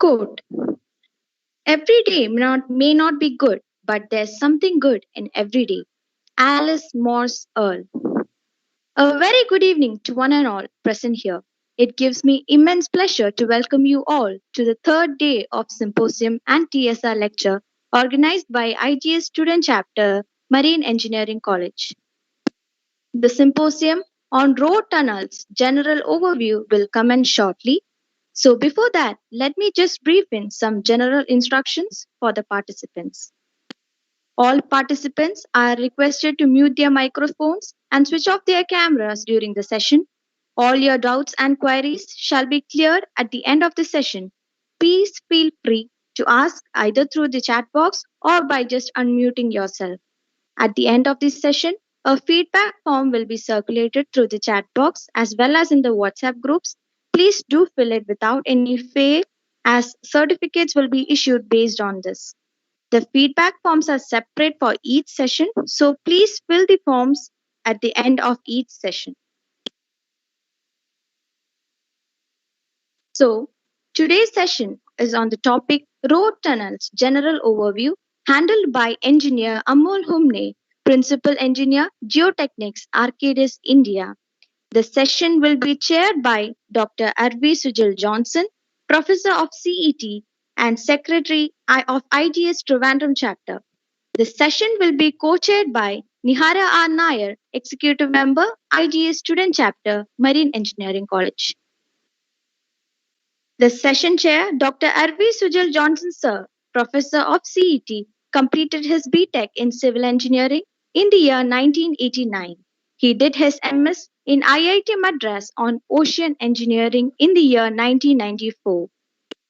Quote, every day may not be good, but there's something good in every day. Alice Morse Earl. A very good evening to one and all present here. It gives me immense pleasure to welcome you all to the third day of Symposium and TSR Lecture organized by IGS Student Chapter, Marine Engineering College. The symposium on road tunnels general overview will commence shortly. So before that, let me just brief in some general instructions for the participants. All participants are requested to mute their microphones and switch off their cameras during the session. All your doubts and queries shall be cleared at the end of the session. Please feel free to ask either through the chat box or by just unmuting yourself. At the end of this session, a feedback form will be circulated through the chat box as well as in the WhatsApp groups. Please do fill it without any fail as certificates will be issued based on this. The feedback forms are separate for each session, so please fill the forms at the end of each session. So, today's session is on the topic Road Tunnels General Overview, handled by engineer Amol Humne, Principal Engineer, Geotechnics, ARCADIS, India. The session will be chaired by Dr. Arvi Sujal Johnson, Professor of CET and Secretary of IGS Trivandrum Chapter. The session will be co-chaired by Nihara R. Nair, Executive Member, IGS Student Chapter, Marine Engineering College. The session chair, Dr. Arvi Sujal Johnson Sir, Professor of CET, completed his BTech in Civil Engineering in the year 1989. He did his MS in IIT Madras on Ocean Engineering in the year 1994.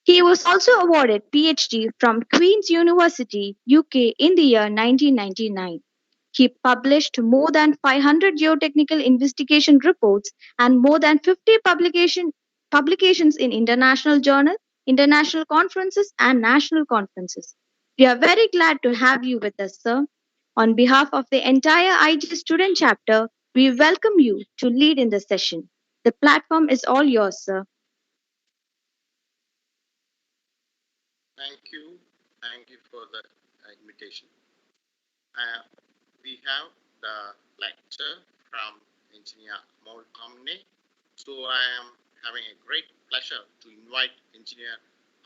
He was also awarded PhD from Queen's University, UK in the year 1999. He published more than 500 geotechnical investigation reports and more than 50 publications in international journals, international conferences, and national conferences. We are very glad to have you with us, sir. On behalf of the entire IG student chapter, we welcome you to lead in the session. The platform is all yours, sir. Thank you. Thank you for the invitation. We have the lecture from Engineer Amol Humne. So I am having a great pleasure to invite Engineer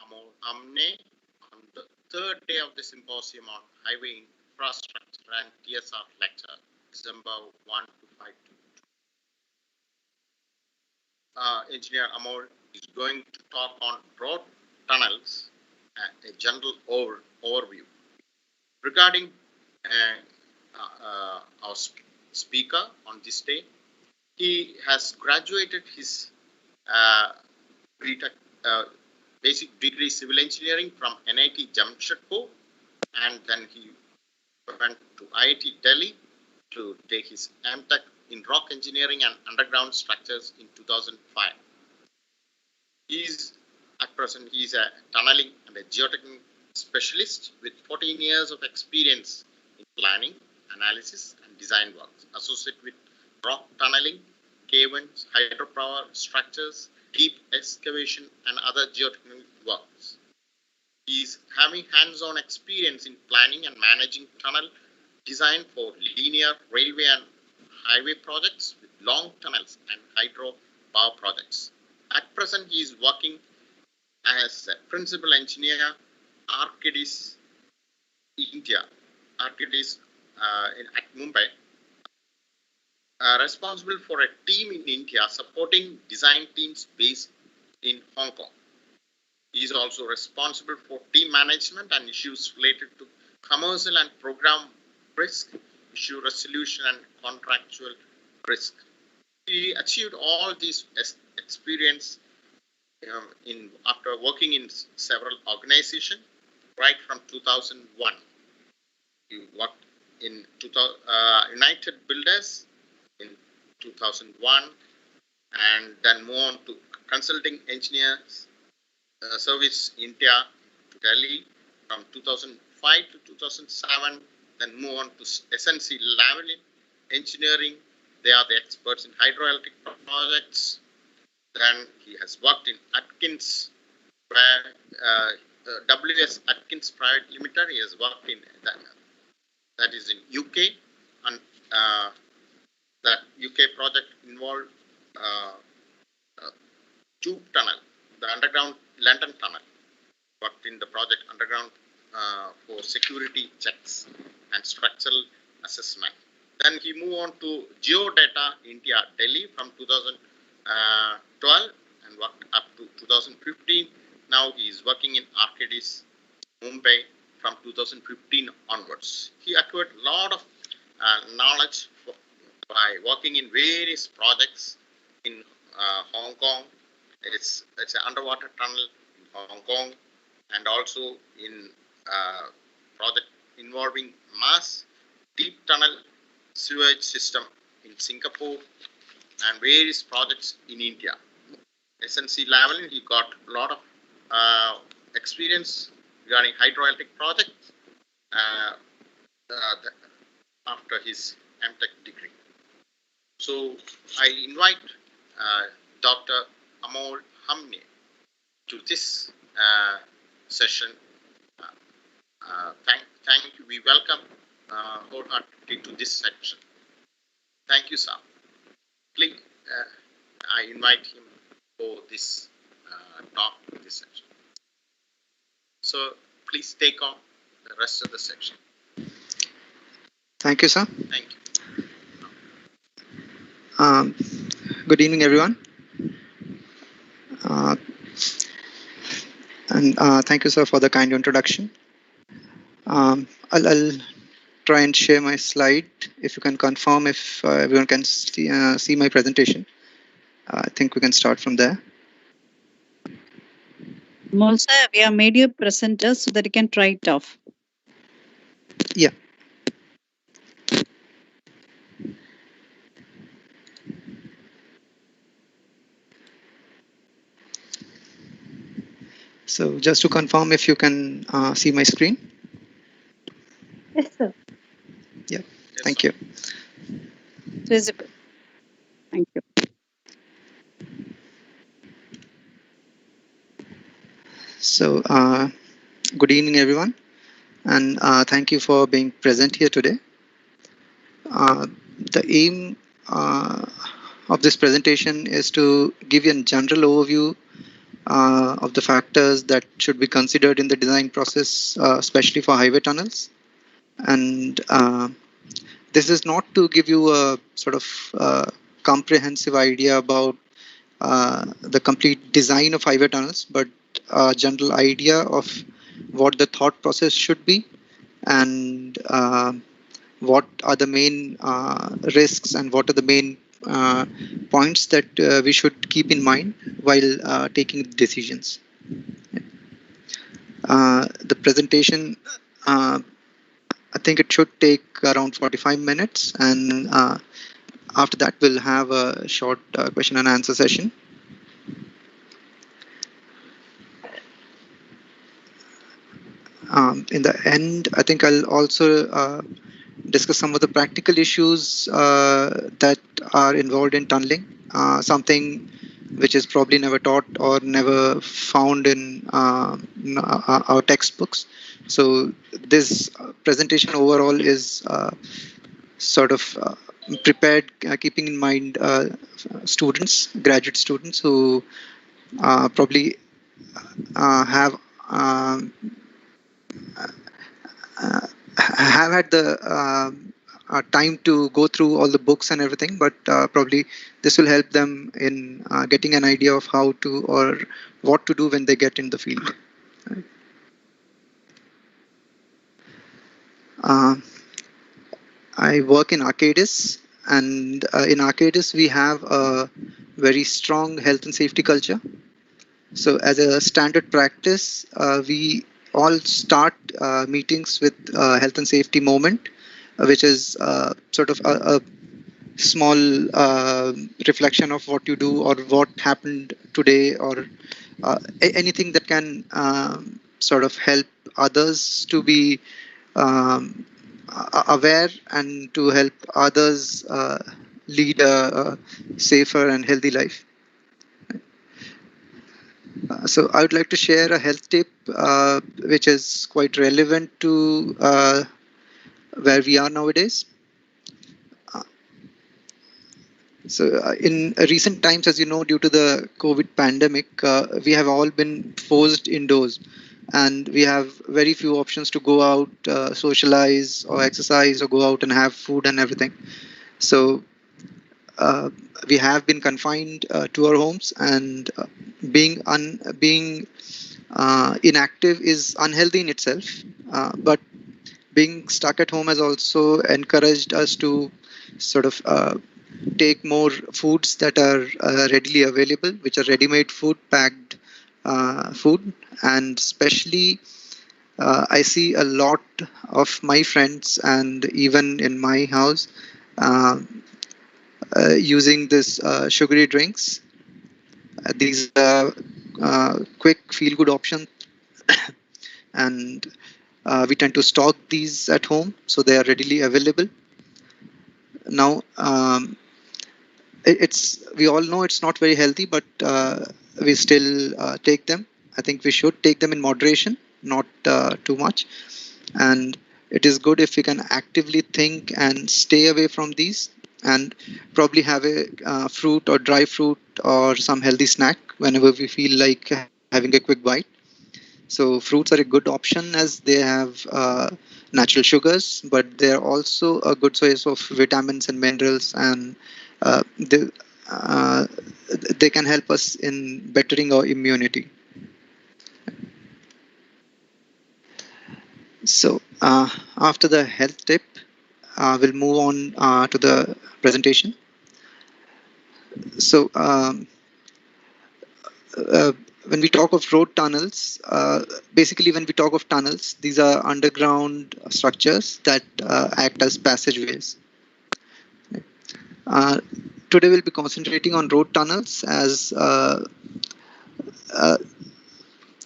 Amol Humne on the third day of the Symposium on Highway Infrastructure and TSR Lecture, December 1 to 5 to 2. Engineer Amol is going to talk on road tunnels and a general overview. Regarding our speaker on this day, he has graduated his basic degree civil engineering from NIT Jamshedpur, and then he went to IIT Delhi to take his MTech in rock engineering and underground structures in 2005. At present, he is a tunneling and a geotechnical specialist with 14 years of experience in planning, analysis, and design works associated with rock tunneling, caverns, hydropower structures, deep excavation, and other geotechnical works. He is having hands-on experience in planning and managing tunnel design for linear railway and highway projects with long tunnels and hydropower projects. At present, he is working as a principal engineer ARCADIS India, ARCADIS at Mumbai, responsible for a team in India supporting design teams based in Hong Kong. He is also responsible for team management and issues related to commercial and program risk, issue resolution, and contractual risk. He achieved all these experience after working in several organizations right from 2001. He worked in United Builders in 2001 and then moved on to Consulting Engineers Service India to Delhi from 2005 to 2007, then move on to SNC Lavalin Engineering. They are the experts in hydroelectric projects. Then he has worked in Atkins where WS Atkins Private Limited. He has worked in that is in UK, and that UK project involved uh, uh, tube tunnel, the underground lantern tunnel. Worked in the project underground for security checks and structural assessment. Then he moved on to Geodata India, Delhi from 2012 and worked up to 2015. Now he is working in ARCADIS, Mumbai from 2015 onwards. He acquired a lot of knowledge by working in various projects in Hong Kong. It's an underwater tunnel in Hong Kong, and also in project involving mass deep tunnel sewage system in Singapore and various projects in India. SNC level, he got a lot of experience regarding hydroelectric projects uh, after his MTech degree. So I invite Dr. Amol Humne to this session. Thank you. We welcome wholeheartedly to this section. Thank you, sir. Please, I invite him for this talk, this section. So please take on the rest of the section. Thank you, sir. Thank you. Good evening, everyone. And thank you, sir, for the kind introduction. I'll try and share my slide. If you can confirm if everyone can see my presentation. I think we can start from there. Molsa, we have made you a presenter so that you can try it off. Yeah. So just to confirm if you can see my screen. Yes, sir. Yeah, Yes, thank sir. you. Visible. Thank you. So good evening, everyone. And thank you for being present here today. The aim of this presentation is to give you a general overview of the factors that should be considered in the design process, especially for highway tunnels. And this is not to give you a sort of comprehensive idea about the complete design of highway tunnels, but a general idea of what the thought process should be, and what are the main risks and what are the main points that we should keep in mind while taking decisions. The presentation, I think it should take around 45 minutes, and after that we'll have a short question and answer session. In the end, I think I'll also discuss some of the practical issues that are involved in tunneling, something which is probably never taught or never found in our textbooks. So this presentation overall is sort of prepared, keeping in mind students, graduate students who probably have had the time to go through all the books and everything, but probably this will help them in getting an idea of how to or what to do when they get in the field. I work in ARCADIS, and in ARCADIS we have a very strong health and safety culture. So as a standard practice, we all start meetings with health and safety moment, which is sort of a small reflection of what you do or what happened today, or anything that can sort of help others to be aware and to help others lead a safer and healthy life. So I would like to share a health tip which is quite relevant to where we are nowadays. Uh, in recent times, as you know, due to the COVID pandemic, we have all been forced indoors, and we have very few options to go out, socialize, or exercise, or go out and have food and everything. So uh, we have been confined to our homes, and being inactive is unhealthy in itself. But being stuck at home has also encouraged us to sort of take more foods that are readily available, which are ready-made food, packed food, and especially I see a lot of my friends and even in my house uh, using this sugary drinks. These are quick feel-good options, and we tend to stock these at home, so they are readily available. Now, it's we all know it's not very healthy, but we still take them. I think we should take them in moderation, not too much. And it is good if we can actively think and stay away from these, and probably have a fruit or dry fruit or some healthy snack whenever we feel like having a quick bite. So fruits are a good option as they have natural sugars, but they are also a good source of vitamins and minerals, and uh, they, uh, they can help us in bettering our immunity. So after the health tip, we'll move on to the presentation. So uh, when we talk of road tunnels, basically when we talk of tunnels, these are underground structures that act as passageways. Uh, Today we'll be concentrating on road tunnels as uh,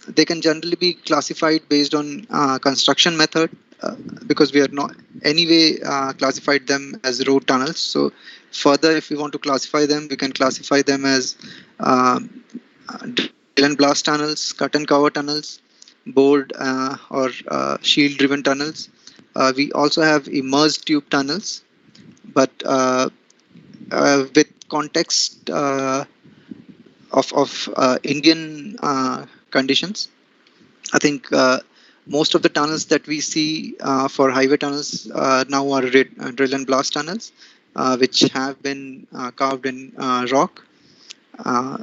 they can generally be classified based on construction method, because we are not anyway classified them as road tunnels. So further, if we want to classify them, we can classify them as drill and blast tunnels, cut and cover tunnels, bored or shield driven tunnels. We also have immersed tube tunnels, but with context of Indian conditions, I think most of the tunnels that we see for highway tunnels now are drill and blast tunnels, which have been carved in rock, uh,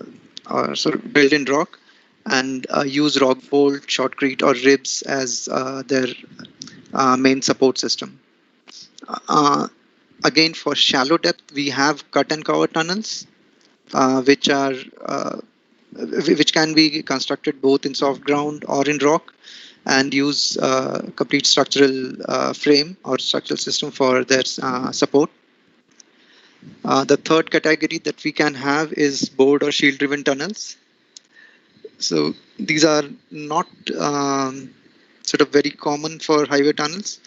or sort of built in rock, and use rock bolt, shotcrete, or ribs as their main support system. Uh, Again, for shallow depth, we have cut and cover tunnels, which are which can be constructed both in soft ground or in rock, and use complete structural frame or structural system for their support. The third category that we can have is bored or shield driven tunnels. So these are not sort of very common for highway tunnels.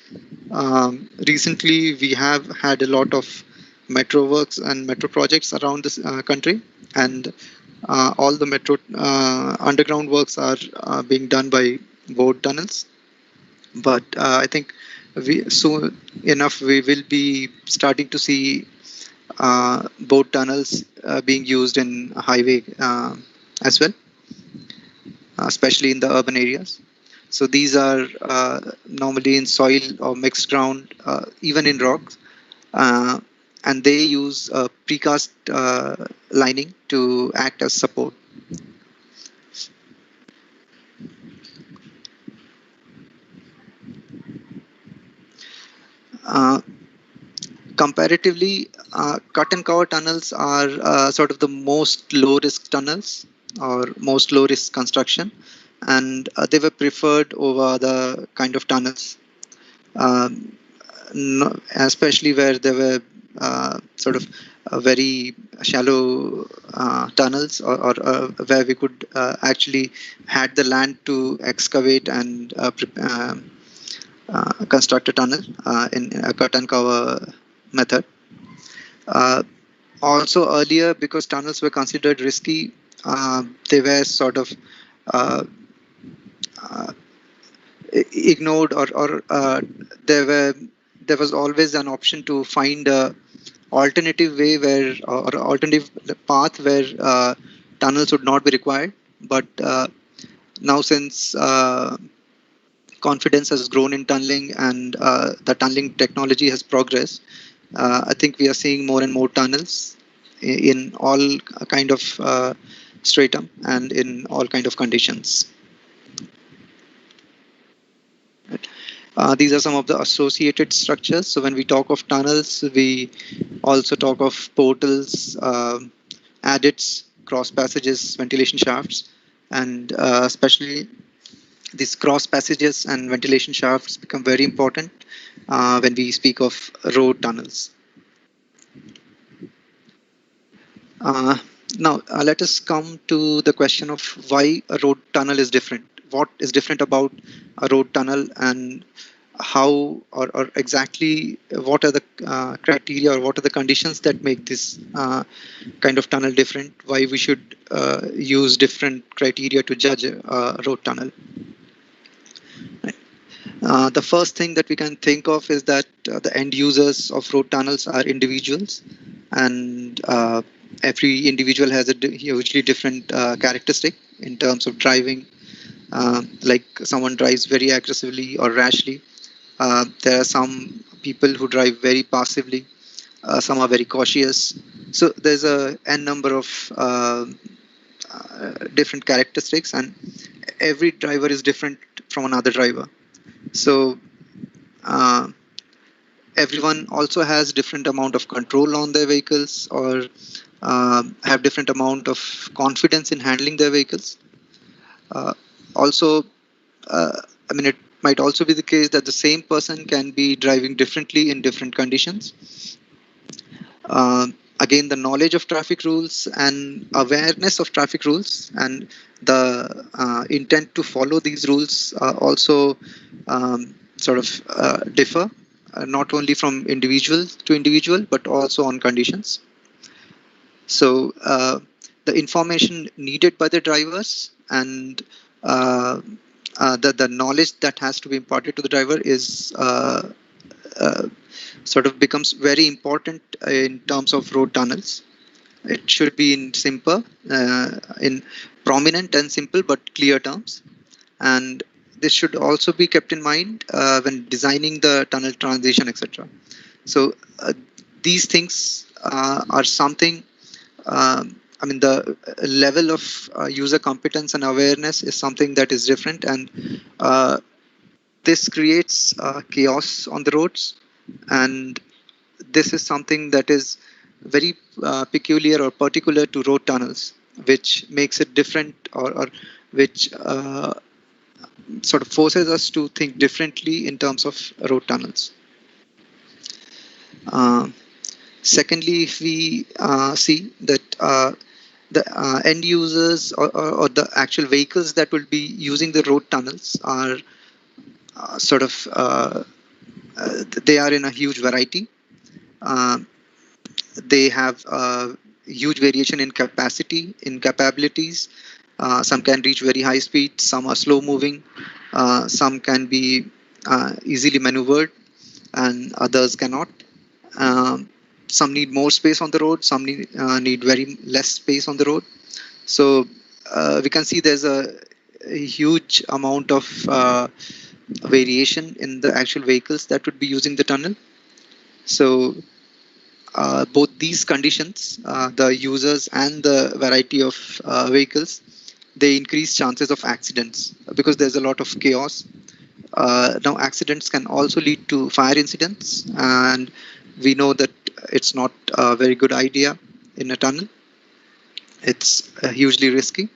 Recently, we have had a lot of metro works and metro projects around this country, and all the metro underground works are being done by bored tunnels. But I think we soon enough we will be starting to see boat tunnels being used in highway as well, especially in the urban areas. So these are normally in soil or mixed ground, even in rocks, uh, and they use precast lining to act as support. Uh, Comparatively, cut and cover tunnels are sort of the most low risk tunnels or most low risk construction, and they were preferred over the kind of tunnels, um, no, especially where there were sort of very shallow tunnels, or where we could actually had the land to excavate and construct a tunnel in a cut and cover method. Uh, Also earlier, because tunnels were considered risky, they were sort of uh, uh, ignored, or there was always an option to find a alternative way where, or alternative path where tunnels would not be required. But now, since confidence has grown in tunneling, and the tunneling technology has progressed, I think we are seeing more and more tunnels in all kind of stratum and in all kind of conditions. These are some of the associated structures. So when we talk of tunnels, we also talk of portals, adits, cross passages, ventilation shafts, and especially these cross passages and ventilation shafts become very important when we speak of road tunnels. Uh, now, let us come to the question of why a road tunnel is different. What is different about a road tunnel, and how, or exactly what are the criteria, or what are the conditions that make this kind of tunnel different? Why we should use different criteria to judge a road tunnel? The first thing that we can think of is that the end users of road tunnels are individuals, and every individual has a hugely different characteristic in terms of driving. Like someone drives very aggressively or rashly. There are some people who drive very passively. Some are very cautious. So there's a n number of different characteristics, and every driver is different from another driver. So uh, everyone also has different amount of control on their vehicles, or have different amount of confidence in handling their vehicles. Also, I mean, it might also be the case that the same person can be driving differently in different conditions. Again, the knowledge of traffic rules and awareness of traffic rules, and the intent to follow these rules also sort of differ, not only from individual to individual, but also on conditions. So the information needed by the drivers, and uh, the knowledge that has to be imparted to the driver is uh, sort of becomes very important in terms of road tunnels. It should be in prominent and simple but clear terms, and this should also be kept in mind when designing the tunnel transition, etc. So these things are something. I mean, the level of user competence and awareness is something that is different, and this creates chaos on the roads, and this is something that is very peculiar or particular to road tunnels, which makes it different, or which sort of forces us to think differently in terms of road tunnels. Uh, Secondly, if we see that the end users, or the actual vehicles that will be using the road tunnels are sort of they are in a huge variety. Uh, they have huge variation in capacity, in capabilities. Some can reach very high speed, some are slow moving, some can be easily maneuvered, and others cannot. Um, some need more space on the road, some need very less space on the road. So we can see there's a huge amount of variation in the actual vehicles that would be using the tunnel. So both these conditions, the users and the variety of vehicles, they increase chances of accidents because there's a lot of chaos. Now, accidents can also lead to fire incidents, and we know that it's not a very good idea in a tunnel. It's hugely risky.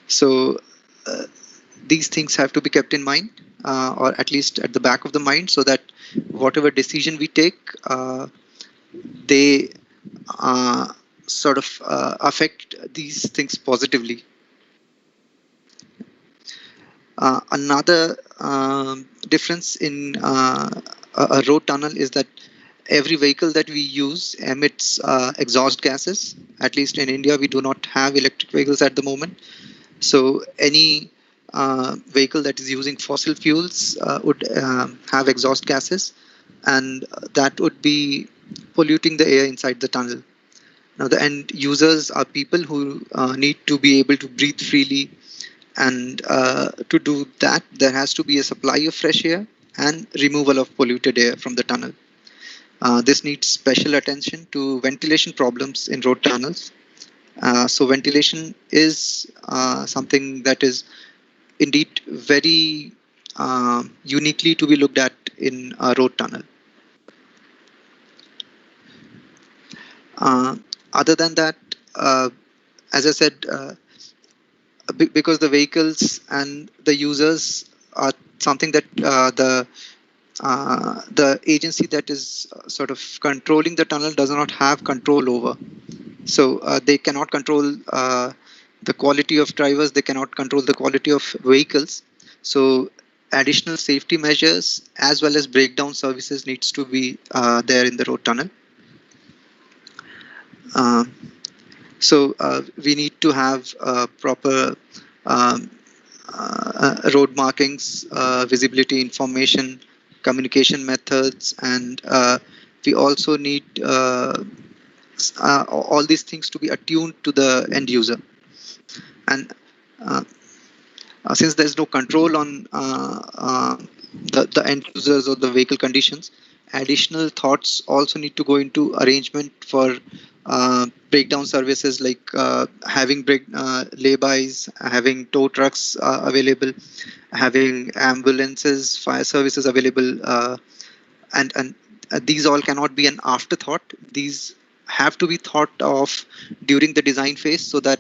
So, uh, these things have to be kept in mind, or at least at the back of the mind, so that whatever decision we take, they sort of affect these things positively. Another difference in a road tunnel is that every vehicle that we use emits exhaust gases. At least in India, we do not have electric vehicles at the moment. So any vehicle that is using fossil fuels would have exhaust gases, and that would be polluting the air inside the tunnel. Now, the end users are people who need to be able to breathe freely, and to do that, there has to be a supply of fresh air and removal of polluted air from the tunnel. This needs special attention to ventilation problems in road tunnels. So ventilation is something that is indeed very uniquely to be looked at in a road tunnel. Uh, Other than that, as I said, because the vehicles and the users are something that the agency that is sort of controlling the tunnel does not have control over. So they cannot control the quality of drivers, they cannot control the quality of vehicles. So additional safety measures as well as breakdown services needs to be there in the road tunnel. Uh, so we need to have proper um, road markings, visibility information, communication methods, and we also need all these things to be attuned to the end user. And uh, since there's no control on the end users or the vehicle conditions, additional thoughts also need to go into arrangement for breakdown services, like having laybys, having tow trucks available, having ambulances, fire services available, and these all cannot be an afterthought. These have to be thought of during the design phase, so that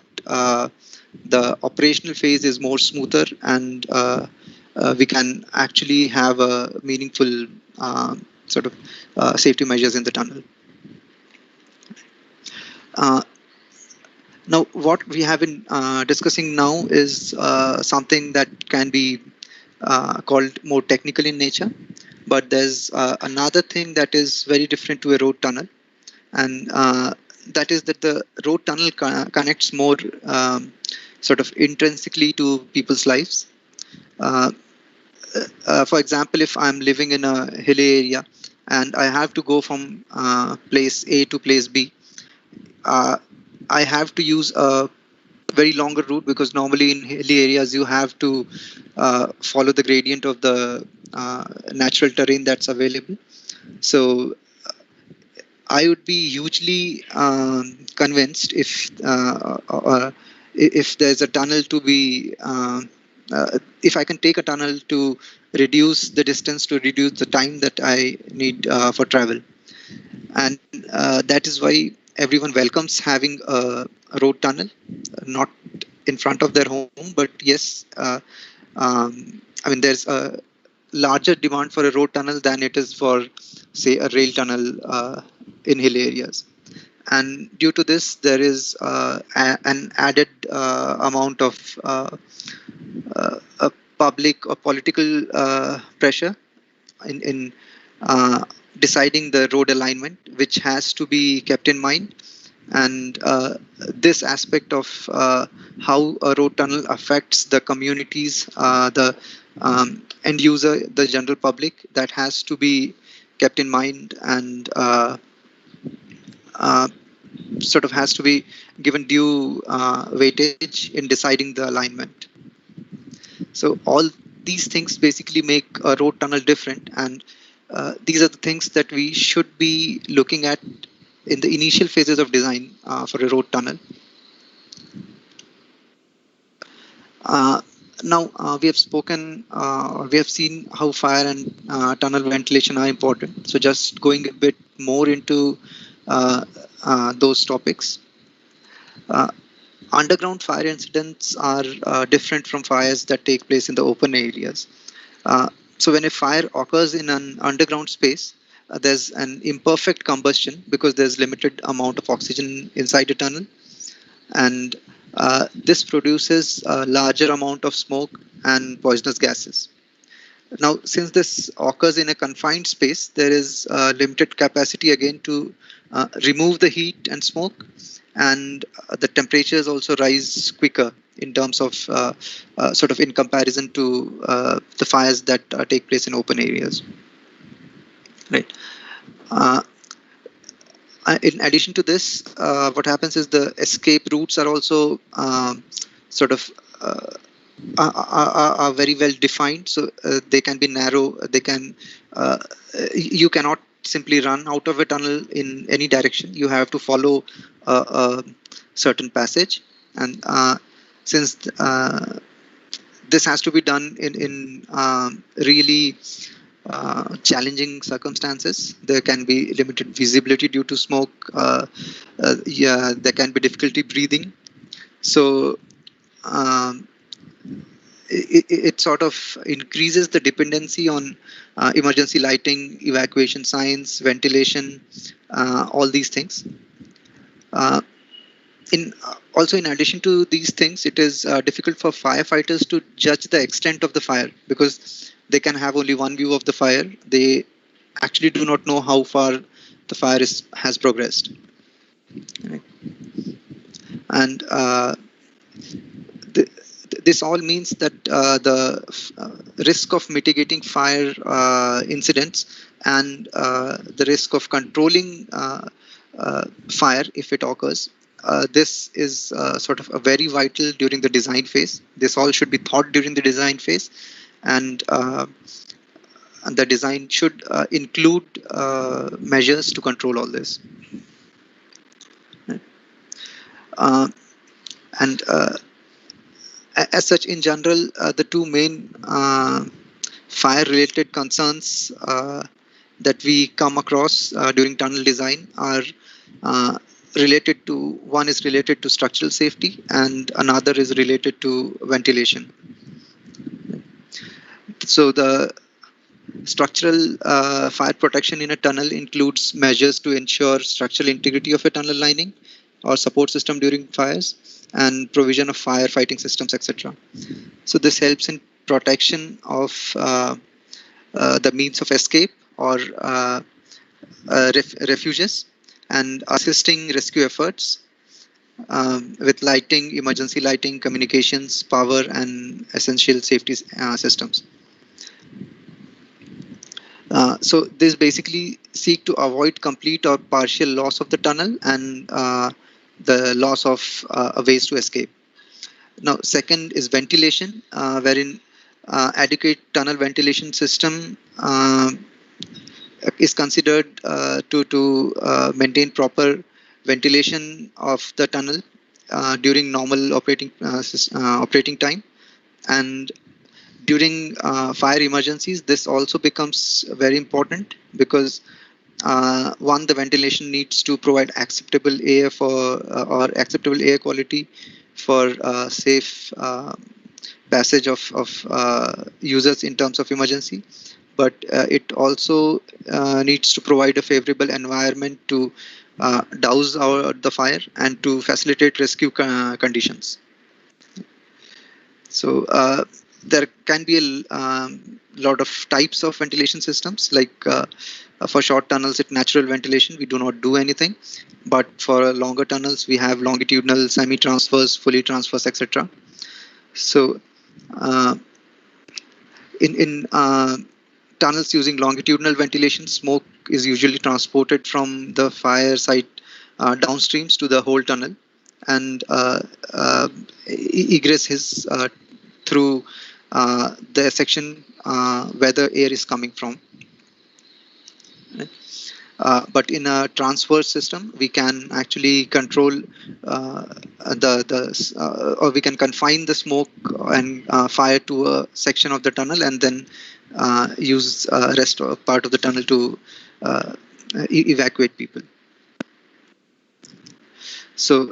the operational phase is more smoother, and we can actually have a meaningful sort of safety measures in the tunnel. Uh, Now, what we have been discussing now is something that can be called more technical in nature, but there's another thing that is very different to a road tunnel, and that is that the road tunnel connects more sort of intrinsically to people's lives. Uh, for example, if I'm living in a hilly area and I have to go from place A to place B, uh, I have to use a very longer route, because normally in hilly areas you have to follow the gradient of the natural terrain that's available. So I would be hugely convinced if there's a tunnel to be if I can take a tunnel to reduce the distance, to reduce the time that I need for travel. And that is why everyone welcomes having a road tunnel, not in front of their home, but yes, I mean, there's a larger demand for a road tunnel than it is for, say, a rail tunnel in hill areas. And due to this, there is an added amount of public or political pressure in deciding the road alignment, which has to be kept in mind. And this aspect of how a road tunnel affects the communities, the end user, the general public, that has to be kept in mind, and uh, sort of has to be given due weightage in deciding the alignment. So all these things basically make a road tunnel different, and these are the things that we should be looking at in the initial phases of design for a road tunnel. Uh, Now we have spoken, we have seen how fire and tunnel ventilation are important. So just going a bit more into those topics. Uh, Underground fire incidents are different from fires that take place in the open areas. So when a fire occurs in an underground space, there's an imperfect combustion because there's limited amount of oxygen inside a tunnel, and this produces a larger amount of smoke and poisonous gases. Now, since this occurs in a confined space, there is limited capacity again to remove the heat and smoke, and the temperatures also rise quicker in terms of sort of in comparison to the fires that take place in open areas. Right. Uh, in addition to this, what happens is the escape routes are also sort of are very well defined. So they can be narrow. They can you cannot simply run out of a tunnel in any direction. You have to follow a certain passage, and since this has to be done in really challenging circumstances. There can be limited visibility due to smoke. Yeah, there can be difficulty breathing. So um, it sort of increases the dependency on emergency lighting, evacuation signs, ventilation, all these things. In Also, in addition to these things, it is difficult for firefighters to judge the extent of the fire because they can have only one view of the fire. They actually do not know how far the fire has progressed. Right? And th- this all means that the risk of mitigating fire incidents and the risk of controlling fire if it occurs, this is sort of a very vital during the design phase. This all should be thought during the design phase, and the design should include measures to control all this. Uh, and as such, in general, the two main fire-related concerns that we come across during tunnel design are uh, related to, one is related to structural safety and another is related to ventilation. So the structural fire protection in a tunnel includes measures to ensure structural integrity of a tunnel lining or support system during fires and provision of firefighting systems, etc. So this helps in protection of the means of escape or refuges and assisting rescue efforts with lighting, emergency lighting, communications, power, and essential safety systems. So this basically seek to avoid complete or partial loss of the tunnel and the loss of a ways to escape. Now, second is ventilation, wherein adequate tunnel ventilation system is considered to maintain proper ventilation of the tunnel during normal operating time, and during fire emergencies this also becomes very important because one, the ventilation needs to provide acceptable air for or acceptable air quality for safe passage of users in terms of emergency, but it also needs to provide a favorable environment to douse the fire and to facilitate rescue conditions. So there can be a lot of types of ventilation systems. Like for short tunnels, it's natural ventilation. We do not do anything. But for longer tunnels, we have longitudinal, semi-transverse, fully transverse, etc. So in tunnels using longitudinal ventilation, smoke is usually transported from the fire site downstreams to the whole tunnel, and egress is through the section where the air is coming from. But in a transverse system, we can actually control or we can confine the smoke and fire to a section of the tunnel, and then use rest of part of the tunnel to evacuate people. So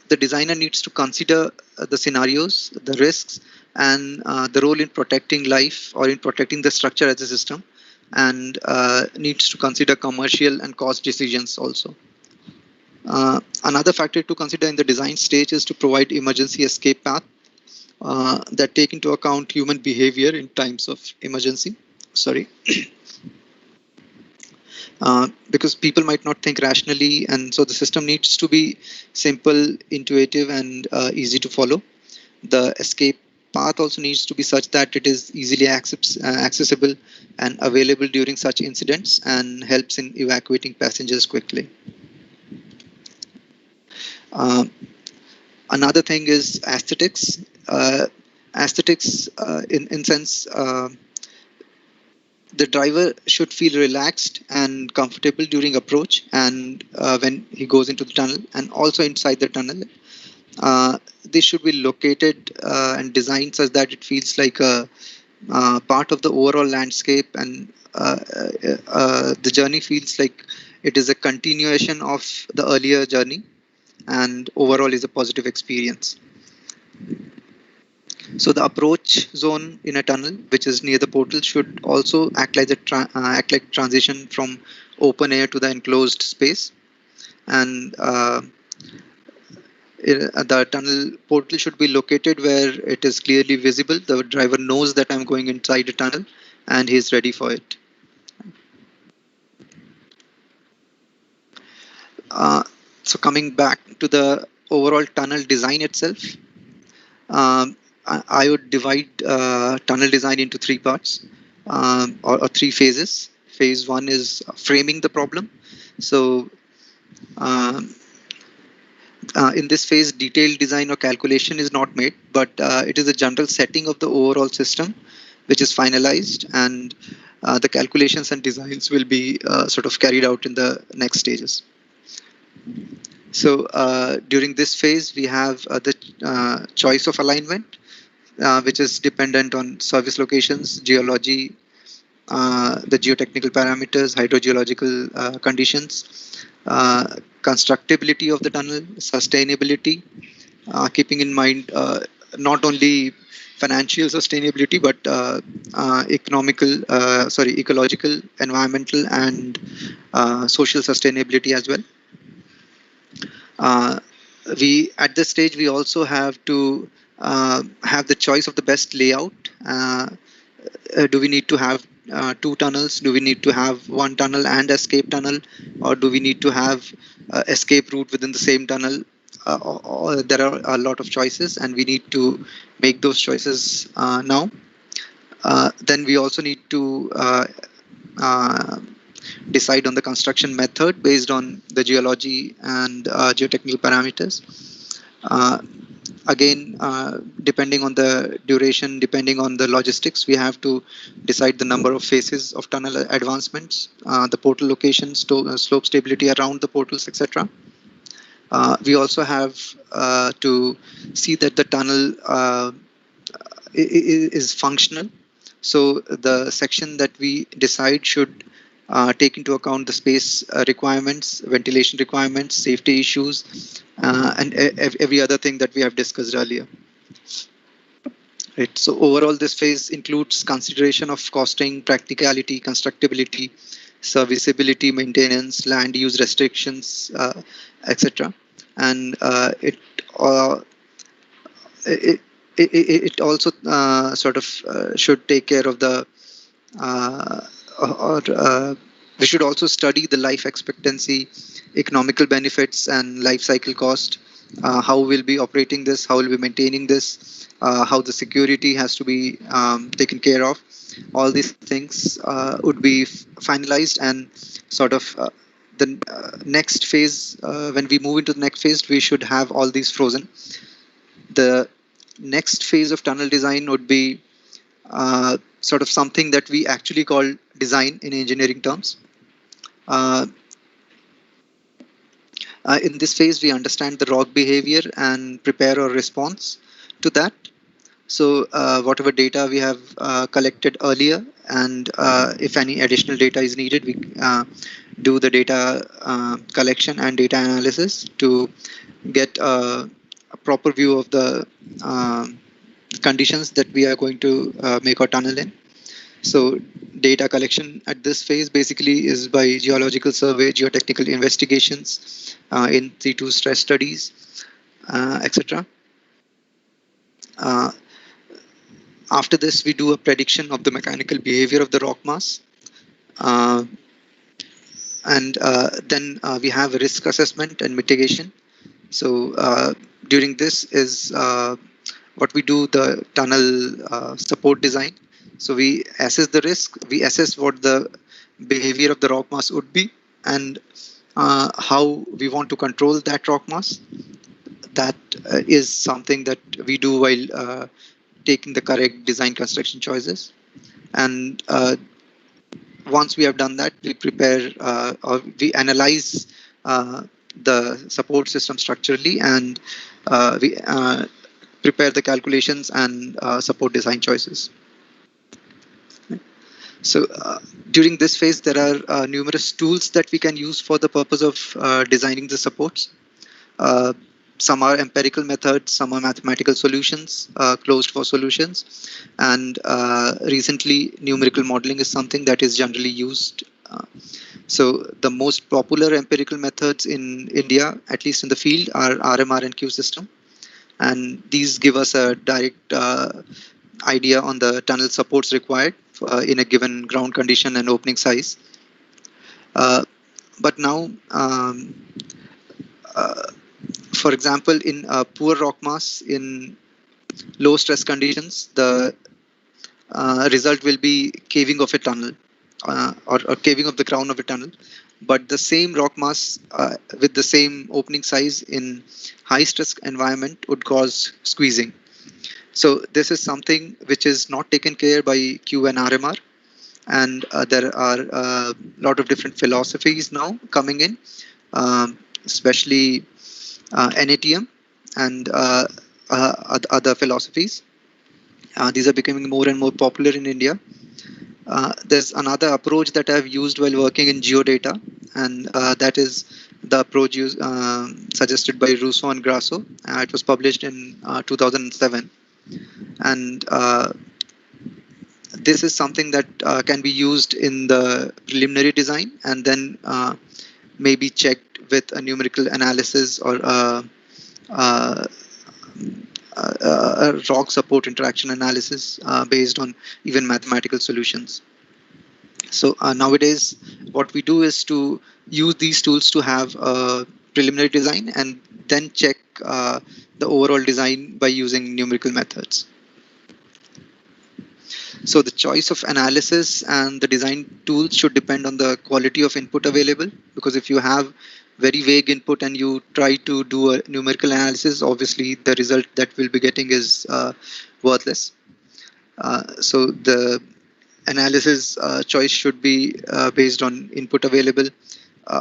the designer needs to consider the scenarios, the risks, and the role in protecting life or in protecting the structure as a system, and needs to consider commercial and cost decisions also. Another factor to consider in the design stage is to provide emergency escape path. that take into account human behavior in times of emergency. Sorry. Because people might not think rationally, and so the system needs to be simple, intuitive, and easy to follow. The escape path also needs to be such that it is easily accessible and available during such incidents and helps in evacuating passengers quickly. Um, Another thing is aesthetics. Aesthetics, in sense, the driver should feel relaxed and comfortable during approach and when he goes into the tunnel and also inside the tunnel. They should be located and designed such that it feels like a part of the overall landscape, and the journey feels like it is a continuation of the earlier journey and overall is a positive experience. So the approach zone in a tunnel, which is near the portal, should also act like act like transition from open air to the enclosed space. And the tunnel portal should be located where it is clearly visible. The driver knows that I'm going inside a tunnel, and he's ready for it. So coming back to the overall tunnel design itself, I would divide tunnel design into three parts, or three phases. Phase one is framing the problem. So um, in this phase, detailed design or calculation is not made, but it is a general setting of the overall system, which is finalized, and the calculations and designs will be sort of carried out in the next stages. So during this phase, we have the choice of alignment, which is dependent on service locations, geology, the geotechnical parameters, hydrogeological conditions, constructability of the tunnel, sustainability, keeping in mind not only financial sustainability but ecological, environmental, and social sustainability as well. Uh, we at this stage we also have to have the choice of the best layout. Do we need to have two tunnels? Do we need to have one tunnel and escape tunnel, or do we need to have escape route within the same tunnel? There are a lot of choices, and we need to make those choices now. Then we also need to uh, decide on the construction method based on the geology and geotechnical parameters. Uh, Again, depending on the duration, depending on the logistics, we have to decide the number of phases of tunnel advancements, the portal location, slope stability around the portals, etc. We also have to see that the tunnel is functional. So the section that we decide should take into account the space requirements, ventilation requirements, safety issues, and every other thing that we have discussed earlier. Right. So overall, this phase includes consideration of costing, practicality, constructability, serviceability, maintenance, land use restrictions, etc. And uh, it, it also sort of should take care of the uh, or we should also study the life expectancy, economical benefits, and life cycle cost. How we'll be operating this, how we'll be maintaining this, how the security has to be taken care of. All these things would be finalized, and sort of the next phase, when we move into the next phase, we should have all these frozen. The next phase of tunnel design would be sort of something that we actually call design in engineering terms. Uh, in this phase, we understand the rock behavior and prepare our response to that. So whatever data we have collected earlier, and if any additional data is needed, we do the data collection and data analysis to get a proper view of the conditions that we are going to make our tunnel in. So data collection at this phase basically is by geological survey, geotechnical investigations, in situ stress studies, etc. After this, we do a prediction of the mechanical behavior of the rock mass. Uh, and then we have risk assessment and mitigation. So during this is what we do, the tunnel support design. So we assess the risk, we assess what the behavior of the rock mass would be, and how we want to control that rock mass. That is something that we do while taking the correct design construction choices. And once we have done that, we prepare or we analyze the support system structurally, and we prepare the calculations and support design choices. So during this phase, there are numerous tools that we can use for the purpose of designing the supports. Uh, some are empirical methods, some are mathematical solutions, closed for solutions, and recently numerical modeling is something that is generally used. So the most popular empirical methods in India, at least in the field, are RMR and Q system, and these give us a direct idea on the tunnel supports required in a given ground condition and opening size. But now, uh, for example, in poor rock mass in low stress conditions, the result will be caving of a tunnel or caving of the crown of a tunnel. But the same rock mass with the same opening size in high stress environment would cause squeezing. So this is something which is not taken care by Q and RMR, and there are a lot of different philosophies now coming in, especially NATM and other philosophies. These are becoming more and more popular in India. There's another approach that I've used while working in geodata, and that is the approach suggested by Russo and Grasso. It was published in 2007, and this is something that can be used in the preliminary design, and then maybe checked with a numerical analysis or uh, a rock support interaction analysis based on even mathematical solutions. So nowadays, what we do is to use these tools to have a preliminary design and then check the overall design by using numerical methods. So the choice of analysis and the design tools should depend on the quality of input available, because if you have very vague input and you try to do a numerical analysis, obviously the result that we'll be getting is worthless. So the analysis choice should be based on input available,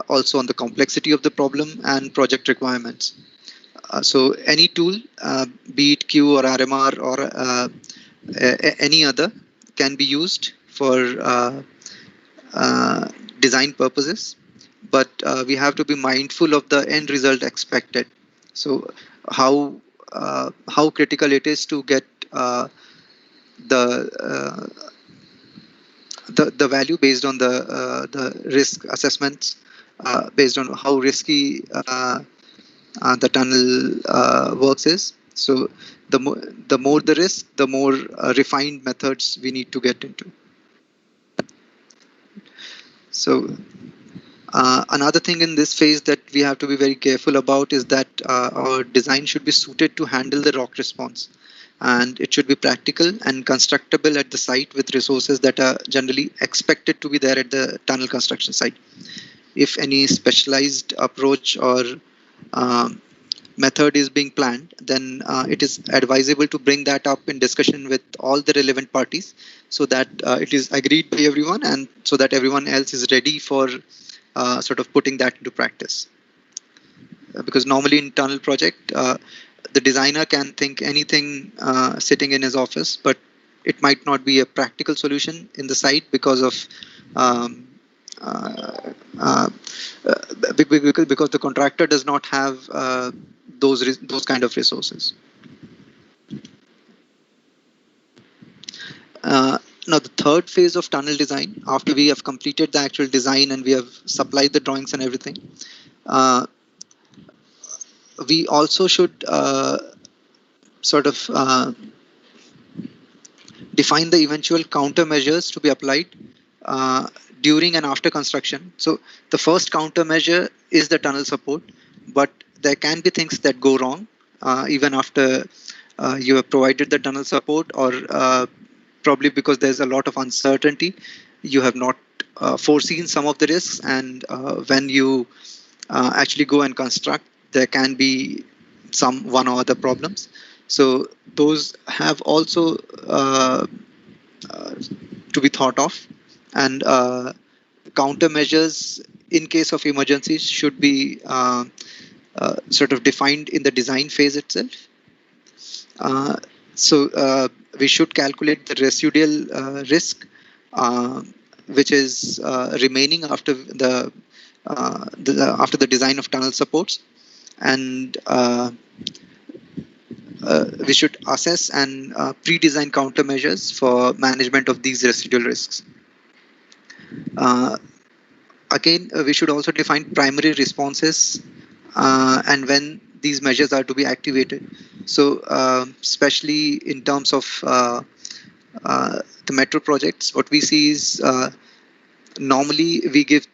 also on the complexity of the problem and project requirements. So any tool, be it Q or RMR or any other, can be used for design purposes, but we have to be mindful of the end result expected. So how critical it is to get the the value based on the risk assessments, based on how risky the tunnel works is. So the more the risk, the more refined methods we need to get into. So another thing in this phase that we have to be very careful about is that our design should be suited to handle the rock response, and it should be practical and constructible at the site with resources that are generally expected to be there at the tunnel construction site. If any specialized approach or um, method is being planned, then it is advisable to bring that up in discussion with all the relevant parties, so that it is agreed by everyone and so that everyone else is ready for sort of putting that into practice. Because normally in tunnel project, the designer can think anything sitting in his office, but it might not be a practical solution in the site because of um, uh, uh, because the contractor does not have those kind of resources. Now the third phase of tunnel design, after we have completed the actual design and we have supplied the drawings and everything, uh, we also should sort of define the eventual countermeasures to be applied uh, during and after construction. So the first countermeasure is the tunnel support, but there can be things that go wrong even after you have provided the tunnel support, or probably because there's a lot of uncertainty, you have not foreseen some of the risks, and when you actually go and construct, there can be some one or other problems. So those have also uh, to be thought of, and countermeasures in case of emergencies should be sort of defined in the design phase itself. Uh, so we should calculate the residual risk, uh, which is remaining after the design of tunnel supports, and we should assess and pre-design countermeasures for management of these residual risks. Uh, Again, we should also define primary responses and when these measures are to be activated. So, especially in terms of the metro projects, what we see is normally we give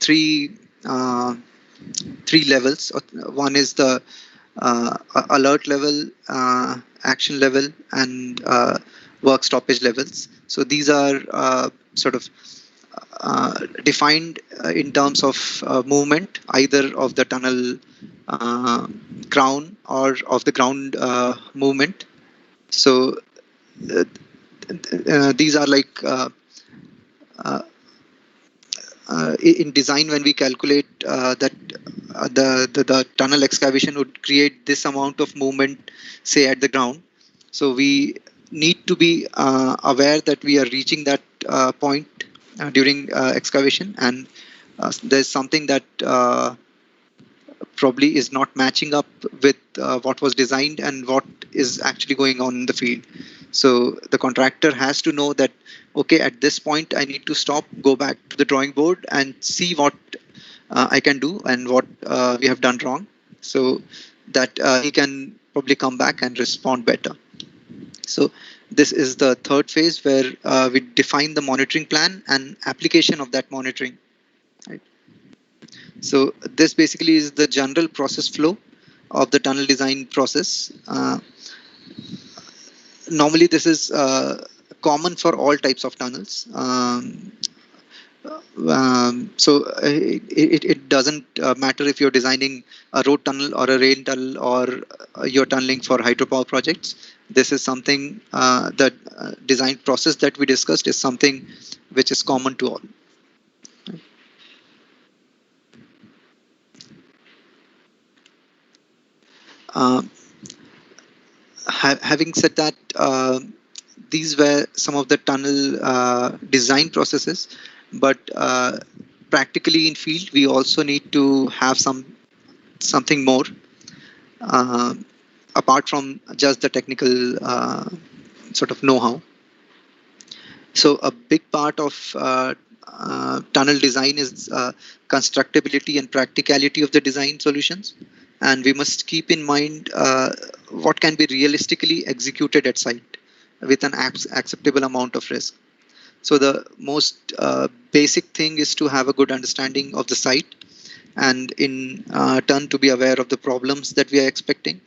uh, three levels. One is the alert level, action level, and work stoppage levels. So these are sort of defined in terms of movement, either of the tunnel uh, crown or of the ground movement. So uh, these are like uh, in design, when we calculate that the tunnel excavation would create this amount of movement, say at the ground. So we need to be aware that we are reaching that point during excavation, and there's something that probably is not matching up with what was designed and what is actually going on in the field. So the contractor has to know that, okay, at this point I need to stop, go back to the drawing board and see what I can do and what we have done wrong, so that he can probably come back and respond better. So this is the third phase, where we define the monitoring plan and application of that monitoring. Right? So this basically is the general process flow of the tunnel design process. Normally, this is common for all types of tunnels. So it doesn't matter if you're designing a road tunnel or a rail tunnel, or you're tunneling for hydropower projects. This is something, the design process that we discussed is something which is common to all. Uh, Having said that, these were some of the tunnel design processes, but practically in field, we also need to have something more uh, apart from just the technical sort of know-how. So a big part of tunnel design is constructability and practicality of the design solutions. And we must keep in mind what can be realistically executed at site with an acceptable amount of risk. So the most basic thing is to have a good understanding of the site, and in turn to be aware of the problems that we are expecting.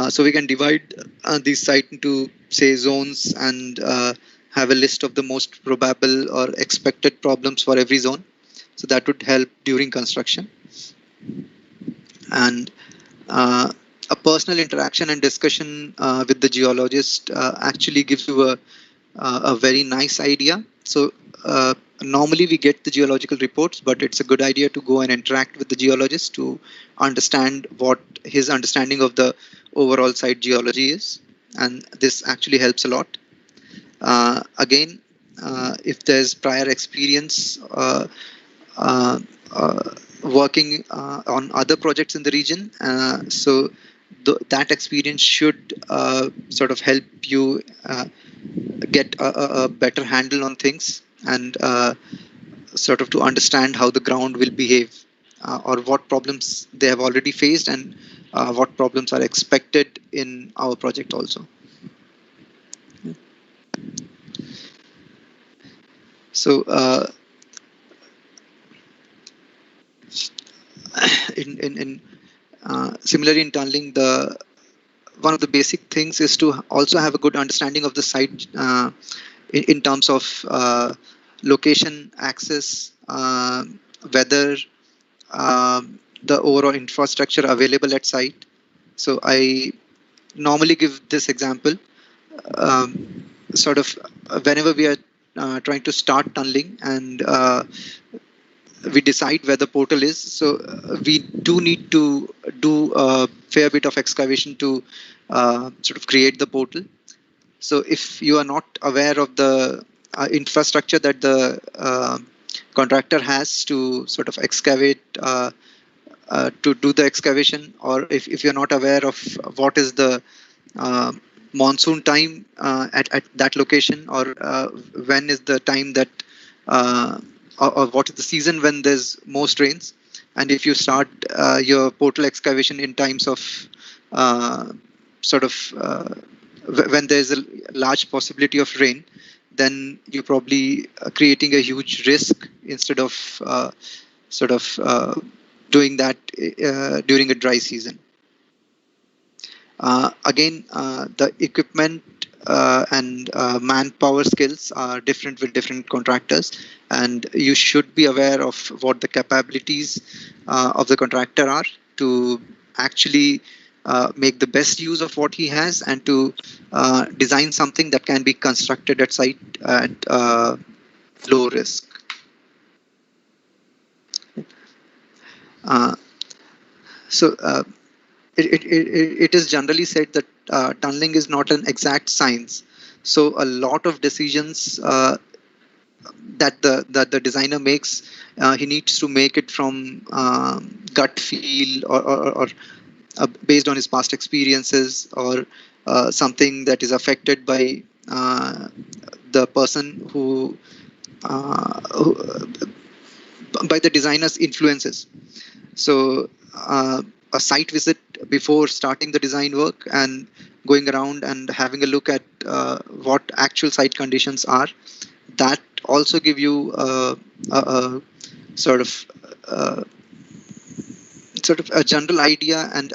So we can divide these site into, say, zones, and have a list of the most probable or expected problems for every zone. So that would help during construction. And a personal interaction and discussion with the geologist actually gives you a very nice idea. So normally we get the geological reports, but it's a good idea to go and interact with the geologist to understand what his understanding of the overall site geology is. And this actually helps a lot. Again, if there's prior experience uh, uh, working on other projects in the region, so that experience should sort of help you get a better handle on things, and sort of to understand how the ground will behave, or what problems they have already faced, and what problems are expected in our project also. So similarly in tunneling, the one of the basic things is to also have a good understanding of the site in terms of location, access, weather, the overall infrastructure available at site. So I normally give this example. Sort of whenever we are trying to start tunneling and we decide where the portal is. So we do need to do a fair bit of excavation to sort of create the portal. So if you are not aware of the infrastructure that the contractor has to sort of excavate, to do the excavation, or if you're not aware of what is the uh, monsoon time at that location, or when is the time that uh, or what is the season when there's most rains, and if you start your portal excavation in times of uh, sort of when there's a large possibility of rain, then you're probably creating a huge risk instead of sort of doing that during a dry season. Again, the equipment and manpower skills are different with different contractors, and you should be aware of what the capabilities of the contractor are to actually make the best use of what he has and to design something that can be constructed at site at low risk. Uh, so it is generally said that tunneling is not an exact science. So a lot of decisions that the designer makes, he needs to make it from gut feel or based on his past experiences, or something that is affected by the person who by the designer's influences. So a site visit before starting the design work and going around and having a look at what actual site conditions are, that also give you a sort of uh, sort of a general idea, and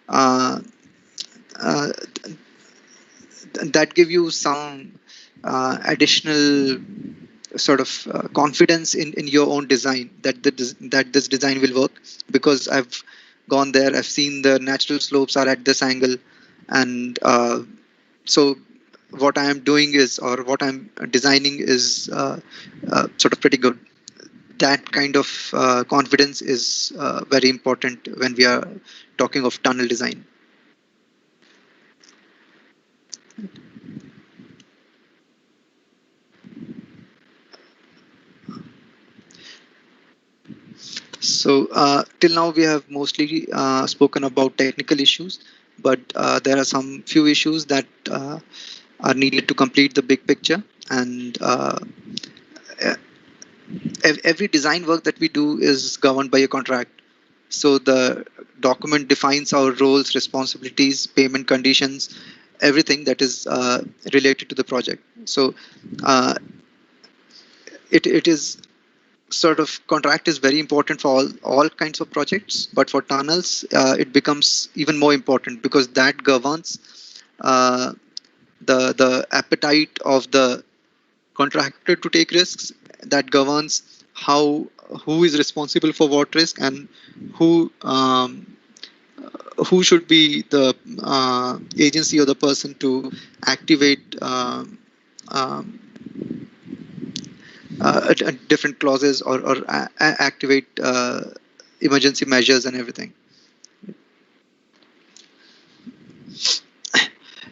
uh, uh, that give you some additional sort of confidence in your own design that that this design will work, because I've gone there, I've seen the natural slopes are at this angle, and so what I am doing is, or what I'm designing is sort of pretty good. That kind of confidence is very important when we are talking of tunnel design. So till now we have mostly spoken about technical issues, but there are some few issues that are needed to complete the big picture. And every design work that we do is governed by a contract. So the document defines our roles, responsibilities, payment conditions, everything that is related to the project. So uh, it is sort of, contract is very important for all kinds of projects, but for tunnels it becomes even more important, because that governs uh, the appetite of the contractor to take risks, that governs how, who is responsible for what risk, and who should be the agency or the person to activate um, different clauses, or activate emergency measures and everything.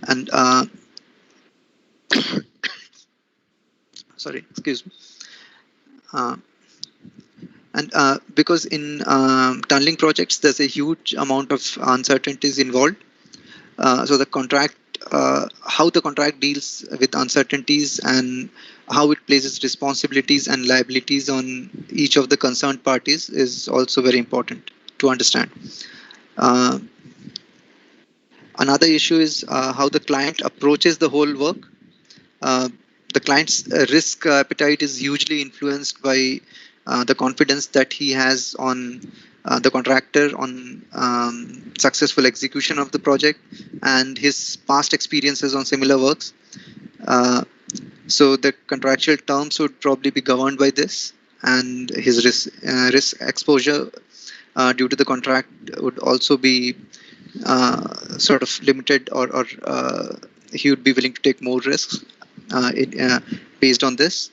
And sorry, excuse me. Uh, and because in tunneling projects there's a huge amount of uncertainties involved, so the contract, how the contract deals with uncertainties and how it places responsibilities and liabilities on each of the concerned parties is also very important to understand. Uh, Another issue is how the client approaches the whole work. Uh, the client's risk appetite is hugely influenced by the confidence that he has on the contractor, on successful execution of the project, and his past experiences on similar works. So the contractual terms would probably be governed by this, and his risk exposure due to the contract would also be sort of limited, or he would be willing to take more risks based on this.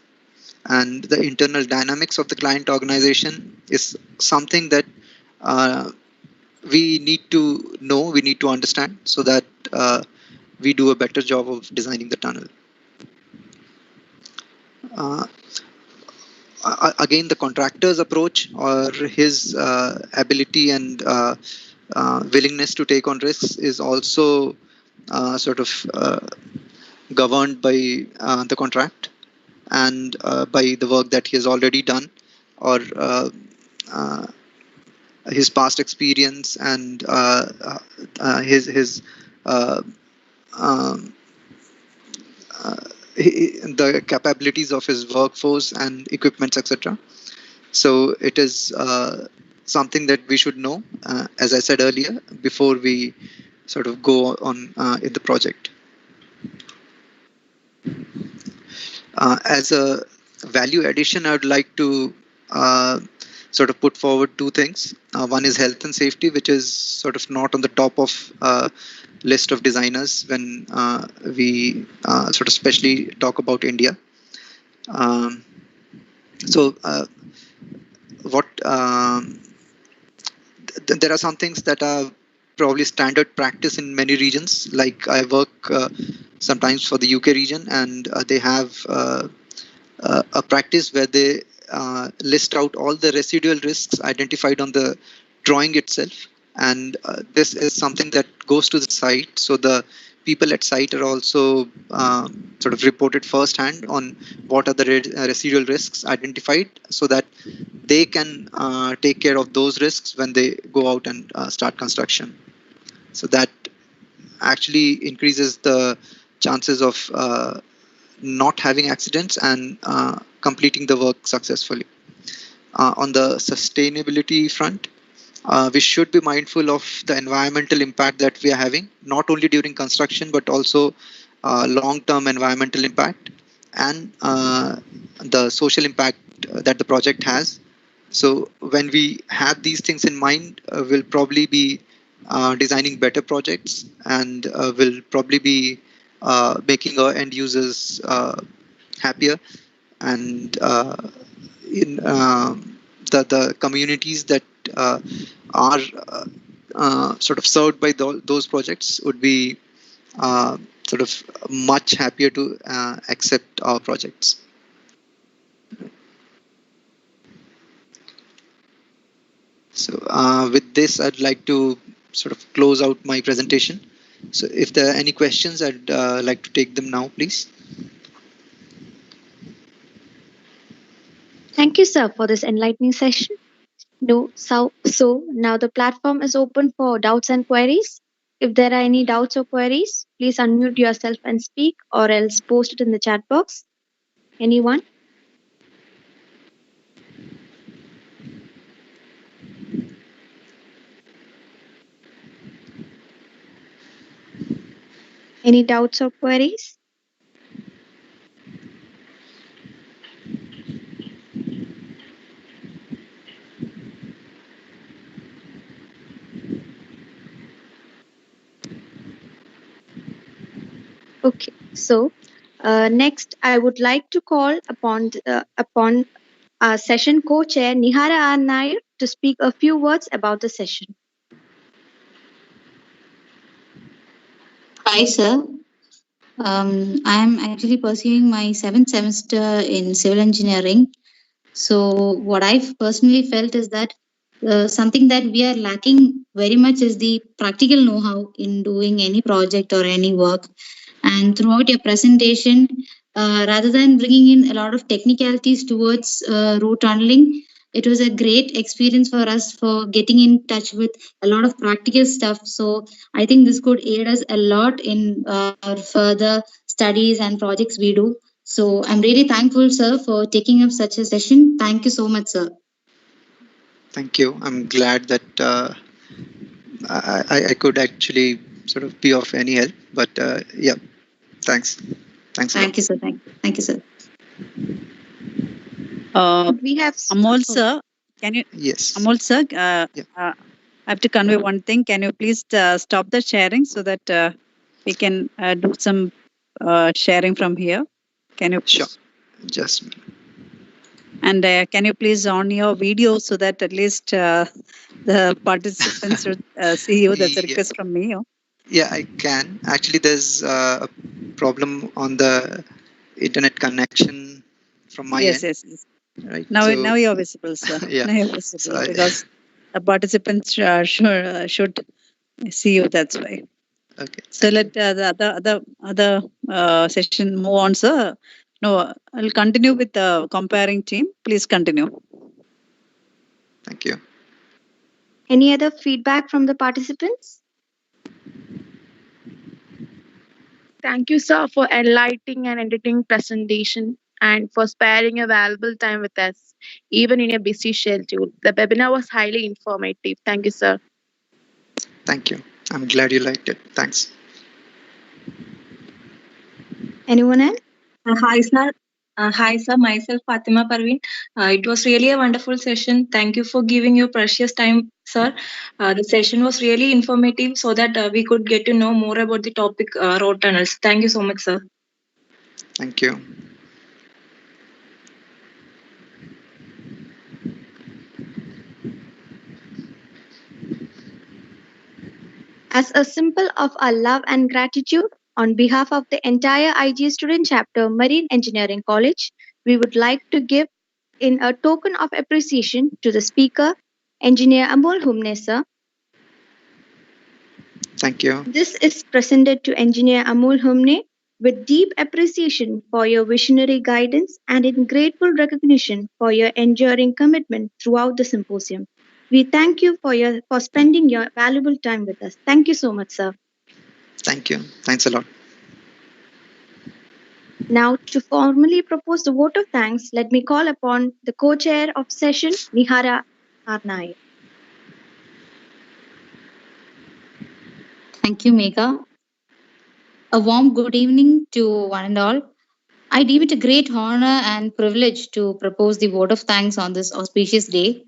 And the internal dynamics of the client organization is something that uh, we need to know, we need to understand, so that we do a better job of designing the tunnel. Uh, Again, the contractor's approach, or his ability and willingness to take on risks, is also sort of governed by the contract, and by the work that he has already done, or uh, his past experience, and his uh, um, uh, the capabilities of his workforce and equipments, etc. So it is something that we should know, as I said earlier, before we sort of go on in the project. As a value addition, I would like to uh, sort of put forward two things. One is health and safety, which is sort of not on the top of list of designers when we sort of especially talk about India. Um, so what there are some things that are probably standard practice in many regions. Like I work sometimes for the UK region, and they have a practice where they list out all the residual risks identified on the drawing itself, and this is something that goes to the site, so the people at site are also sort of reported firsthand on what are the residual risks identified, so that they can take care of those risks when they go out and start construction. So that actually increases the chances of not having accidents and completing the work successfully. On the sustainability front, we should be mindful of the environmental impact that we are having, not only during construction, but also long-term environmental impact, and the social impact that the project has. So when we have these things in mind, we'll probably be designing better projects, and will probably be making our end users happier, and in the communities that uh, are sort of served by those projects would be sort of much happier to accept our projects. So with this, I'd like to sort of close out my presentation. So if there are any questions, I'd like to take them now, please. Thank you, sir, for this enlightening session. No, so now the platform is open for doubts and queries. If there are any doubts or queries, please unmute yourself and speak, or else post it in the chat box. Anyone? Any doubts or queries? Okay, so next I would like to call upon our session co-chair Nihara R. Nair to speak a few words about the session. Hi, sir. I am actually pursuing my 7th semester in civil engineering. So, what I've personally felt is that something that we are lacking very much is the practical know how in doing any project or any work. And throughout your presentation, rather than bringing in a lot of technicalities towards route tunneling, it was a great experience for us for getting in touch with a lot of practical stuff. So I think this could aid us a lot in our further studies and projects we do. So I'm really thankful, sir, for taking up such a session. Thank you so much, sir. Thank you. I'm glad that I could actually sort of be of any help. But yeah, thanks. Thanks a lot. Thank you, sir. Thank you, sir. We have Amol sir, can you? Yes. Amol sir, Yeah. I have to convey one thing. Can you please stop the sharing so that we can do some sharing from here? Can you? Sure. Just And can you please on your video so that at least the participants should see you? That's a yeah, request from me. yeah, I can. Actually, there's a problem on the internet connection from my Yes, end, yes, yes. right? Now, So now you're visible, sir. yeah. Now you're So visible because the participants should see you. That's why. okay. So Thank you. let the other session move on, sir. No, I'll continue with the comparing team. Please continue. Thank you. any other feedback from the participants? Thank you, sir, for enlightening and entertaining presentation and for sparing your valuable time with us, even in a busy schedule. The webinar was highly informative. Thank you, sir. Thank you. I'm glad you liked it. Thanks. Anyone else? Hi, sir. Hi, sir. Myself, Fatima Parveen. It was really a wonderful session. Thank you for giving your precious time, sir. The session was really informative so that we could get to know more about the topic road tunnels. Thank you so much, sir. Thank you. As a symbol of our love and gratitude, on behalf of the entire IG student chapter, Marine Engineering College, we would like to give in a token of appreciation to the speaker, Engineer Amol Humne, sir. Thank you. This is presented to Engineer Amol Humne with deep appreciation for your visionary guidance and in grateful recognition for your enduring commitment throughout the symposium. We thank you for spending your valuable time with us. Thank you so much, sir. Thank you. Thanks a lot. Now, to formally propose the vote of thanks, let me call upon the co-chair of session, Nihara Arnai. Thank you, Megha. A warm good evening to one and all. I deem it a great honor and privilege to propose the vote of thanks on this auspicious day.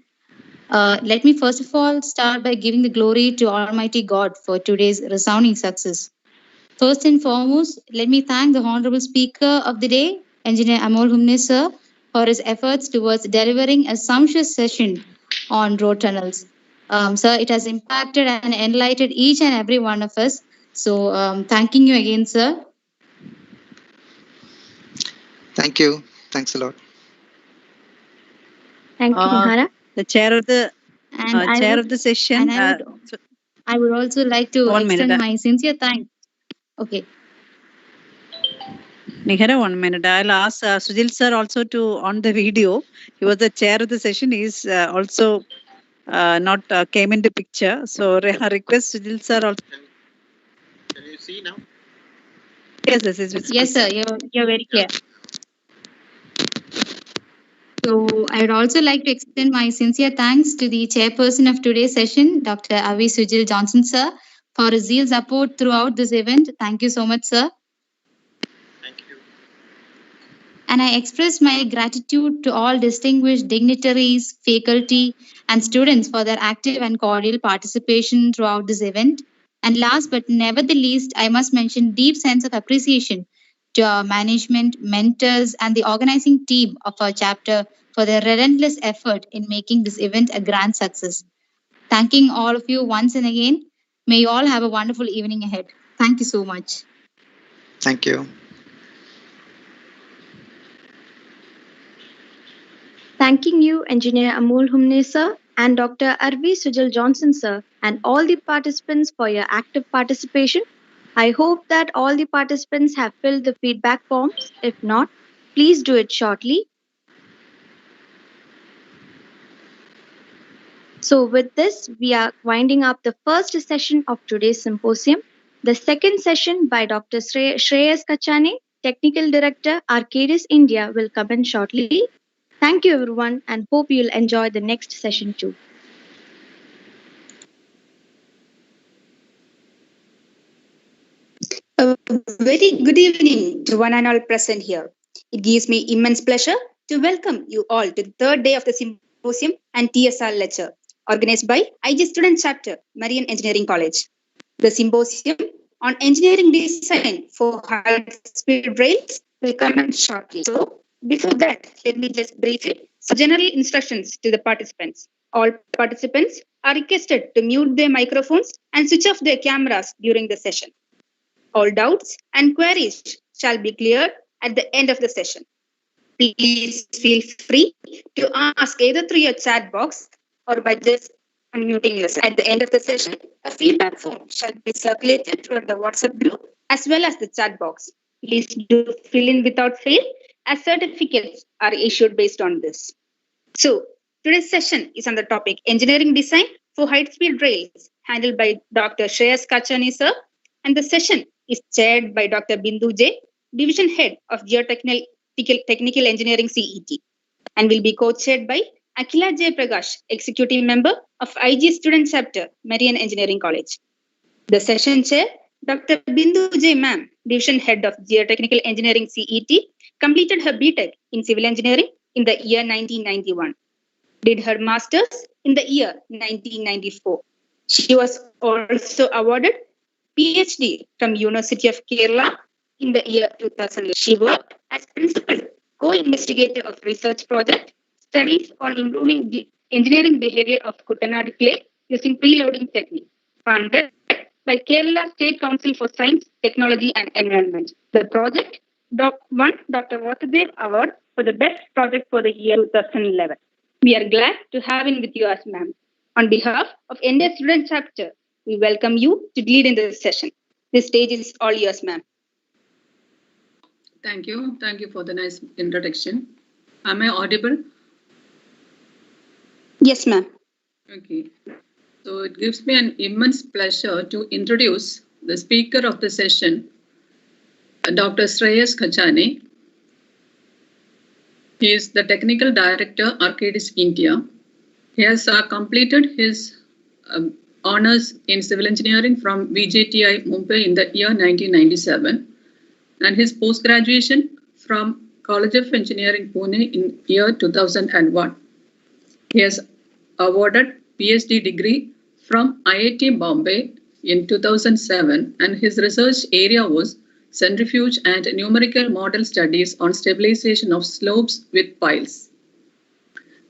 Let me first of all start by giving the glory to Almighty God for today's resounding success. First and foremost, let me thank the Honorable Speaker of the day, Engineer Amol Humne sir, for his efforts towards delivering a sumptuous session on road tunnels. Sir, it has impacted and enlightened each and every one of us. So, thanking you again, sir. Thank you. Thanks a lot. Thank you, Nihara. The chair of the And chair of the session. I would also like to One minute. extend my sincere thanks. Okay. Nihara, 1 minute. I'll ask Sujil sir also to on the video. He was the chair of the session. He's also not came into picture. So request Sujil sir also. Can you see now? Yes, this is visible. Yes, sir. You're very clear. So I would also like to extend my sincere thanks to the chairperson of today's session, Dr. Avi Sujil Johnson, sir, for his zeal support throughout this event. Thank you so much, sir. Thank you. And I express my gratitude to all distinguished dignitaries, faculty, and students for their active and cordial participation throughout this event. And last but never the least, I must mention deep sense of appreciation to our management, mentors, and the organizing team of our chapter for their relentless effort in making this event a grand success. Thanking all of you once and again. May you all have a wonderful evening ahead. Thank you so much. Thank you. Thanking you, Engineer Amol Humne sir and Dr. Arvi Sujal Johnson sir and all the participants for your active participation. I hope that all the participants have filled the feedback forms. If not, please do it shortly. So with this, we are winding up the first session of today's symposium. The second session by Dr. Shreyas Kachane, Technical Director, ARCADIS India, will come in shortly. Thank you, everyone, and hope you'll enjoy the next session too. A very good evening to one and all present here. It gives me immense pleasure to welcome you all to the third day of the Symposium and TSR Lecture, organized by IG Student Chapter, Marian Engineering College. The Symposium on Engineering Design for High-Speed Rails will commence shortly. So, before that, let me just brief it. Some general instructions to the participants. All participants are requested to mute their microphones and switch off their cameras during the session. All doubts and queries shall be cleared at the end of the session. Please feel free to ask either through your chat box or by just unmuting yourself. At the end of the session, a feedback form shall be circulated through the WhatsApp group as well as the chat box. Please do fill in without fail, as certificates are issued based on this. So, today's session is on the topic Engineering Design for High-Speed Rails, handled by Dr. Shreyas Kachane, sir. And the session is chaired by Dr. Bindu J, Division Head of Geotechnical Engineering CET, and will be co-chaired by Akila J. Prakash, Executive Member of IG Student Chapter, Marian Engineering College. The session chair, Dr. Bindu J. Ma'am, Division Head of Geotechnical Engineering CET, completed her BTech in Civil Engineering in the year 1991. Did her Masters in the year 1994. She was also awarded PhD from University of Kerala in the year 2000. She worked as principal co-investigator of research project studies on improving the engineering behavior of Kuttanadi clay using preloading technique, funded by Kerala State Council for Science, Technology and Environment. The project won Dr. Vasudev Award for the best project for the year 2011. We are glad to have him with you as ma'am. On behalf of India Student Chapter, we welcome you to lead in this session. This stage is all yours, ma'am. Thank you. Thank you for the nice introduction. Am I audible? Yes, ma'am. Okay. So it gives me an immense pleasure to introduce the speaker of the session, Dr. Shreyas Kachane. He is the Technical Director, ARCADIS India. He has completed his honors in Civil Engineering from VJTI Mumbai in the year 1997 and his post-graduation from College of Engineering Pune in year 2001. He has awarded PhD degree from IIT Bombay in 2007 and his research area was centrifuge and numerical model studies on stabilization of slopes with piles.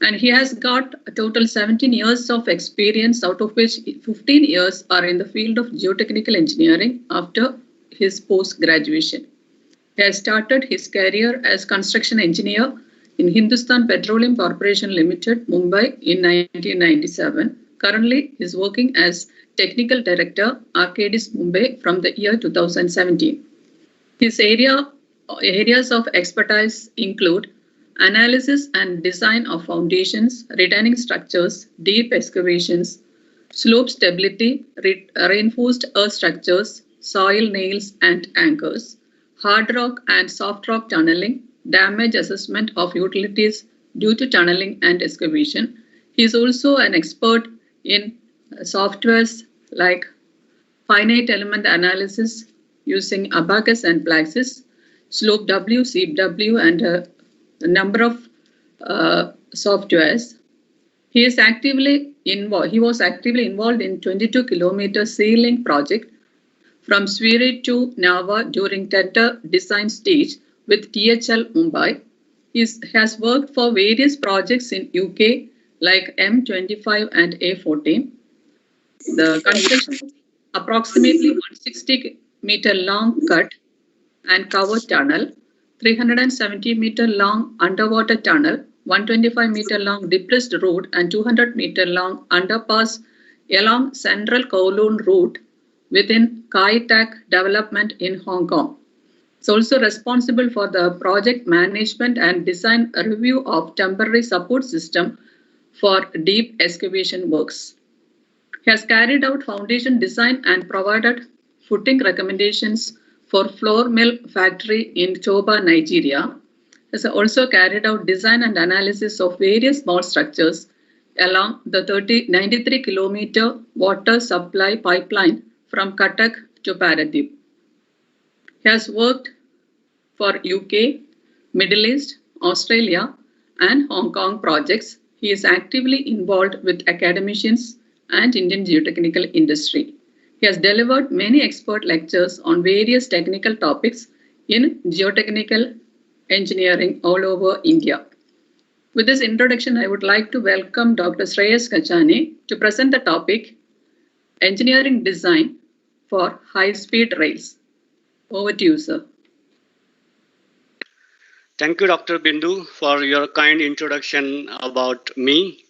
And he has got a total 17 years of experience, out of which 15 years are in the field of geotechnical engineering after his post-graduation. He has started his career as construction engineer in Hindustan Petroleum Corporation Limited, Mumbai in 1997. Currently, he is working as Technical Director, ARCADIS Mumbai from the year 2017. His areas of expertise include analysis and design of foundations, retaining structures, deep excavations, slope stability, reinforced earth structures, soil nails and anchors, hard rock and soft rock tunneling, damage assessment of utilities due to tunneling and excavation. He is also an expert in softwares like finite element analysis using Abacus and Plaxis, Slope W, Seep W, and a number of softwares. He was actively involved in 22 kilometer sea link project from Swiri to Nava during tender design stage with THL Mumbai. He has worked for various projects in UK like M25 and A14. The construction is approximately 160 meter long cut and covered tunnel, 370 meter long underwater tunnel, 125 meter long depressed road and 200 meter long underpass along Central Kowloon route within Kai Tak development in Hong Kong. It's also responsible for the project management and design review of temporary support system for deep excavation works. He has carried out foundation design and provided footing recommendations for flour mill factory in Choba, Nigeria. Has also carried out design and analysis of various small structures along the 93-kilometer water supply pipeline from Cuttack to Paradip. He has worked for UK, Middle East, Australia, and Hong Kong projects. He is actively involved with academicians and Indian geotechnical industry. He has delivered many expert lectures on various technical topics in geotechnical engineering all over India. With this introduction, I would like to welcome Dr. Shreyas Kachane to present the topic Engineering Design for High-Speed Rails. Over to you, sir. Thank you, Dr. Bindu, for your kind introduction about me.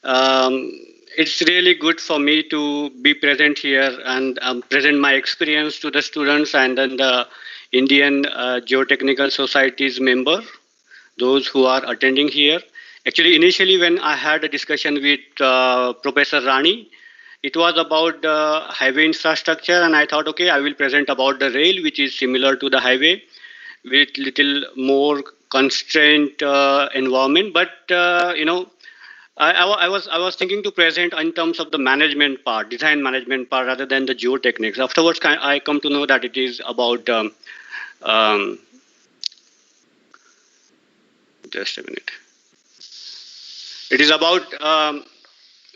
It's really good for me to be present here and present my experience to the students and then the Indian Geotechnical Society's member, those who are attending here. Actually, initially when I had a discussion with Professor Rani, it was about the highway infrastructure, and I thought, okay, I will present about the rail, which is similar to the highway, with little more constrained environment. But I was thinking to present in terms of the management part, design management part, rather than the geotechnics. Afterwards, I come to know that it is about just a minute. It is about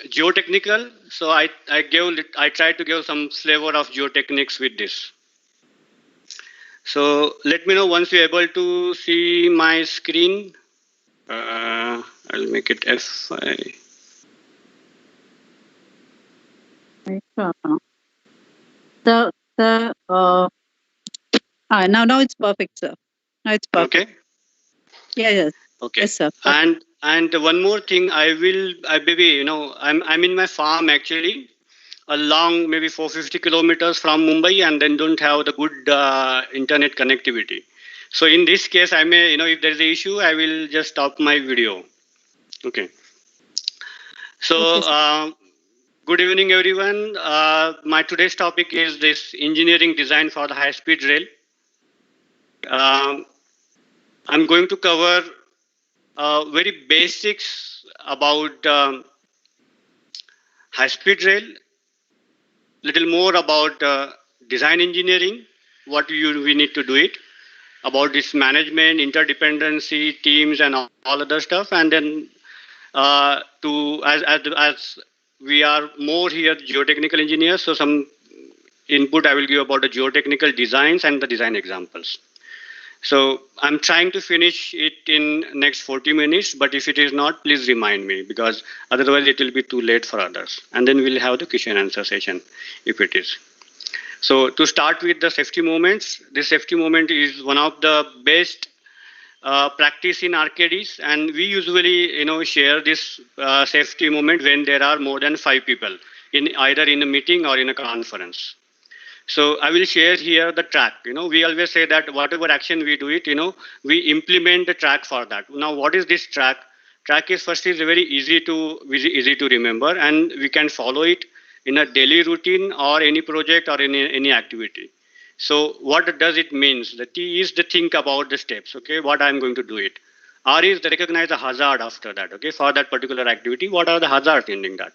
geotechnical. So I tried to give some flavor of geotechnics with this. So let me know once you're able to see my screen. I'll make it F5. Now it's perfect, sir. Now it's perfect. Okay. Yeah, yes. Okay. Yes, sir. And one more thing, I'm in my farm actually, along maybe 450 kilometers from Mumbai, and then don't have the good internet connectivity. So in this case, I may, if there's an issue, I will just stop my video. Okay. So good evening, everyone. My today's topic is this engineering design for the high-speed rail. I'm going to cover very basics about high-speed rail, little more about design engineering, what we need to do it, about this management, interdependency, teams, and all other stuff, and then as we are more here geotechnical engineers, so some input I will give about the geotechnical designs and the design examples. So I'm trying to finish it in next 40 minutes, but if it is not, please remind me, because otherwise it will be too late for others. And then we'll have the question and answer session if it is. So to start with the safety moments, this safety moment is one of the best practice in ARCADIS, and we usually share this safety moment when there are more than 5 people either in a meeting or in a conference. So I will share here the track. We always say that whatever action we do it, we implement the track for that. Now, what is this track? Track is very easy to remember, and we can follow it in a daily routine or any project or any activity. So what does it mean? The T is the think about the steps, okay, what I'm going to do it. R is the recognize the hazard after that, okay, for that particular activity, what are the hazards in doing that.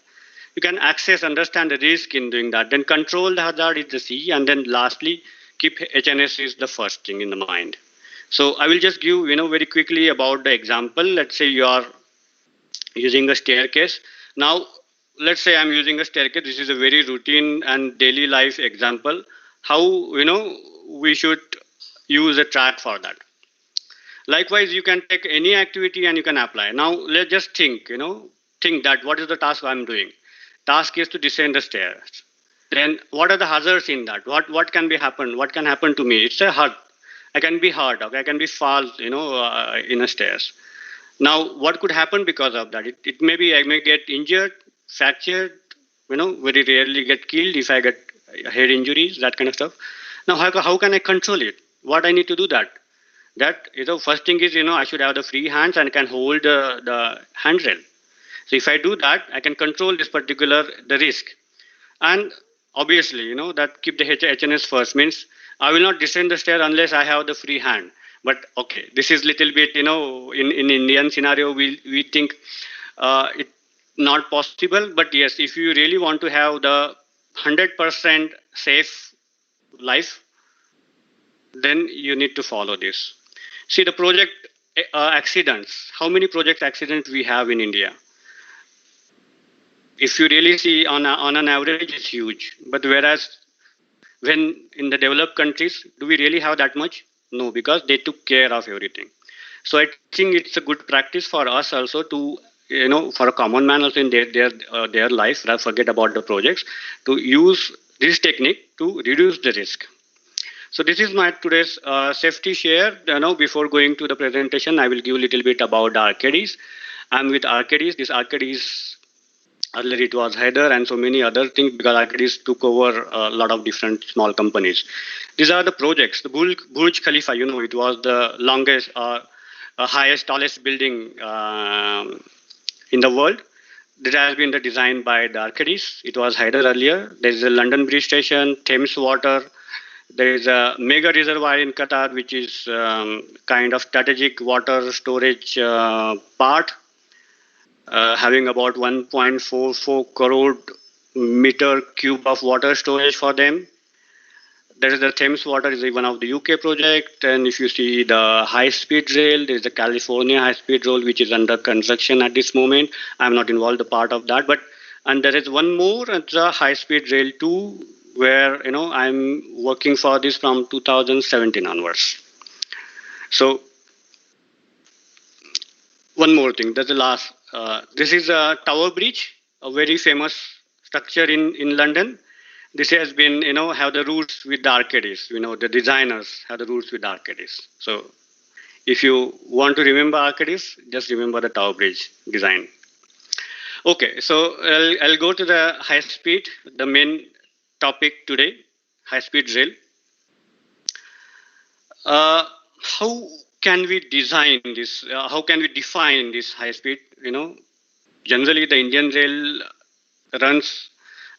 You can understand the risk in doing that. Then control the hazard is the C, and then lastly, keep HNS is the first thing in the mind. So I will just give, very quickly about the example. Let's say you are using a staircase. Now, let's say I'm using a staircase. This is a very routine and daily life example. How, we should use a track for that. Likewise, you can take any activity and you can apply. Now, let's just think that what is the task I'm doing? Task is to descend the stairs. Then what are the hazards in that? What can happen? What can happen to me? It's a hurt. I can be hurt. Okay, I can be fall. In a stairs. Now, what could happen because of that? It may be I may get injured, fractured. Very rarely get killed if I get head injuries, that kind of stuff. Now, how can I control it? What I need to do that? That first thing is I should have the free hands and can hold the handrail. So if I do that, I can control this particular the risk, and obviously that keep the HNS first means I will not descend the stair unless I have the free hand. But okay, this is little bit, in Indian scenario, we think it not possible. But yes, if you really want to have the 100% safe life, then you need to follow this. See the project accidents. How many project accidents we have in India? If you really see on an average, it's huge. But whereas when in the developed countries, do we really have that much? No, because they took care of everything. So I think it's a good practice for us also to, for a common man also in their life, forget about the projects, to use this technique to reduce the risk. So this is my today's safety share. Before going to the presentation, I will give a little bit about ARCADIS. I'm with ARCADIS. This ARCADIS, earlier it was Heather and so many other things, because ARCADIS took over a lot of different small companies. These are the projects. The Burj Khalifa, it was the longest, highest, tallest building in the world. This has been designed by the ARCADIS. It was Heather earlier. There is a London Bridge Station, Thames Water. There is a mega reservoir in Qatar, which is kind of strategic water storage part, having about 1.44 crore meter cube of water storage for them. There is the Thames Water, is one of the UK project, and if you see the high-speed rail, there is the California high-speed rail, which is under construction at this moment. I'm not involved a part of that, and there is one more, the high-speed rail 2, where I'm working for this from 2017 onwards. So one more thing, that's the last. This is a Tower Bridge, a very famous structure in London. This has been, have the roots with the ARCADIS. The designers have the roots with ARCADIS. So if you want to remember ARCADIS, just remember the Tower Bridge design. Okay, so I'll go to the high speed, the main topic today, high speed rail. How can we design this? How can we define this high speed? Generally the Indian rail runs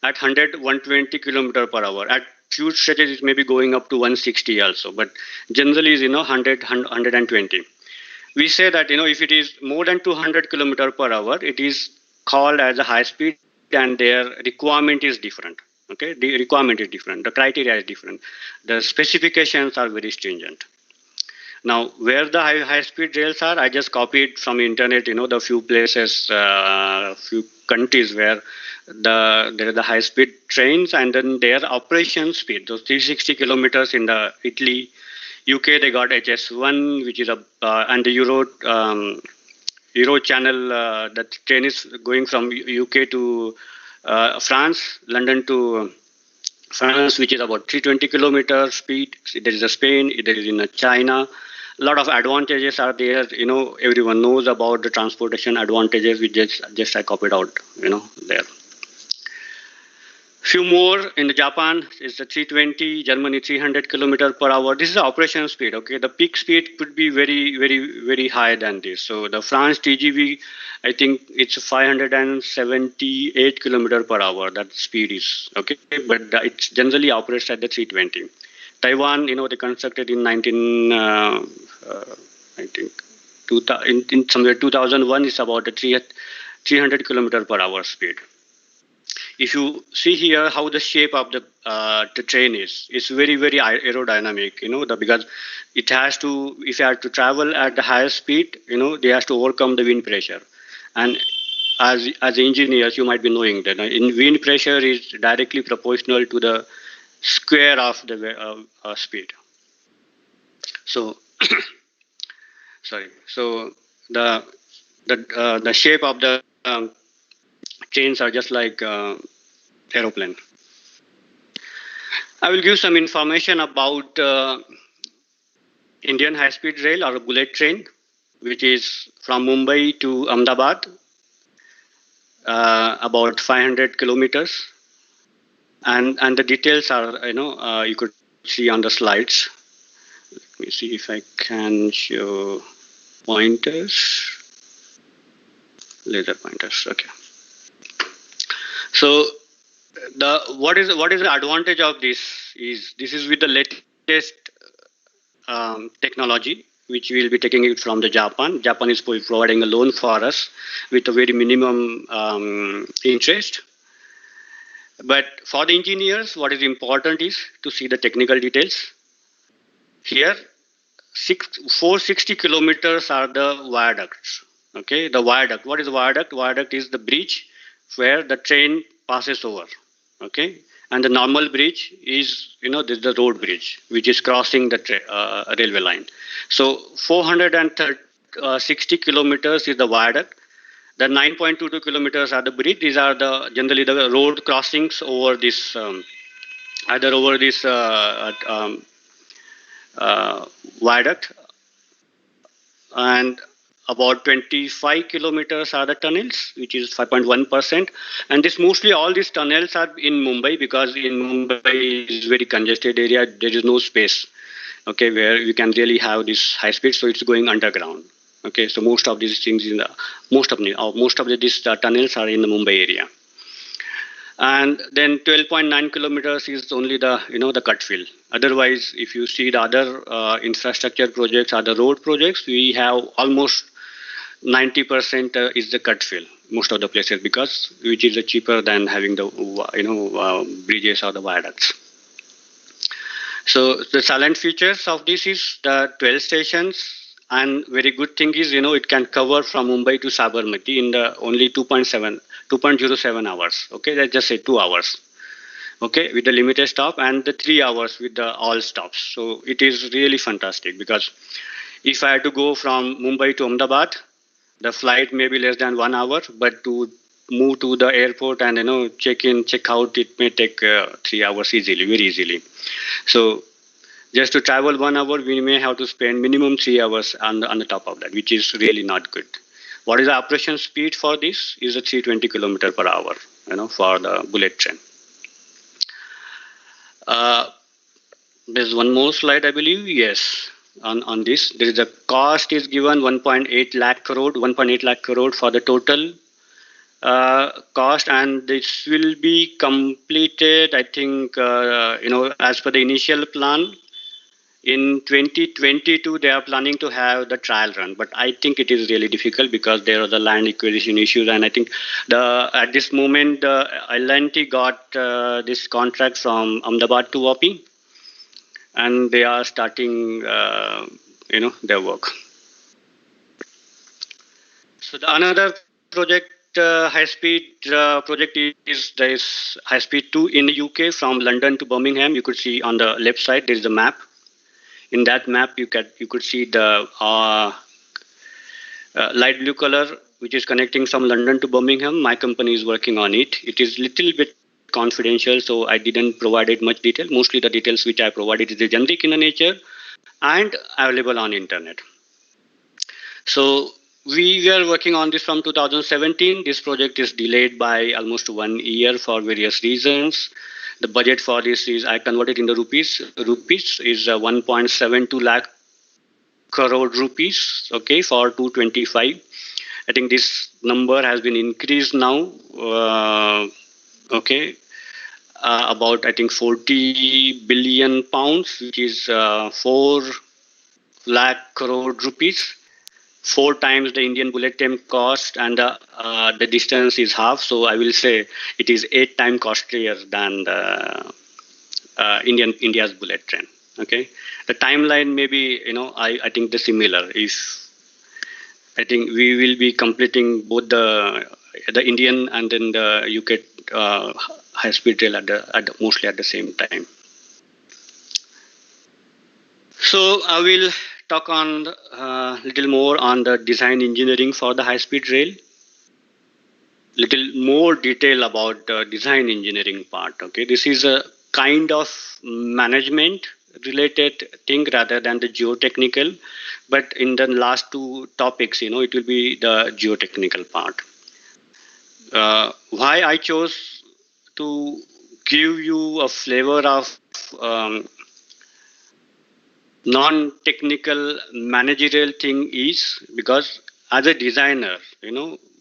at 120 kilometer per hour. At few stretches, it may be going up to 160 also, but generally is 120. We say that if it is more than 200 kilometer per hour, it is called as a high speed, and their requirement is different. Okay, the requirement is different. The criteria is different. The specifications are very stringent. Now, where the high speed rails are, I just copied from internet. The few places, few countries where there are the high speed trains, and then their operation speed, those 360 kilometers in the Italy, UK, they got HS1, which is and the Euro channel, that train is going from UK to France, London to France, which is about 320 kilometers speed. There is a Spain, there is in China. A lot of advantages are there. Everyone knows about the transportation advantages. We just I copied out, there. Few more in the Japan is the 320, Germany 300 kilometer per hour. This is the operation speed. Okay, the peak speed could be very, very, very high than this. So the France TGV, I think it's 578 kilometer per hour. That speed is okay, but it generally operates at the 320. Taiwan, they constructed in I think in somewhere 2001 is about a 300 kilometer per hour speed. If you see here how the shape of the train is, it's very, very aerodynamic, because it has to, if you have to travel at the highest speed, they has to overcome the wind pressure. And as engineers, you might be knowing that in wind pressure is directly proportional to the square of the speed. So, sorry. So the shape of the trains are just like aeroplane. I will give some information about Indian high-speed rail or bullet train, which is from Mumbai to Ahmedabad, about 500 kilometers. And the details are, you could see on the slides. Let me see if I can show pointers. Laser pointers, okay. So what is the advantage of this is with the latest latest technology, which we will be taking it from the Japan. Japan is providing a loan for us with a very minimum interest. But for the engineers, what is important is to see the technical details. Here, 460 kilometers are the viaducts. Okay, the viaduct. What is a viaduct? Viaduct is the bridge where the train passes over. Okay, and the normal bridge is, this is the road bridge which is crossing the railway line. So 460 kilometers is the viaduct. The 9.22 kilometers are the bridge. These are generally the road crossings over this either over this viaduct, and about 25 kilometers are the tunnels, which is 5.1%. And mostly all these tunnels are in Mumbai, because in Mumbai is very congested area. There is no space, okay, where you can really have this high speed. So it's going underground. Okay, so most of these things most of these tunnels are in the Mumbai area. And then 12.9 kilometers is only the cut fill. Otherwise, if you see the other infrastructure projects, other road projects, we have almost 90% is the cut fill, most of the places, which is cheaper than having the bridges or the viaducts. So the silent features of this is the 12 stations, and very good thing is it can cover from Mumbai to Sabarmati in the only 2.07 hours. Okay, let's just say 2 hours. Okay, with the limited stop, and the 3 hours with the all stops. So it is really fantastic, because if I had to go from Mumbai to Ahmedabad, the flight may be less than 1 hour, but to move to the airport and check in, check out, it may take 3 hours easily, very easily. So just to travel 1 hour, we may have to spend minimum 3 hours on the top of that, which is really not good. What is the operation speed for this? Is a 320 kilometer per hour, for the bullet train. There's one more slide, I believe. Yes, on this, there is a cost is given 1.8 lakh crore for the total cost, and this will be completed, I think, as per the initial plan. In 2022, they are planning to have the trial run, but I think it is really difficult because there are the land acquisition issues, and I think at this moment, L&T got this contract from Ahmedabad to Vapi, and they are starting, their work. So another project, high-speed project is this high-speed 2 in the UK from London to Birmingham. You could see on the left side there is a map. In that map, you could see the light blue color, which is connecting from London to Birmingham. My company is working on it. It is little bit confidential, so I didn't provide it much detail. Mostly the details which I provided is generic in nature and available on internet. So we were working on this from 2017. This project is delayed by almost 1 year for various reasons. The budget for this is, I converted into rupees. Rupees is 1.72 lakh crore rupees. Okay, for 225. I think this number has been increased now. About I think 40 billion pounds, which is 4 lakh crore rupees. 4 times the Indian bullet train cost, and the distance is half. So I will say it is 8 times costlier than the India's bullet train. Okay, the timeline may be I think the similar. I think we will be completing both the Indian and then the UK high speed rail mostly at the same time. So I will talk on little more on the design engineering for the high-speed rail. Little more detail about the design engineering part. Okay, this is a kind of management related thing rather than the geotechnical. But in the last 2 topics, it will be the geotechnical part. Why I chose to give you a flavor of non-technical managerial thing is because as a designer,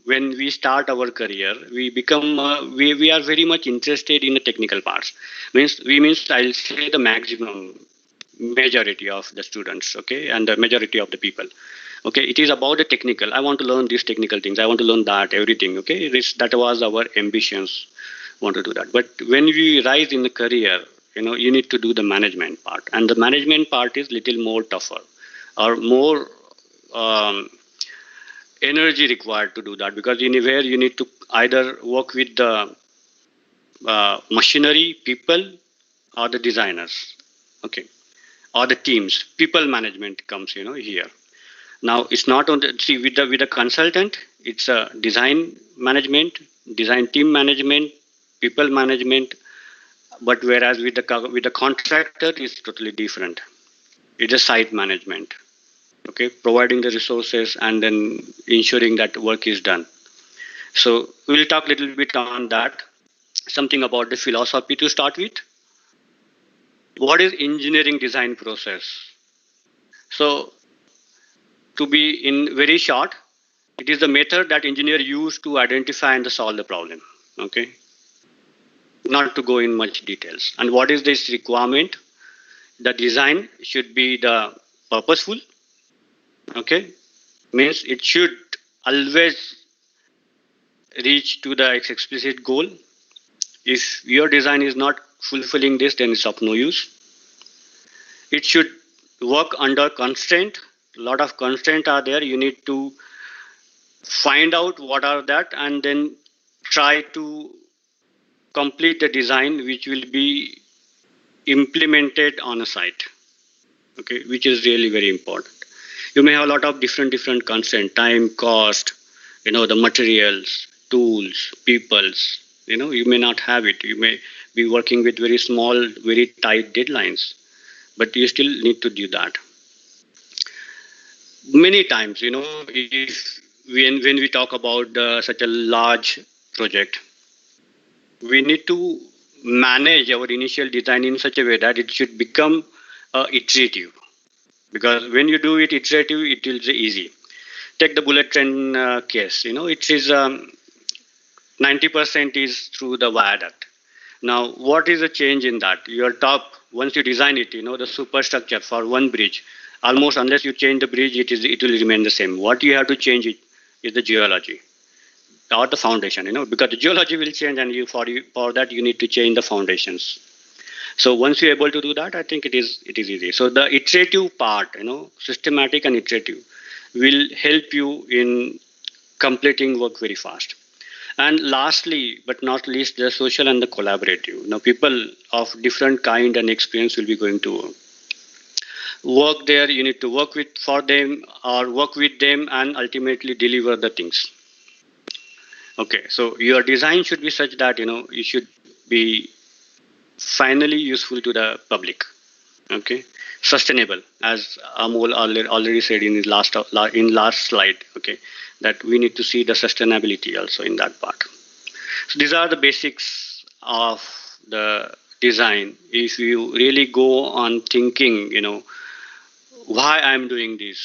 when we start our career, we become we are very much interested in the technical parts. Means I'll say the maximum majority of the students, okay, and the majority of the people. Okay, it is about the technical. I want to learn these technical things. I want to learn that everything. Okay, that was our ambitions. Want to do that. But when we rise in the career, you need to do the management part, and the management part is little more tougher, or more energy required to do that, because anywhere you need to either work with the machinery people or the designers, okay, or the teams. People management comes here. Now it's not on the, see, with the consultant, it's a design management, design team management, people management. But whereas with the contractor, it's totally different. It's a site management, okay, providing the resources and then ensuring that work is done. So we'll talk a little bit on that. Something about the philosophy to start with. What is engineering design process? So to be in very short, it is the method that engineers use to identify and solve the problem. Okay, not to go in much details. And what is this requirement? The design should be the purposeful. Okay, means it should always reach to the explicit goal. If your design is not fulfilling this, then it's of no use. It should work under constraint. A lot of constraints are there. You need to find out what are that and then try to complete the design which will be implemented on a site, okay, which is really very important. You may have a lot of different constraints: time, cost, the materials, tools, peoples. You may not have it. You may be working with very small, very tight deadlines, but you still need to do that. Many times, if when we talk about such a large project, we need to manage our initial design in such a way that it should become iterative. Because when you do it iterative, it will be easy. Take the bullet train case. It is 90% is through the viaduct. Now, what is the change in that? Your top, once you design it, the superstructure for one bridge, almost unless you change the bridge, it will remain the same. What you have to change it is the geology or the foundation, because the geology will change, and for that you need to change the foundations. So once you're able to do that, I think it is easy. So the iterative part, systematic and iterative, will help you in completing work very fast. And lastly, but not least, the social and the collaborative. Now, people of different kind and experience will be going to work there. You need to work for them or work with them and ultimately deliver the things. Okay, so your design should be such that you should be finally useful to the public. Okay, sustainable, as Amol already said in his last slide. Okay, that we need to see the sustainability also in that part. So these are the basics of the design. If you really go on thinking, why I'm doing this?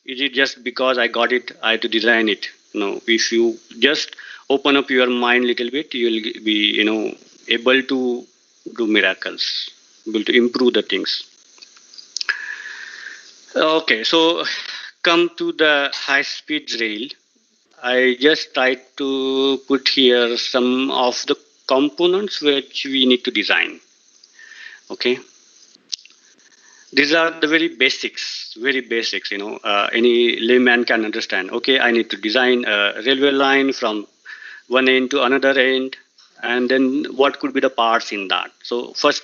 Is it just because I got it, I have to design it? No. If you just open up your mind a little bit, you will be, able to do miracles, able to improve the things. Okay, so come to the high-speed rail. I just tried to put here some of the components which we need to design. Okay. These are the very basics, any layman can understand. Okay, I need to design a railway line from one end to another end, and then what could be the parts in that. So first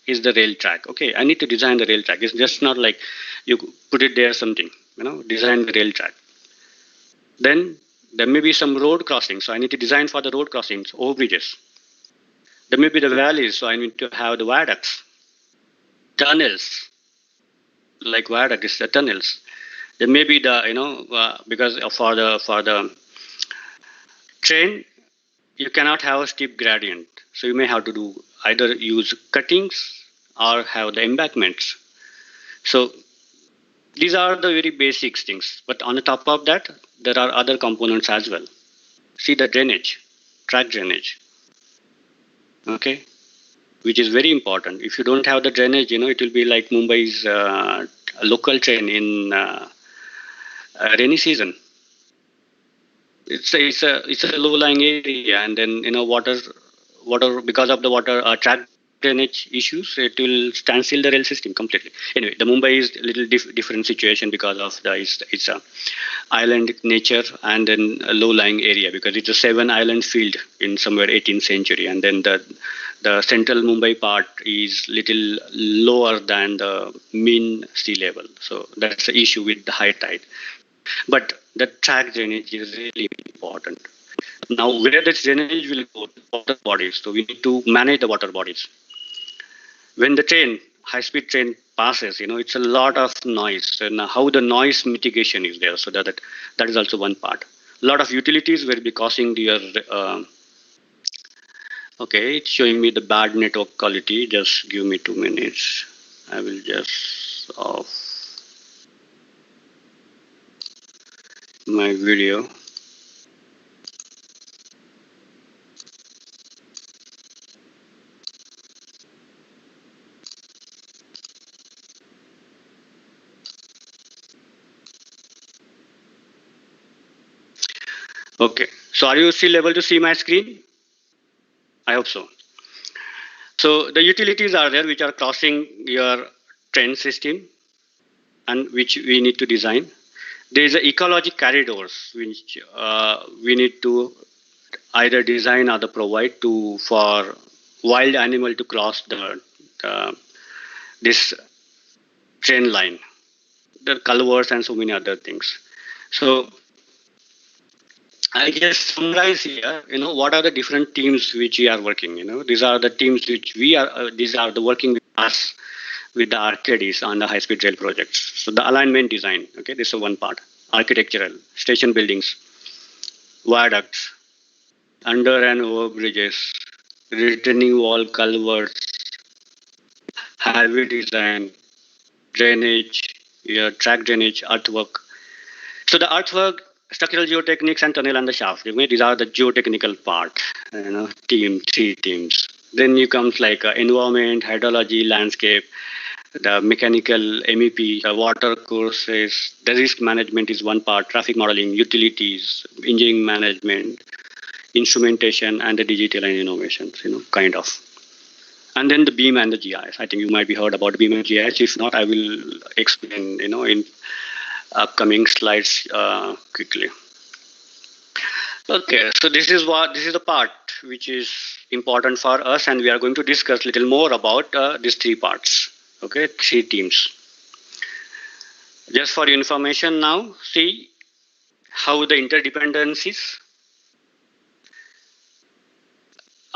is the rail track. Okay, I need to design the rail track. It's just not like you put it there something, design the rail track. Then there may be some road crossings, so I need to design for the road crossings, overbridges. There may be the valleys, so I need to have the viaducts. Tunnels, like viaducts, the tunnels. There may be the because for the train, you cannot have a steep gradient, so you may have to do either use cuttings or have the embankments. So these are the very basic things. But on the top of that, there are other components as well. See the drainage, track drainage. Okay. which is very important. If you don't have the drainage, it will be like Mumbai's local train in rainy season. It's a low-lying area, and then water because of the water track drainage issues, it will standstill the rail system completely. Anyway, the Mumbai is a little different situation because of it's a island nature, and then a low-lying area because it's a 7-island field in somewhere 18th century, and then the central Mumbai part is little lower than the mean sea level. So that's the issue with the high tide. But the track drainage is really important. Now, where this drainage will go, water bodies. So we need to manage the water bodies. When the high-speed train passes, it's a lot of noise, and how the noise mitigation is there. So that is also one part. A lot of utilities will be causing your. Okay, it's showing me the bad network quality. Just give me 2 minutes. I will just off my video. Okay, so are you still able to see my screen? I hope so. So the utilities are there which are crossing your train system and which we need to design. There is ecologic corridors which we need to either design or provide for wild animal to cross this train line, the culverts and so many other things. So I just summarize here, what are the different teams which we are working, these are the teams which these are the working with us with the ARCADIS on the high-speed rail projects. So the alignment design, okay, this is one part. Architectural, station buildings, viaducts, under and over bridges, retaining wall culverts, highway design, drainage, track drainage, earthwork. So the earthwork, structural geotechnics, and tunnel and the shaft. These are the geotechnical part. Three teams. Then you comes like environment, hydrology, landscape, the mechanical MEP, the water courses, the risk management is one part, traffic modeling, utilities, engineering management, instrumentation, and the digital and innovations, kind of. And then the BEAM and the GIS. I think you might be heard about BEAM and GIS. If not, I will explain, in upcoming slides quickly. Okay, so this is the part which is important for us, and we are going to discuss a little more about these three parts. Okay, three teams. Just for your information now, see how the interdependencies.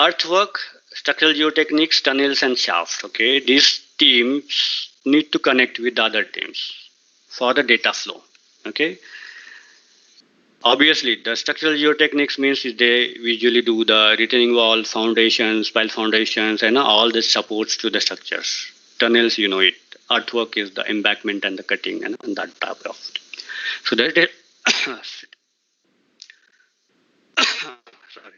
Earthwork, structural geotechnics, tunnels, and shaft. Okay, these teams need to connect with the other teams for the data flow. Okay. Obviously, the structural geotechnics means they usually do the retaining wall, foundations, pile foundations, and all the supports to the structures. Tunnels, it. Earthwork is the embankment and the cutting and that type of. So that is sorry.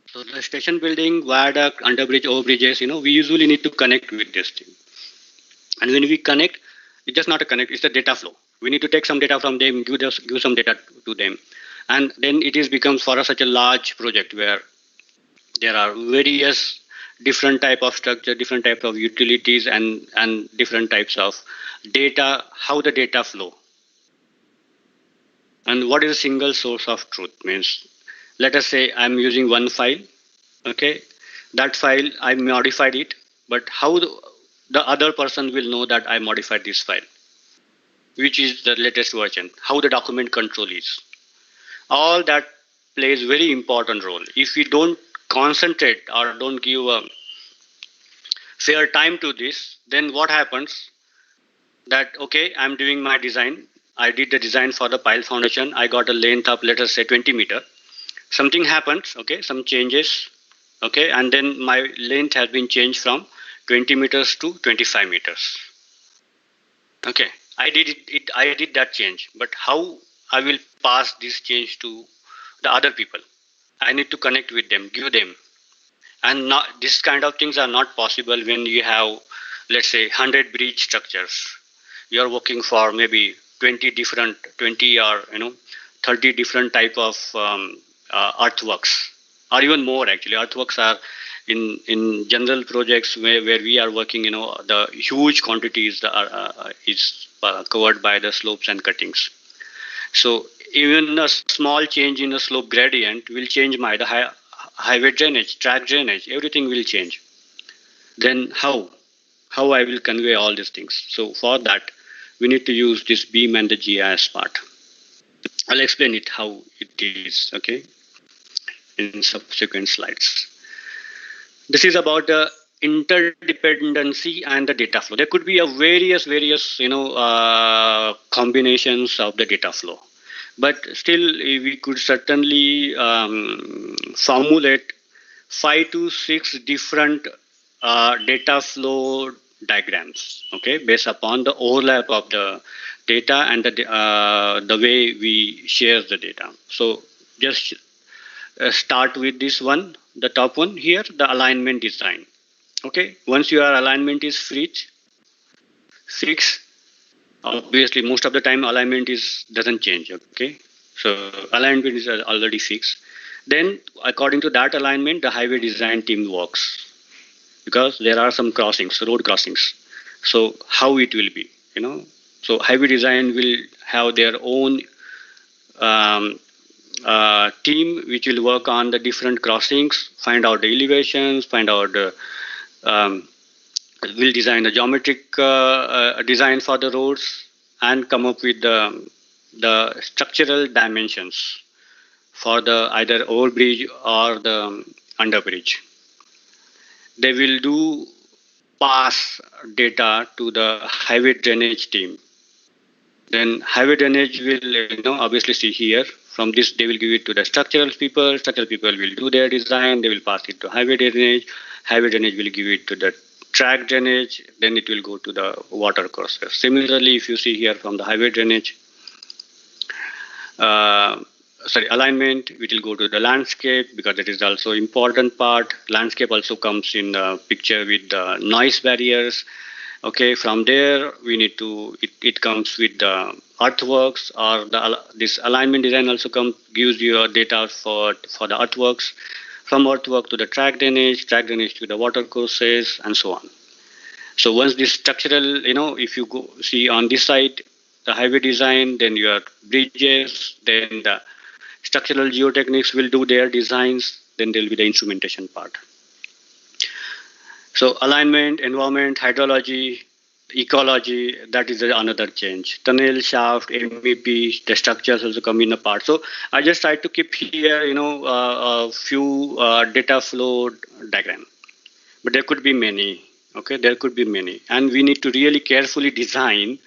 So the station building, viaduct, underbridge, overbridges, we usually need to connect with this thing. And when we connect, it's just not a connect, it's the data flow. We need to take some data from them, give some data to them. And then it becomes for us such a large project where there are various different type of structure, different type of utilities, and different types of data, how the data flow. And what is a single source of truth means, let us say I'm using one file, okay, that file I modified it, but how the other person will know that I modified this file, which is the latest version, how the document control is. All that plays very important role. If we don't concentrate or don't give a fair time to this, then what happens that, okay, I'm doing my design. I did the design for the pile foundation. I got a length of, let us say 20 meter. Something happens, okay, some changes, okay, and then my length has been changed from 20 meters to 25 meters. Okay, I did that change, but how I will pass this change to the other people? I need to connect with them, give them. And not, this kind of things are not possible when you have, let's say, 100 bridge structures. You are working for maybe 20 or 30 different type of earthworks, or even more actually. Earthworks are in general projects where we are working, the huge quantities is covered by the slopes and cuttings. So even a small change in the slope gradient will change the highway drainage, track drainage, everything will change. Then how I will convey all these things? So for that, we need to use this beam and the GIS part. I'll explain it how it is, okay, in subsequent slides. This is about the interdependency and the data flow. There could be a various combinations of the data flow, but still we could certainly formulate 5 to 6 different data flow diagrams, okay, based upon the overlap of the data and the way we share the data. So just start with this one, the top one here, the alignment design. Okay, once your alignment is fixed, obviously most of the time alignment doesn't change. Okay, so alignment is already fixed. Then according to that alignment, the highway design team works, because there are some crossings, road crossings. So how it will be, so highway design will have their own team which will work on the different crossings, find out the elevations, find out the will design the geometric design for the roads, and come up with the structural dimensions for the either overbridge or the underbridge. They will do pass data to the highway drainage team. Then highway drainage will obviously see here. From this, they will give it to the structural people. Structural people will do their design. They will pass it to highway drainage. Highway drainage will give it to the track drainage. Then it will go to the water courses. Similarly, if you see here from the highway drainage, alignment, it will go to the landscape, because that is also important part. Landscape also comes in the picture with the noise barriers. Okay, from there we need to, it comes with the earthworks, or this alignment design also gives you data for the earthworks. From earthwork to the track drainage to the water courses, and so on. So once this structural, if you go see on this side, the highway design, then your bridges, then the structural geotechnics will do their designs, then there will be the instrumentation part. So alignment, environment, hydrology, ecology, that is another change. Tunnel, shaft, MEP, the structures also come in a part. So I just tried to keep here, a few data flow diagram, but there could be many. Okay, there could be many, and we need to really carefully design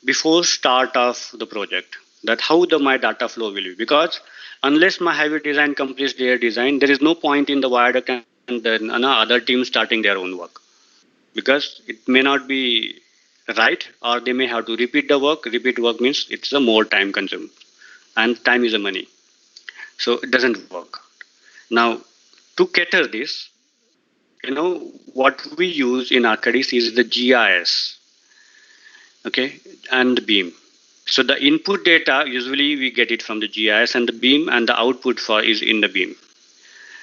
before start of the project that how my data flow will be, because unless my highway design completes their design, there is no point in the viaduct and then other teams starting their own work, because it may not be right, or they may have to repeat the work. Repeat work means it's a more time consumed, and time is a money, so it doesn't work. Now to cater this, what we use in ARCADIS is the GIS, okay, and the beam. So the input data usually we get it from the GIS and the beam, and the output is in the beam.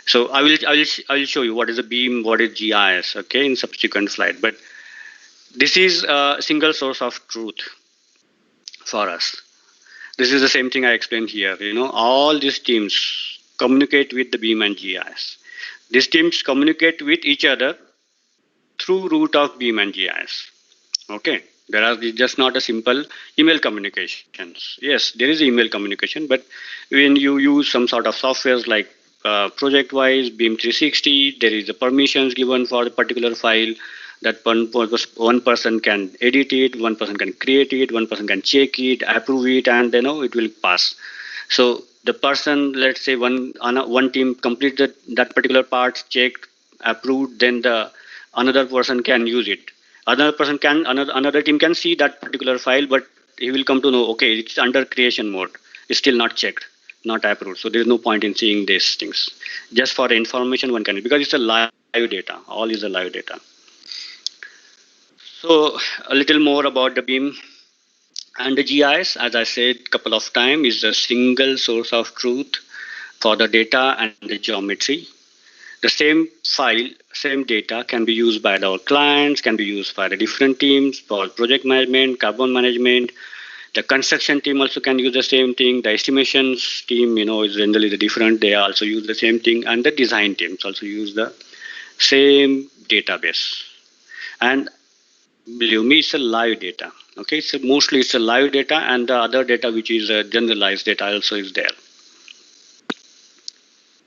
So I will show you what is a beam, what is GIS, okay, in subsequent slide. But this is a single source of truth for us. This is the same thing I explained here. All these teams communicate with the beam and GIS. These teams communicate with each other through route of beam and GIS. Okay, there are just not a simple email communications. Yes, there is email communication, but when you use some sort of softwares like project-wise, Beam 360, there is a permissions given for the particular file that one person can edit it, one person can create it, one person can check it, approve it, and it will pass. So the person, let's say one team completed that particular part, checked, approved, then another person can use it. Another team can see that particular file, but he will come to know, okay, it's under creation mode. It's still not checked, not approved. So there's no point in seeing these things. Just for information, one can, because it's a live data. All is the live data. So a little more about the beam and the GIS. As I said a couple of times, is a single source of truth for the data and the geometry. The same file, same data can be used by our clients, can be used by the different teams for project management, carbon management. The construction team also can use the same thing. The estimations team, is generally the different. They also use the same thing, and the design teams also use the same database. And believe me, it's a live data. Okay, so mostly it's a live data, and the other data which is generalized data also is there.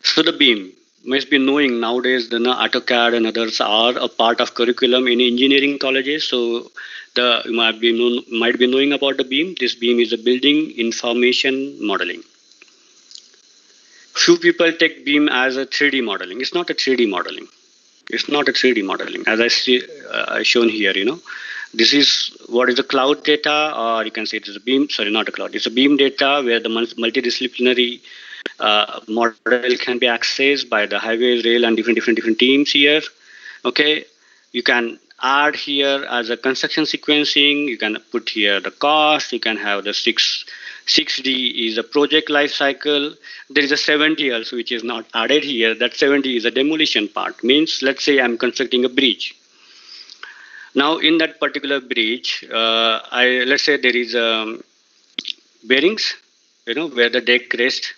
So the beam must be knowing nowadays the AutoCAD and others are a part of curriculum in engineering colleges. So you might be knowing about the beam. This beam is a building information modeling. Few people take beam as a 3D modeling. It's not a 3D modeling. It's not a 3D modeling. As I see shown here, this is what is the cloud data, or you can say it is a beam. Sorry, not a cloud. It's a beam data where the multidisciplinary model can be accessed by the highways, rail, and different teams here. Okay, you can add here as a construction sequencing. You can put here the cost. You can have the 6D is a project life cycle. There is a 70 also, which is not added here. That 70 is a demolition part. Means, let's say I'm constructing a bridge. Now, in that particular bridge, let's say there is bearings, where the deck rests.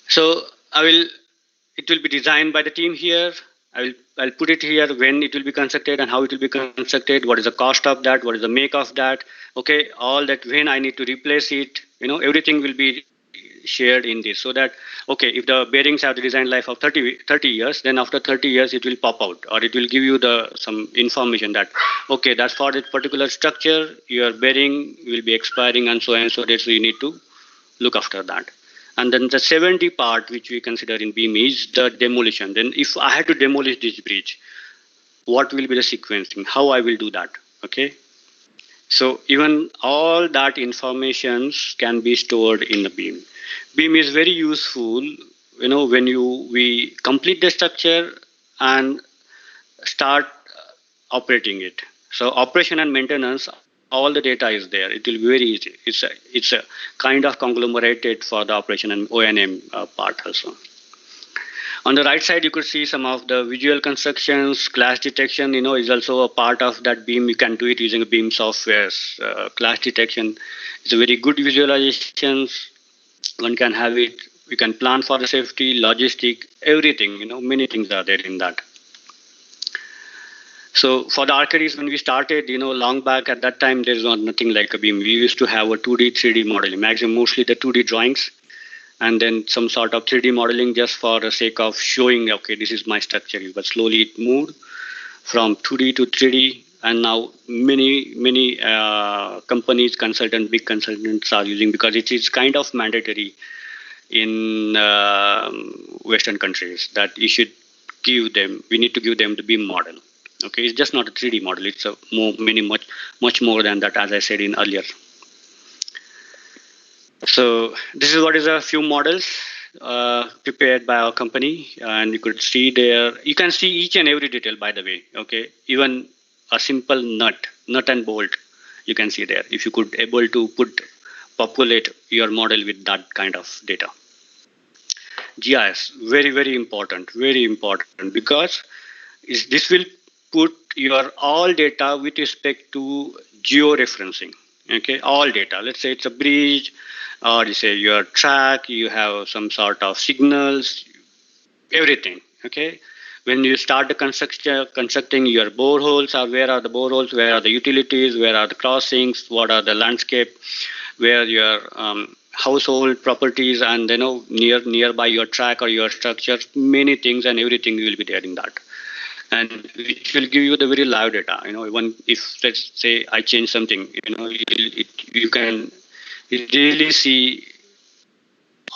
So it will be designed by the team here. I'll put it here when it will be constructed and how it will be constructed. What is the cost of that? What is the make of that? Okay, all that, when I need to replace it, everything will be shared in this, so that, okay, if the bearings have the design life of 30 years, then after 30 years it will pop out, or it will give you some information that, okay, that's for that particular structure, your bearing will be expiring and so that, so you need to look after that. And then the 70 part, which we consider in beam, is the demolition. Then if I had to demolish this bridge, what will be the sequencing? How I will do that? Okay. So even all that information can be stored in the beam. Beam is very useful, when we complete the structure and start operating it. So operation and maintenance, all the data is there. It will be very easy. It's a kind of conglomerated for the operation and O&M part also. On the right side, you could see some of the visual constructions. Clash detection, is also a part of that beam. You can do it using a beam software. Clash detection is a very good visualization. One can have it. We can plan for the safety, logistic, everything. Many things are there in that. So for the ARCADIS, when we started, long back at that time, there's nothing like a beam. We used to have a 2D, 3D modeling, mostly the 2D drawings, and then some sort of 3D modeling just for the sake of showing, okay, this is my structure. But slowly it moved from 2D to 3D, and now many companies, big consultants are using, because it is kind of mandatory in Western countries that we need to give them the beam model. Okay, it's just not a 3D model. It's much more than that, as I said in earlier. So this is what is a few models prepared by our company, and you could see there. You can see each and every detail, by the way. Okay, even a simple nut and bolt, you can see there. If you could able to populate your model with that kind of data. GIS, very important, because this will put your all data with respect to georeferencing. Okay, all data. Let's say it's a bridge, or you say your track, you have some sort of signals, everything. Okay, when you start the constructing your boreholes, or where are the boreholes, where are the utilities, where are the crossings, what are the landscape, where your household properties, and nearby your track or your structure, many things and everything will be there in that. And which will give you the very live data. Even if, let's say, I change something, you can really see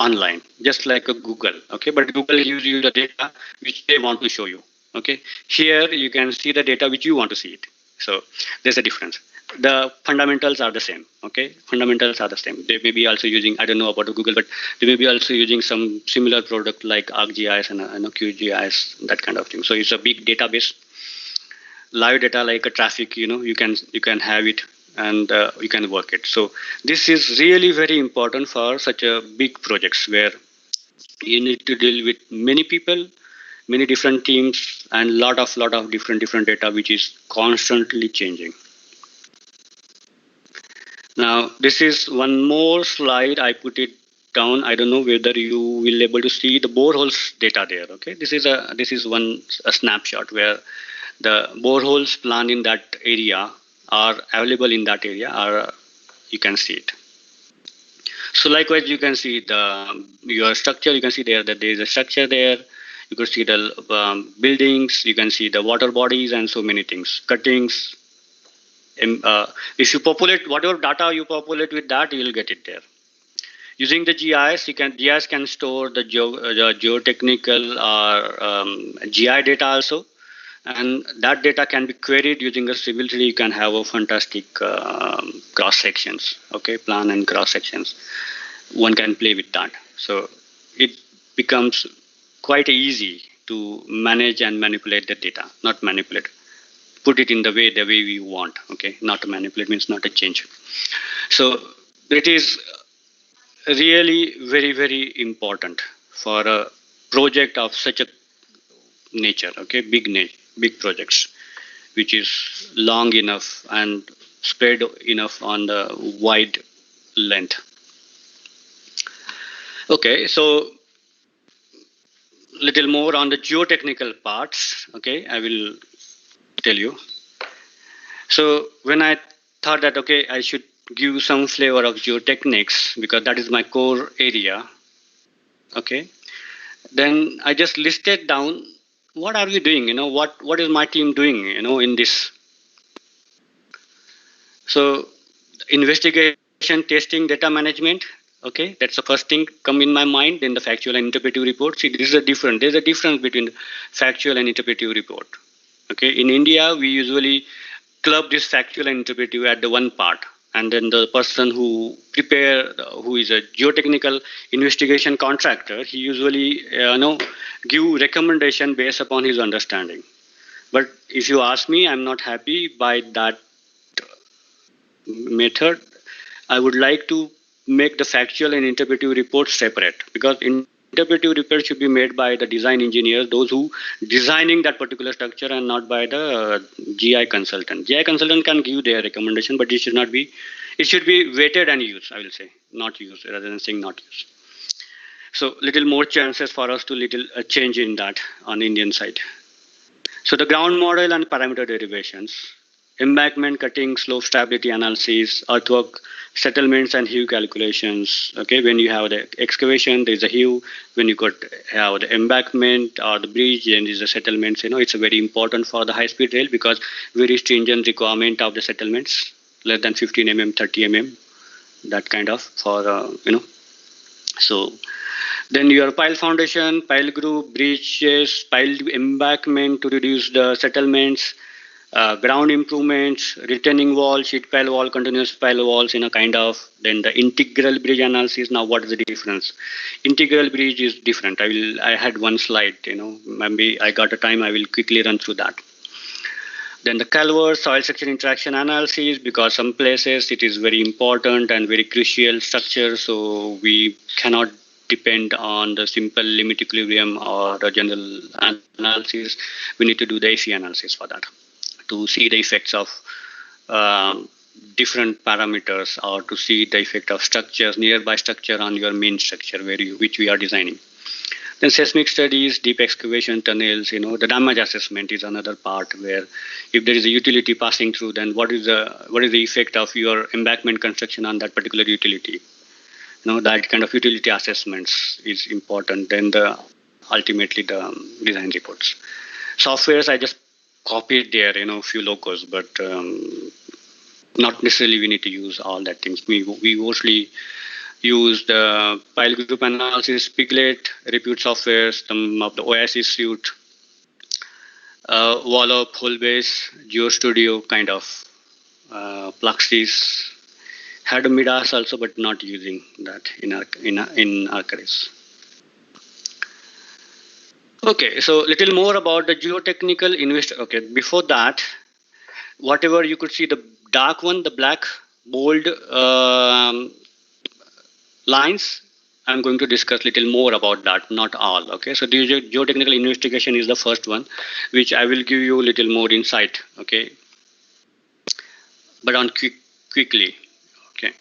online, just like a Google. Okay, but Google gives you the data which they want to show you. Okay, here you can see the data which you want to see it. So there's a difference. the fundamentals are the same. Okay, fundamentals are the same. They may be also using, I don't know about Google, but they may be also using some similar product like ArcGIS and QGIS, that kind of thing. So it's a big database, live data like a traffic. You can have it, and you can work it. So this is really very important for such a big projects where you need to deal with many people, many different teams, and lot of different data which is constantly changing. Now this is one more slide. I put it down. I don't know whether you will able to see the boreholes data there. Okay, this is a snapshot where the boreholes planned in that area are available in that area, or you can see it. So likewise, you can see your structure. You can see there that there is a structure there. You can see the buildings. You can see the water bodies and so many things, cuttings. If you populate whatever data you populate with that, you will get it there. Using the GIS, GIS can store the geotechnical or GI data also, and that data can be queried using a civil 3D. You can have a fantastic cross sections, okay, plan and cross sections. One can play with that, so it becomes quite easy to manage and manipulate the data. Not manipulate, put it in the way we want. Okay, not to manipulate means not to change. So it is really very, very important for a project of such a nature. Okay, big projects, which is long enough and spread enough on the wide length. Okay, so little more on the geotechnical parts. Okay, I will tell you. So when I thought that, okay, I should give some flavor of geotechnics because that is my core area. Okay, then I just listed down what are we doing, what is my team doing, in this. So investigation, testing, data management. Okay, that's the first thing come in my mind. Then the factual and interpretive report. See, there's a difference between factual and interpretive report. Okay, in India, we usually club this factual and interpretive at the one part, and then the person who is a geotechnical investigation contractor, he usually give recommendation based upon his understanding. But if you ask me, I'm not happy by that method. I would like to make the factual and interpretive reports separate, because interpretive report should be made by the design engineers, those who designing that particular structure, and not by the GI consultant. GI consultant can give their recommendation, but it should be weighted and used, I will say, not used, rather than saying not used. So little more chances for us to change in that on Indian side. So the ground model and parameter derivations, embankment cutting, slope stability analysis, earthwork settlements and heave calculations. Okay, when you have the excavation, there is a heave. When you have the embankment or the bridge, then there is the settlements. It's very important for the high-speed rail because very stringent requirement of the settlements, less than 15 mm, 30 mm, that kind of for So then your pile foundation, pile group, bridges, pile embankment to reduce the settlements, ground improvements, retaining wall, sheet pile wall, continuous pile walls in a kind of. Then the integral bridge analysis. Now what is the difference? Integral bridge is different. I had one slide, maybe I got a time, I will quickly run through that. Then the culvert, soil section interaction analysis, because some places it is very important and very crucial structure, so we cannot depend on the simple limit equilibrium or the general analysis. We need to do the AC analysis for that, to see the effects of different parameters, or to see the effect of structures, nearby structure on your main structure which we are designing. Then seismic studies, deep excavation tunnels, the damage assessment is another part where if there is a utility passing through, then what is the effect of your embankment construction on that particular utility? That kind of utility assessments is important. Then ultimately the design reports. Softwares, I just copied there, few logos, but not necessarily we need to use all that things. We mostly use the pile group analysis, Piglet, Repute software, some of the Oasis suite, Wallop, Holebase, GeoStudio kind of Pluxees, had a Midas also, but not using that in ARCADIS. Okay, so little more about the geotechnical Okay, before that, whatever you could see, the dark one, the black bold lines, I'm going to discuss little more about that, not all. Okay, so the geotechnical investigation is the first one, which I will give you a little more insight. Okay, but on quickly. Okay,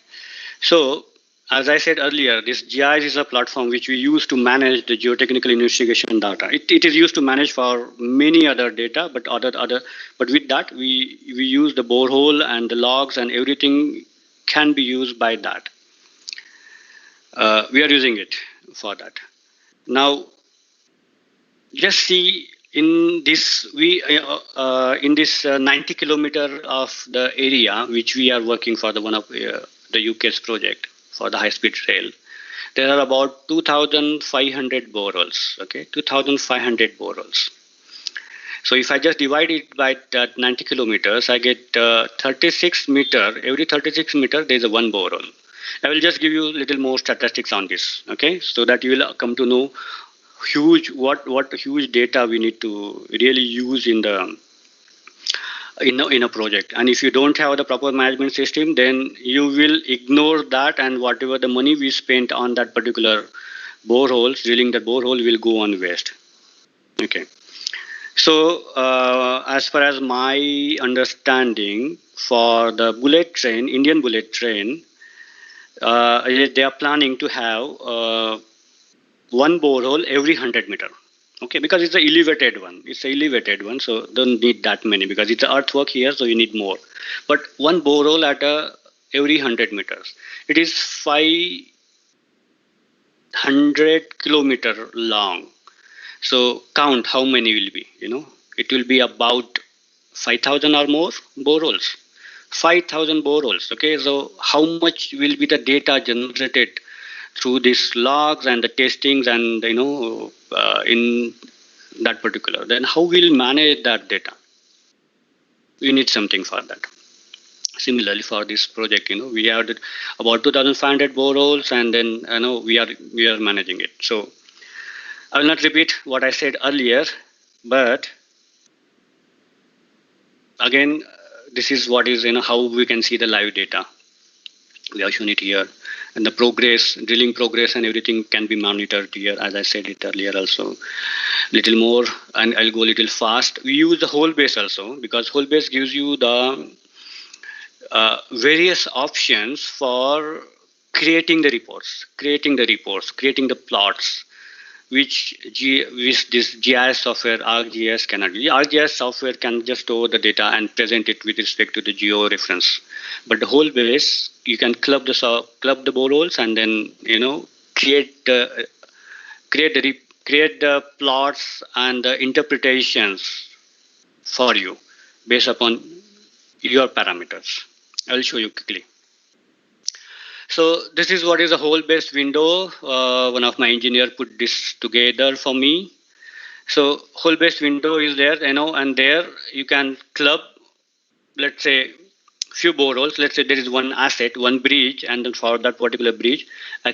so as I said earlier, this GIS is a platform which we use to manage the geotechnical investigation data. It is used to manage for many other data, but but with that we use the borehole and the logs and everything can be used by that. We are using it for that. Now, just see in this in this 90 kilometer of the area which we are working for the one of the UK's project for the high-speed rail. There are about 2,500 boreholes. Okay, 2,500 boreholes. So if I just divide it by that 90 kilometers, I get 36 meter. Every 36 meter, there is a one borehole. I will just give you a little more statistics on this. Okay, so that you will come to know what huge data we need to really use in the in a project. And if you don't have the proper management system, then you will ignore that, and whatever the money we spent on that particular borehole, drilling that borehole, will go on waste. Okay, so as far as my understanding, for the bullet train, Indian bullet train, they are planning to have one borehole every 100 meter. Okay, because it's an elevated one. It's an elevated one, so don't need that many because it's earthwork here, so you need more. But one borehole at every 100 meters. It is 500 kilometer long. So count how many will be. It will be about 5,000 or more boreholes. 5,000 boreholes. Okay, so how much will be the data generated through these logs and the testings and in that particular, then how we'll manage that data? We need something for that. Similarly, for this project, we have about 2,500 boreholes, and then we are managing it. So I will not repeat what I said earlier, but again, this is what is how we can see the live data. We have shown it here. And the progress, drilling progress and everything can be monitored here, as I said it earlier also. Little more, and I'll go a little fast. We use the whole base also, because whole base gives you the various options for creating the reports, creating the plots, which this GIS software, ArcGIS, cannot do. ArcGIS software can just store the data and present it with respect to the geo reference. But the whole base, you can club the boreholes and then create the plots and the interpretations for you based upon your parameters. I'll show you quickly. So this is what is a whole based window. One of my engineers put this together for me. So whole based window is there, and there you can club, let's say, few boreholes. Let's say there is one asset, one bridge, and then for that particular bridge, I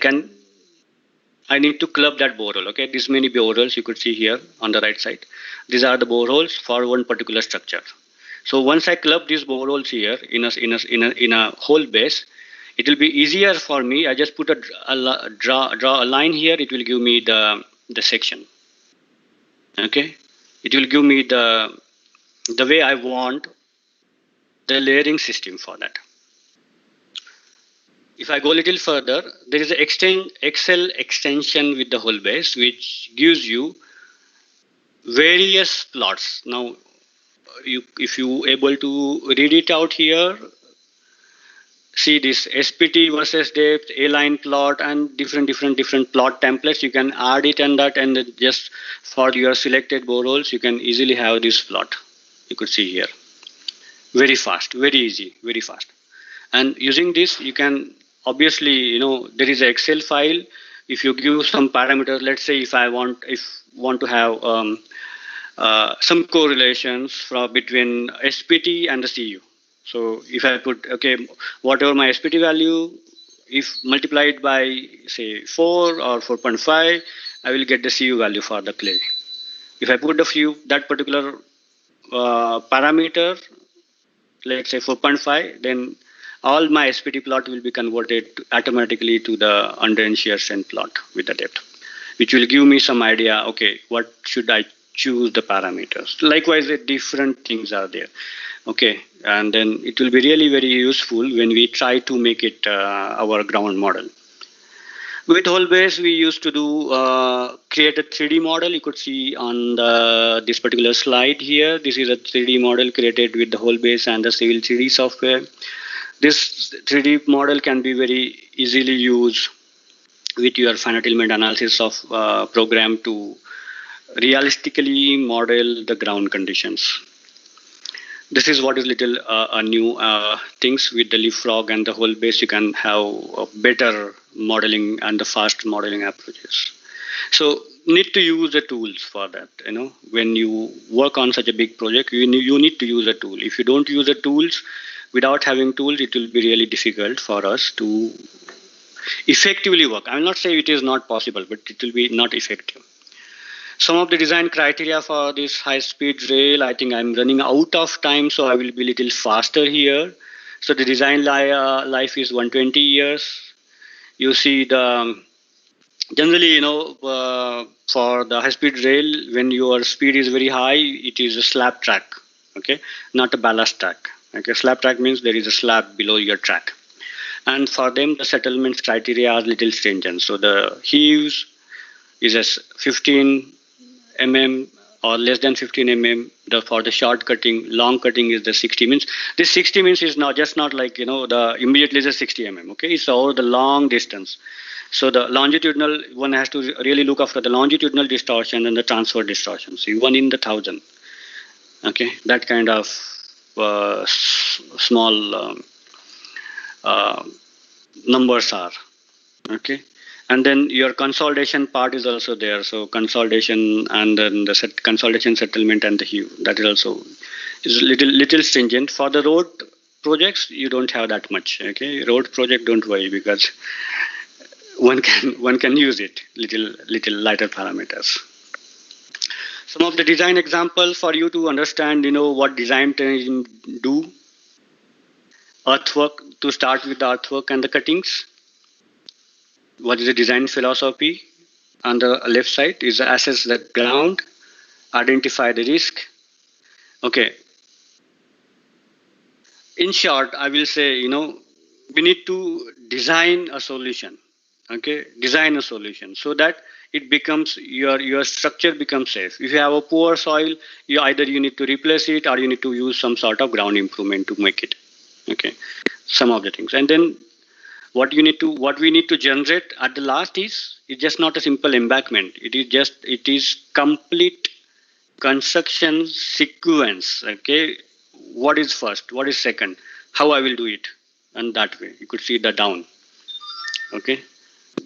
need to club that borehole. Okay, this many boreholes you could see here on the right side. These are the boreholes for one particular structure. So once I club these boreholes here in a whole base, it will be easier for me. I just put draw a line here. It will give me the section. Okay, it will give me the way I want the layering system for that. If I go a little further, there is an Excel extension with the whole base, which gives you various plots. Now, if you able to read it out here, see this SPT versus depth, A-line plot, and different plot templates. You can add it and that, and just for your selected boreholes, you can easily have this plot. You could see here. Very fast, very easy, very fast. And using this, you can obviously, there is an Excel file. If you give some parameters, let's say if want to have some correlations between SPT and the CU. So if I put, okay, whatever my SPT value, if multiplied by say 4 or 4.5, I will get the CU value for the clay. If I put that particular parameter, let's say 4.5, then all my SPT plot will be converted automatically to the under shear strength plot with the depth, which will give me some idea, okay, what should I choose the parameters. Likewise, the different things are there. Okay, and then it will be really very useful when we try to make it our ground model. With whole base, we used to do create a 3D model. You could see on this particular slide here. This is a 3D model created with the whole base and the civil 3D software. This 3D model can be very easily used with your finite element analysis of program to realistically model the ground conditions. This is what is little new things with the leapfrog and the whole base. You can have a better modeling and the fast modeling approaches. So need to use the tools for that. When you work on such a big project, you need to use a tool. If you don't use the tools, without having tools, it will be really difficult for us to effectively work. I will not say it is not possible, but it will be not effective. Some of the design criteria for this high-speed rail, I think I'm running out of time, so I will be a little faster here. So the design life is 120 years. You see generally, for the high-speed rail, when your speed is very high, it is a slab track, okay, not a ballast track. Okay, slab track means there is a slab below your track. And for them, the settlements criteria are little stringent. So the heaves is as 15 mm or less than 15 mm. For the short cutting, long cutting is the 60 means. This 60 means is not like the immediately is a 60 mm. Okay, it's over the long distance. So the longitudinal, one has to really look after the longitudinal distortion and the transfer distortion. So 1 in the 1,000. Okay, that kind of small numbers are. Okay. And then your consolidation part is also there. So consolidation and then the consolidation settlement and the hue, that is also is little stringent. For the road projects, you don't have that much. Okay, road project, don't worry, because one can use it little lighter parameters. Some of the design examples for you to understand, what design team do. Earthwork, to start with the earthwork and the cuttings. What is the design philosophy? On the left side is assess the ground, identify the risk. Okay. In short, I will say, we need to design a solution. Okay, design a solution so that it becomes your structure becomes safe. If you have a poor soil, you need to replace it or you need to use some sort of ground improvement to make it. Okay, some of the things, and then what we need to generate at the last is just not a simple embankment. It is complete construction sequence. Okay, what is first, what is second, how I will do it, and that way you could see the down. Okay,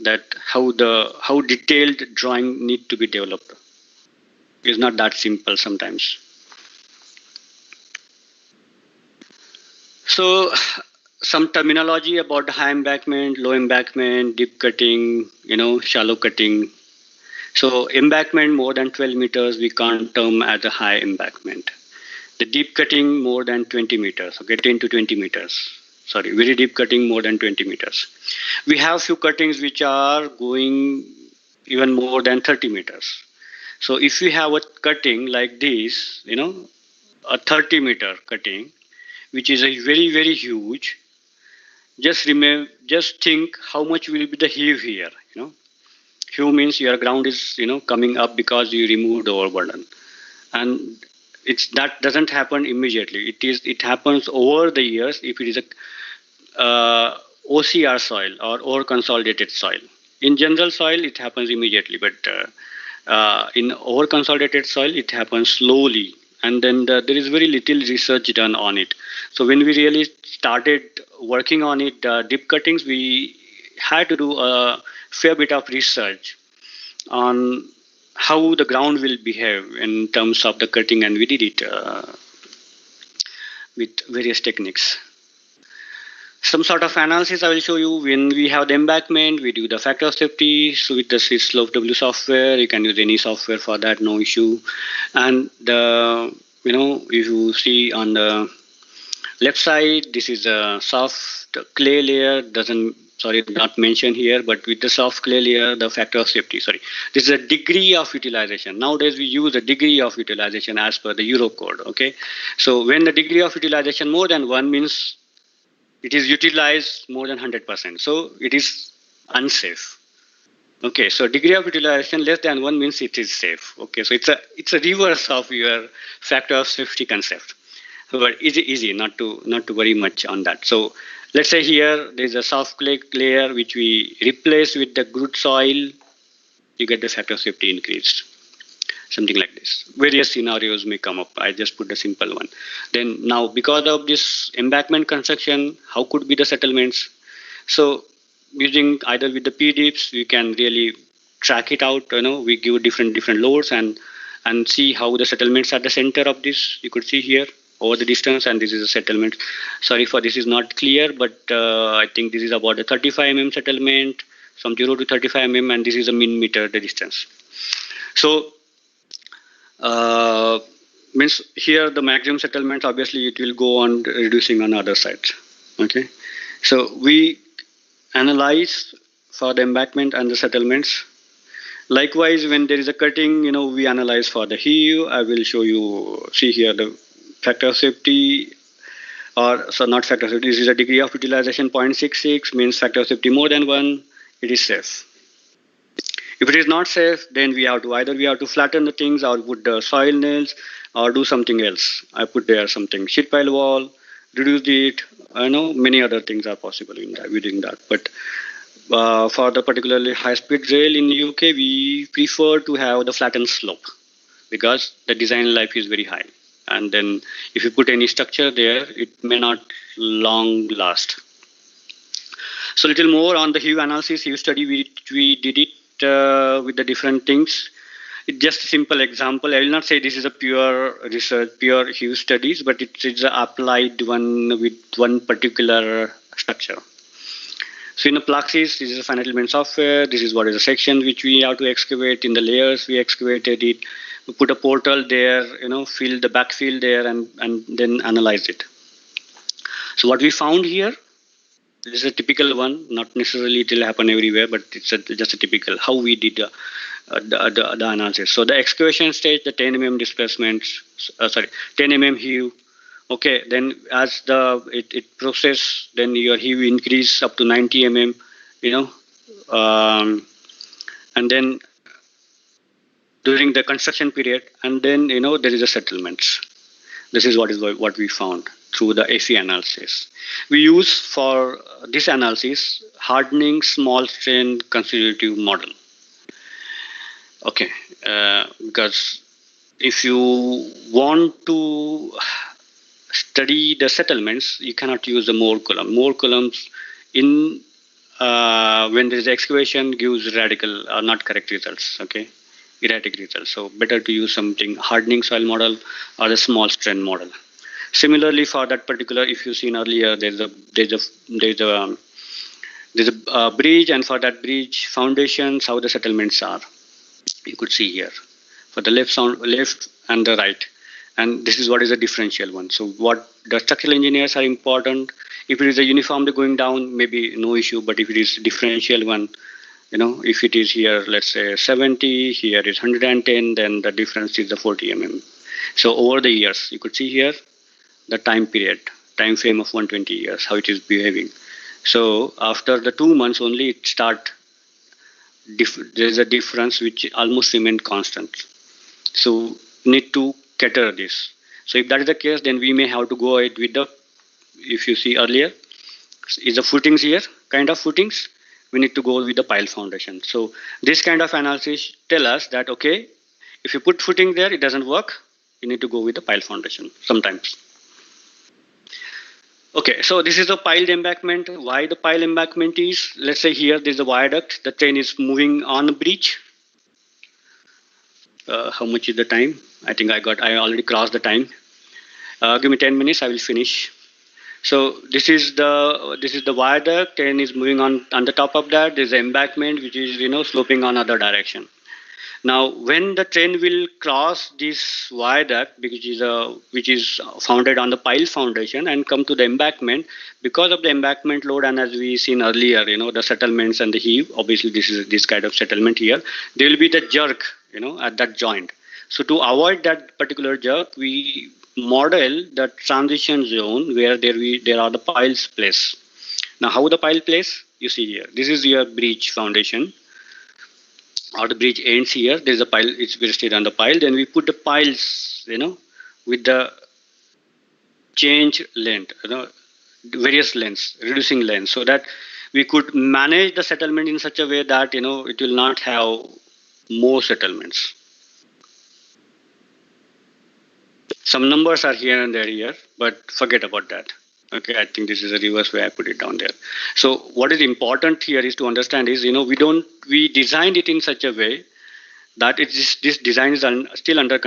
that how detailed drawing need to be developed. It's not that simple sometimes. So some terminology about high embankment, low embankment, deep cutting, shallow cutting. So embankment more than 12 meters, we can't term as a high embankment. The deep cutting more than 20 meters, okay, 10 to 20 meters. Sorry, very deep cutting more than 20 meters. We have few cuttings which are going even more than 30 meters. So if we have a cutting like this, a 30-meter cutting, which is a very, very huge, just think how much will be the heave here. Heave means your ground is coming up because you removed the overburden, and that doesn't happen immediately. It happens over the years if it is a OCR soil or over consolidated soil. In general soil it happens immediately, but in over consolidated soil it happens slowly, and then there is very little research done on it. So when we really started working on it, deep cuttings, we had to do a fair bit of research on how the ground will behave in terms of the cutting, and we did it. with various techniques. Some sort of analysis I will show you. When we have the embankment, we do the factor of safety. So with the slope W software, you can use any software for that, no issue. And the, if you see on the left side, this is a soft clay layer. Not mentioned here, but with the soft clay layer, the factor of safety, this is a degree of utilization. Nowadays we use a degree of utilization as per the Euro code. Okay, so when the degree of utilization more than 1 means it is utilized more than 100%, so it is unsafe. Okay, so degree of utilization less than 1 means it is safe. Okay, so it's a reverse of your factor of safety concept. But it's easy not to worry much on that. So let's say here there's a soft clay layer which we replace with the good soil. You get the factor of safety increased. Something like this. Various scenarios may come up. I just put a simple one. Then now, because of this embankment construction, how could be the settlements? So using either with the PDIPs, we can really track it out. We give different loads and see how the settlements at the center of this. You could see here over the distance, and this is a settlement. Sorry for this is not clear, but I think this is about a 35 mm settlement from 0 to 35 mm, and this is a min meter the distance. So means here the maximum settlement, obviously it will go on reducing on other sides. Okay, so we analyze for the embankment and the settlements. Likewise, when there is a cutting, we analyze for the heave. I will show you, see here the factor of safety, not factor of safety, this is a degree of utilization 0.66, means factor of safety more than 1, it is safe. If it is not safe, then we have to flatten the things or put the soil nails or do something else. I put there something sheet pile wall, reduce it. I know many other things are possible in that, within that. But for the particularly high-speed rail in the UK, we prefer to have the flattened slope because the design life is very high. And then if you put any structure there, it may not long last. So a little more on the heave analysis, heave study, we did it with the different things. It's just a simple example. I will not say this is a pure research, pure heave studies, but it's an applied one with one particular structure. So in a Plaxis, this is a finite element software. This is what is a section which we have to excavate. In the layers, we excavated it. We put a portal there, fill the backfill there, and then analyze it. So what we found here, this is a typical one. Not necessarily it will happen everywhere, but it's just a typical how we did the analysis. So the excavation stage, the 10 mm displacements, 10 mm heave. Okay, then as it process, then your heave increase up to 90 mm, and then during the construction period, and then there is a settlements. This is what we found through the FE analysis. We use for this analysis hardening small strain constitutive model. Okay, because if you want to study the settlements, you cannot use the more column. More columns in when there is excavation gives radical or not correct results. Okay, erratic results. So better to use something hardening soil model or the small strain model. Similarly, for that particular, if you've seen earlier, there's a bridge, and for that bridge foundations, how the settlements are. You could see here for the left and the right. And this is what is a differential one. So what the structural engineers are important. If it is a uniformly going down, maybe no issue. But if it is differential one, if it is here, let's say 70, here is 110, then the difference is the 40 mm. So over the years, you could see here the time frame of 120 years, how it is behaving. So after the 2 months only, it start. There's a difference which almost remained constant. So need to cater this. So if that is the case, then we may have to go ahead with the, if you see earlier, is the footings here, kind of footings, we need to go with the pile foundation. So this kind of analysis tell us that, okay, if you put footing there, it doesn't work, you need to go with the pile foundation sometimes. Okay, so this is the piled embankment. Why the pile embankment is, let's say here there's a viaduct, the train is moving on a bridge. How much is the time? I think I already crossed the time. Give me 10 minutes, I will finish. So this is the viaduct, and is moving on the top of that. There's an embankment which is sloping on other direction. Now, when the train will cross this viaduct, which is founded on the pile foundation, and come to the embankment, because of the embankment load, and as we seen earlier, the settlements and the heave. Obviously, this is this kind of settlement here. There will be the jerk, at that joint. So to avoid that particular jerk, we model the transition zone where there are the piles placed. Now, how the pile place? You see here. This is your bridge foundation, or the bridge ends here. There's a pile, it's rested on the pile. Then we put the piles, with the change length, various lengths, reducing length, so that we could manage the settlement in such a way that, it will not have more settlements. Some numbers are here and there here, but forget about that. Okay, I think this is a reverse way I put it down there. So what is important here is to understand is, we designed it in such a way that this design is still under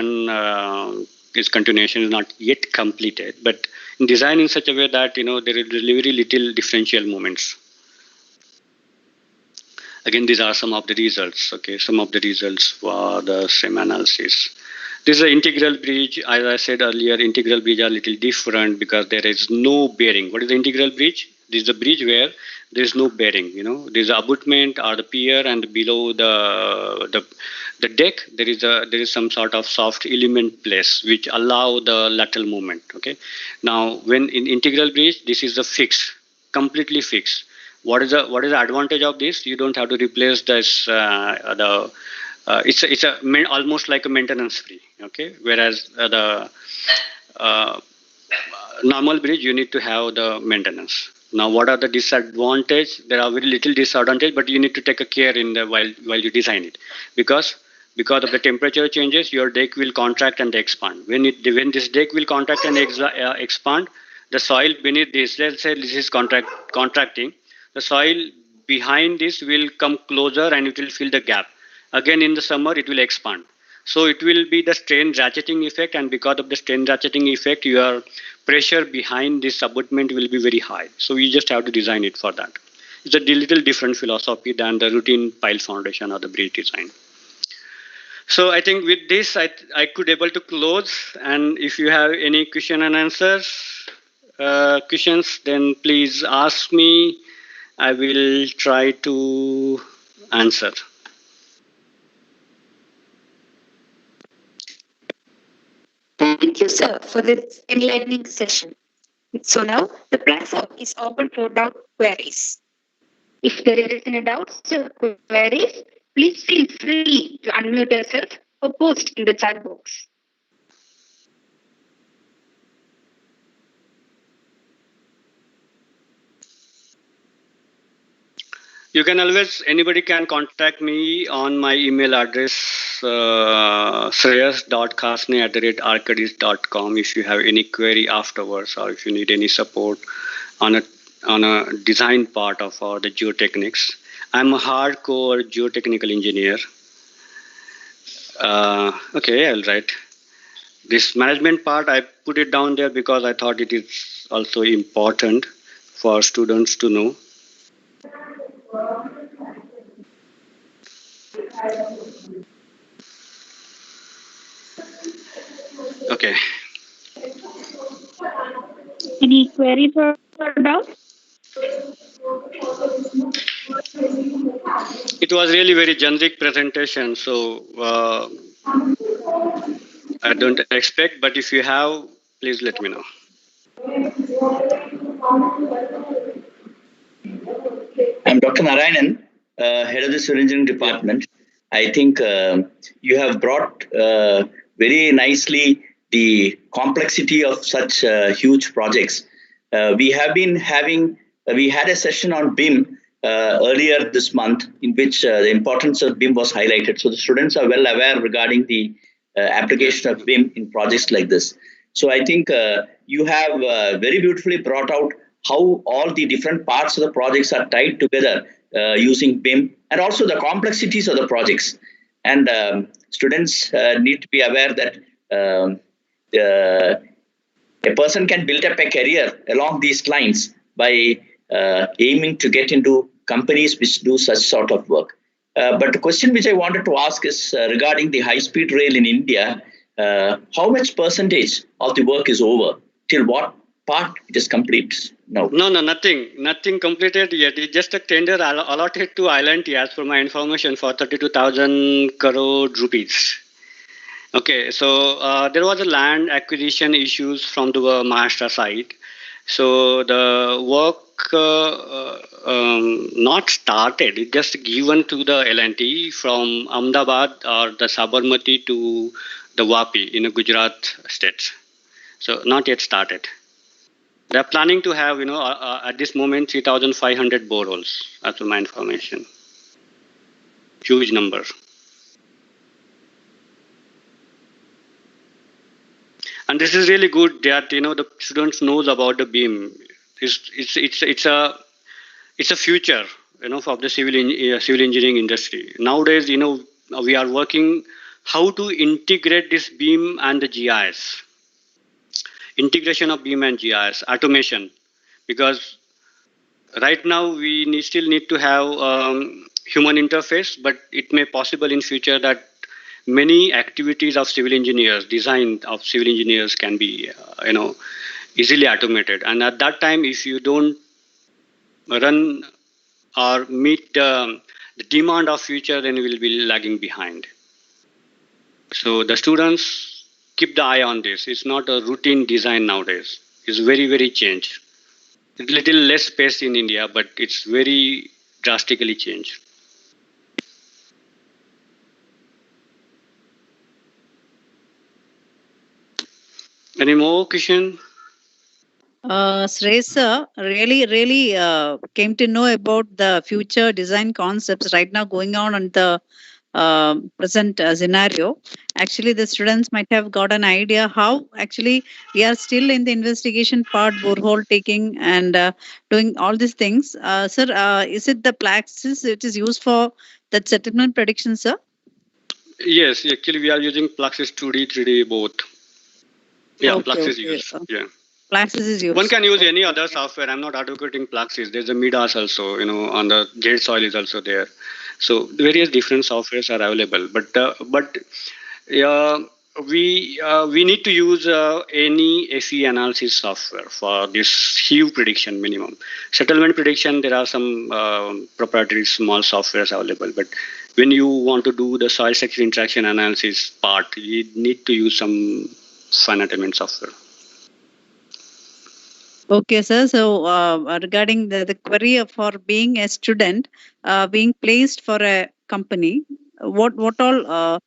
its continuation, is not yet completed, but designed in such a way that, there is very little differential moments. Again, these are some of the results. Okay, some of the results for the same analysis. This is an integral bridge. As I said earlier, integral bridge are a little different because there is no bearing. What is the integral bridge? This is a bridge where there is no bearing. There is an abutment or the pier, and below the deck there is some sort of soft element place which allow the lateral movement. Okay. Now, when in integral bridge, this is a fixed, completely fixed. What is the advantage of this? You don't have to replace this it's almost like a maintenance free. Okay, whereas the normal bridge, you need to have the maintenance. Now, what are the disadvantages? There are very little disadvantage, but you need to take a care in the while you design it, because of the temperature changes, your deck will contract and expand. When this deck will contract and expand, the soil beneath this, let's say this is contracting, the soil behind this will come closer and it will fill the gap. Again, in the summer, it will expand. So it will be the strain ratcheting effect, and because of the strain ratcheting effect, your pressure behind this abutment will be very high. So you just have to design it for that. It's a little different philosophy than the routine pile foundation or the bridge design. So I think with this, I could able to close. And if you have any question and answers, questions, then please ask me. I will try to answer. Thank you, sir, for this enlightening session. So now the platform is open for doubt queries. If there is any doubts or queries, please feel free to unmute yourself or post in the chat box. You can always, anybody can contact me on my email address, shreyas.kachane@arcadis.com, if you have any query afterwards, or if you need any support on a design part of the geotechnics. I'm a hardcore geotechnical engineer. Okay, I'll write. This management part, I put it down there because I thought it is also important for students to know. Okay. Any queries or doubts? It was really very generic presentation, so I don't expect, but if you have, please let me know. I'm Dr. Narayanan, head of the civil engineering department. I think you have brought very nicely the complexity of such huge projects. We had a session on BIM earlier this month, in which the importance of BIM was highlighted. So the students are well aware regarding the application of BIM in projects like this. So I think you have very beautifully brought out how all the different parts of the projects are tied together using BIM, and also the complexities of the projects. And students need to be aware that a person can build up a career along these lines by aiming to get into companies which do such sort of work. But the question which I wanted to ask is regarding the high-speed rail in India. How much percentage of the work is over? Till what part it is complete now? No, nothing completed yet. It's just a tender allotted to L&T, as per my information, for 32,000 crore rupees. Okay, so there was a land acquisition issues from the Maharashtra side. So the work not started. It just given to the L&T from Ahmedabad or the Sabarmati to the Vapi in the Gujarat state. So not yet started. They are planning to have, at this moment, 3,500 boreholes, as per my information. Huge number. And this is really good that the students knows about the beam. It's a future of the civil engineering industry. Nowadays we are working how to integrate this beam and the GIS. Integration of beam and GIS, automation, because right now we still need to have human interface, but it may possible in future that many activities of civil engineers, design of civil engineers can be easily automated. And at that time, if you don't run or meet the demand of future, then you will be lagging behind. So the students keep the eye on this. It's not a routine design nowadays. It's very, very changed. It's little less space in India, but it's very drastically changed. Any more question? Shreyas sir really came to know about the future design concepts right now going on the present scenario. Actually, the students might have got an idea how actually we are still in the investigation part, borehole taking and doing all these things. Sir, is it the Plaxis which is used for that settlement prediction, sir? Yes, actually we are using Plaxis 2D, 3D both. Yeah, Okay, Plaxis okay. use. Yeah. Plaxis is used. One can use any other software. I'm not advocating Plaxis. There's a Midas also, on the Jade Soil is also there. So various different softwares are available. But we need to use any FE analysis software for this huge prediction minimum. Settlement prediction, there are some proprietary small softwares available. But when you want to do the soil structure interaction analysis part, you need to use some finite element software. Okay, sir. So regarding the query for being a student, being placed for a company, what all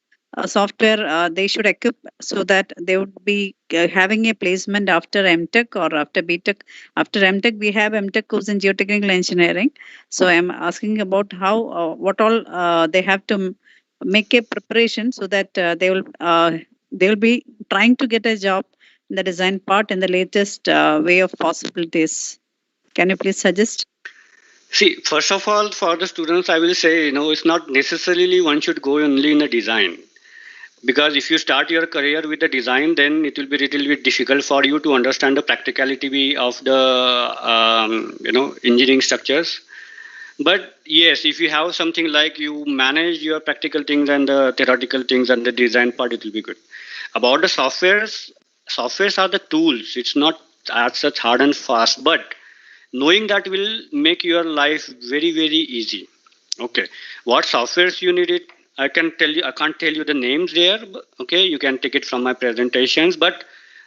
software they should equip so that they would be having a placement after MTech or after BTech. After MTech, we have MTech course in geotechnical engineering. So I'm asking about how what all they have to make a preparation so that they will be trying to get a job in the design part and the latest way of possibilities. Can you please suggest? See, first of all, for the students, I will say, it's not necessarily one should go only in a design. Because if you start your career with the design, then it will be a little bit difficult for you to understand the practicality of the, engineering structures. But yes, if you have something like you manage your practical things and the theoretical things and the design part, it will be good. About the softwares are the tools. It's not as such hard and fast, but knowing that will make your life very, very easy. Okay, what softwares you need it? I can't tell you the names there. Okay, you can take it from my presentations. But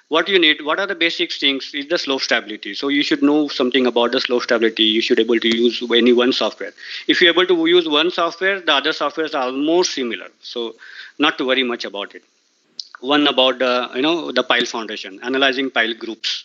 what you need, what are the basic things? Is the slope stability. So you should know something about the slope stability. You should be able to use any one software. If you're able to use one software, the other softwares are almost similar. So not to worry much about it. One about the pile foundation, analyzing pile groups.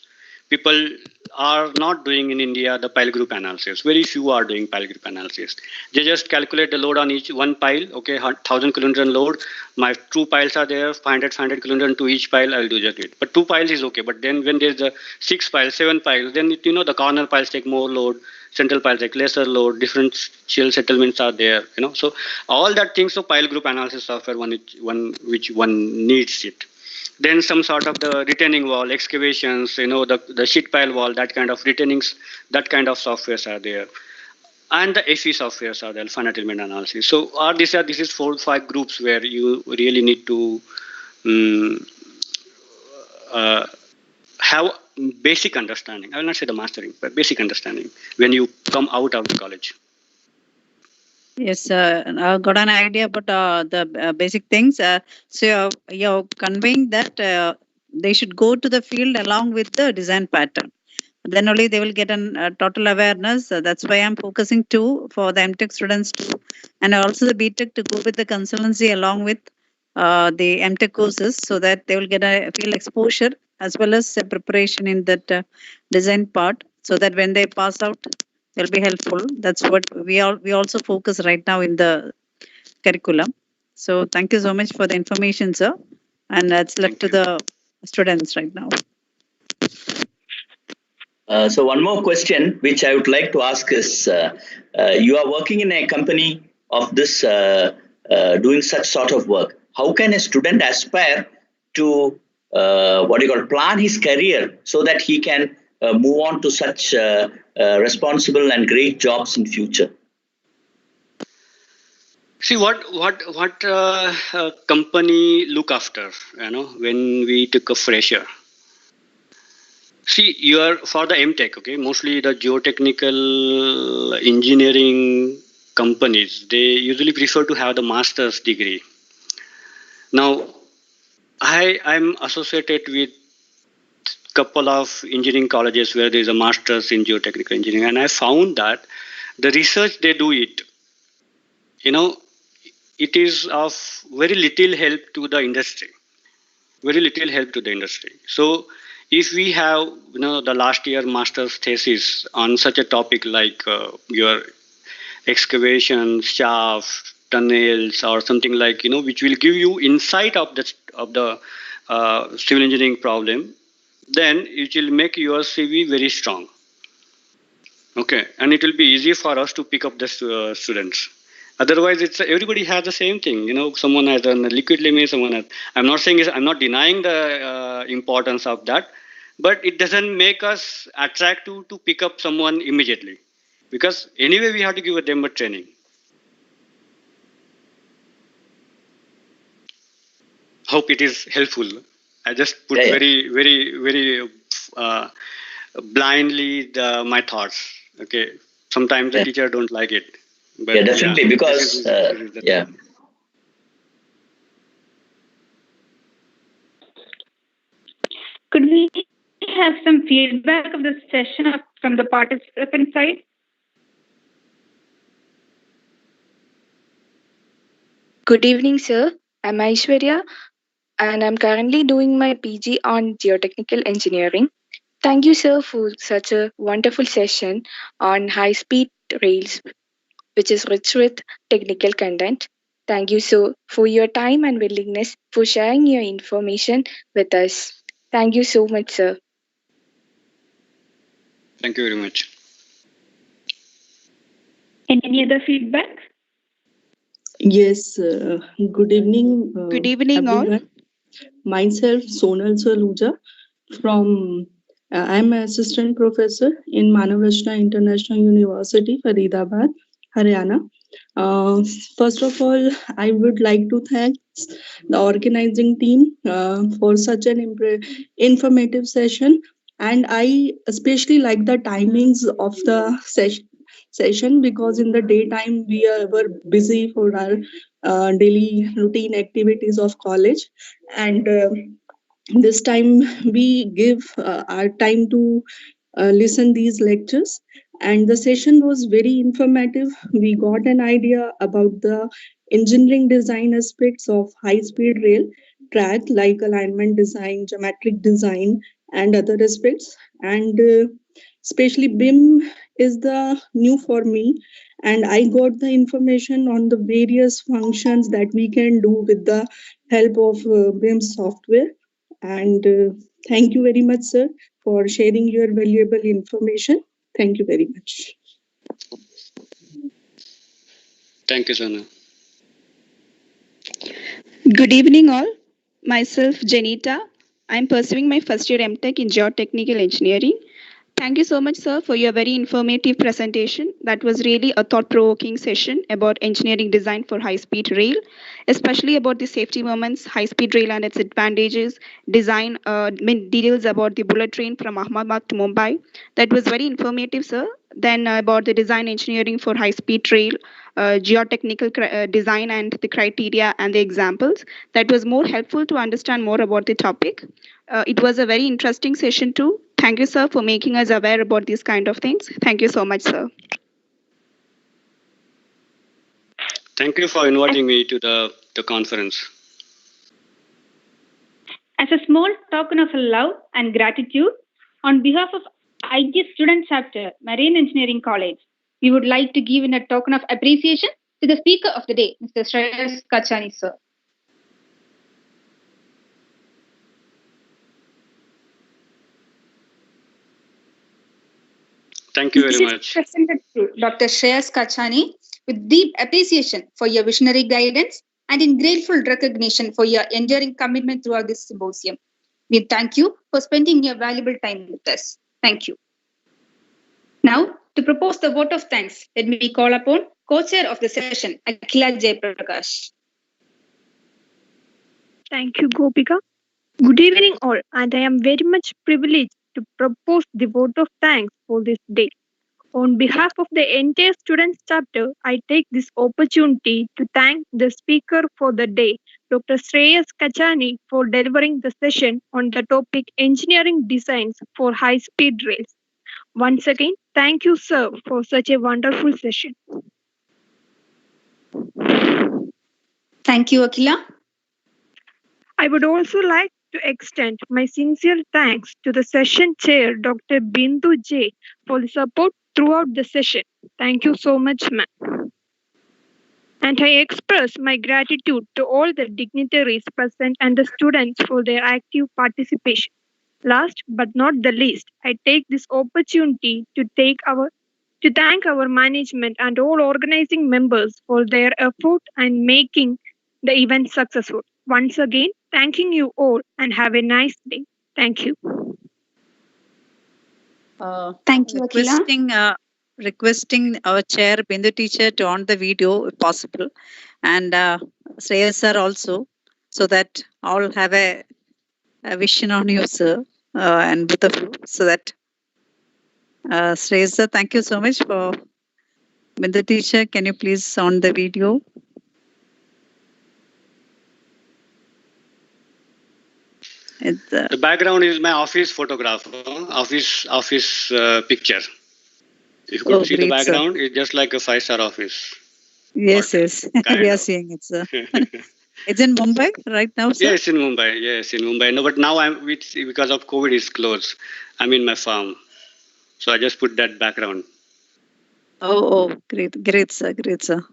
People are not doing in India the pile group analysis. Very few are doing pile group analysis. They just calculate the load on each one pile. Okay, 1,000 kilonewton load. My 2 piles are there, 500 kilonewton to each pile. I'll do just it. But 2 piles is okay. But then when there's a 6 piles, 7 piles, then the corner piles take more load. Central piles take lesser load. Different chill settlements are there. So all that things. So pile group analysis software, one which one needs it. Then some sort of the retaining wall, excavations, the sheet pile wall, that kind of retainings, that kind of softwares are there. And the FE softwares are there, finite element analysis. So this is 4 or 5 groups where you really need to have basic understanding. I will not say the mastering, but basic understanding when you come out of the college. Yes, I got an idea about the basic things. So you're conveying that they should go to the field along with the design pattern. Then only they will get a total awareness. That's why I'm focusing too for the MTech students too, and also the BTech to go with the consultancy along with the MTech courses, so that they will get a field exposure as well as a preparation in that design part, so that when they pass out, they'll be helpful. That's what we also focus right now in the curriculum. So thank you so much for the information, sir. And it's left to the students right now. So one more question which I would like to ask is, you are working in a company of this, doing such sort of work. How can a student aspire to plan his career so that he can move on to such responsible and great jobs in future? See what company look after, when we took a fresher. See, you are for the MTech, okay? Mostly the geotechnical engineering companies, they usually prefer to have the master's degree. Now, I'm associated with couple of engineering colleges where there is a master's in geotechnical engineering, and I found that the research they do it, it is of very little help to the industry. So if we have the last year master's thesis on such a topic like your excavation, shaft, tunnels, or something like which will give you insight of the civil engineering problem, then it will make your CV very strong. Okay, and it will be easy for us to pick up the students. Otherwise, everybody has the same thing. Someone has a liquid limit, someone has. I'm not denying the importance of that, but it doesn't make us attractive to pick up someone immediately, because anyway we have to give them a training. Hope it is helpful. I just put very, very, very blindly my thoughts. Okay, sometimes the teacher don't like it. But yeah, definitely, because yeah. Could we have some feedback of this session from the participant side? Good evening, sir. I'm Aishwarya, and I'm currently doing my PG on geotechnical engineering. Thank you, sir, for such a wonderful session on high-speed rails, which is rich with technical content. Thank you, sir, for your time and willingness for sharing your information with us. Thank you so much, sir. Thank you very much. Any other feedback? Yes, good evening. Good evening, everyone. all. Myself, Sonal Saluja, from I'm an assistant professor in Manavashna International University, Faridabad, Haryana. First of all, I would like to thank the organizing team for such an informative session, and I especially like the timings of the session because in the daytime were busy for our daily routine activities of college, and this time we give our time to listen these lectures, and the session was very informative. We got an idea about the engineering design aspects of high speed rail track, like alignment design, geometric design, and other aspects. And especially BIM is the new for me, and I got the information on the various functions that we can do with the help of BIM software. And thank you very much, sir, for sharing your valuable information. Thank you very much. Thank you, Sana. Good evening, all. Myself, Janita, I'm pursuing my first year MTech in Geotechnical Engineering. Thank you so much, sir, for your very informative presentation. That was really a thought-provoking session about engineering design for high-speed rail, especially about the safety moments, high-speed rail and its advantages, design, details about the bullet train from Ahmedabad to Mumbai. That was very informative, sir. Then about the design engineering for high-speed rail, geotechnical design and the criteria and the examples. That was more helpful to understand more about the topic. It was a very interesting session too. Thank you, sir, for making us aware about these kind of things. Thank you so much, sir. Thank you for inviting me to the conference. As a small token of love and gratitude, on behalf of IG Student Chapter, Marine Engineering College, we would like to give in a token of appreciation to the speaker of the day, Mr. Shreyas Kachane, sir. Thank you very much. Presented to Dr. Shreyas Kachane with deep appreciation for your visionary guidance and in grateful recognition for your enduring commitment throughout this symposium. We thank you for spending your valuable time with us. Thank you. Now, to propose the vote of thanks, let me call upon co-chair of the session, Akhila Jaiprakash. Thank you, Gopika. Good evening, all, and I am very much privileged to propose the vote of thanks for this day. On behalf of the entire Students Chapter, I take this opportunity to thank the speaker for the day, Dr. Shreyas Kachane, for delivering the session on the topic Engineering Designs for High-Speed Rails. Once again, thank you, sir, for such a wonderful session. Thank you, Akhila. I would also like to extend my sincere thanks to the session chair, Dr. Bindu J, for the support throughout the session. Thank you so much, ma'am. And I express my gratitude to all the dignitaries present and the students for their active participation. Last but not the least, I take this opportunity to thank our management and all organizing members for their effort and making the event successful. Once again, thanking you all and have a nice day. Thank you. Thank you, Akhila. Requesting our chair, Bindu teacher, to on the video if possible, and Shreyas sir also, so that all have a vision on you, sir, and both of you, so that Shreyas sir, thank you so much for Bindu teacher. Can you please on the video? The background is my office photograph, office picture. If you could see the background, it's just like a 5-star office. Yes, yes, we are seeing it, sir. It's in Mumbai right now, sir? Yes, in Mumbai. Yes, in Mumbai. No, but now because of COVID, it's closed. I'm in my farm, so I just put that background. Oh, great, sir, great, sir.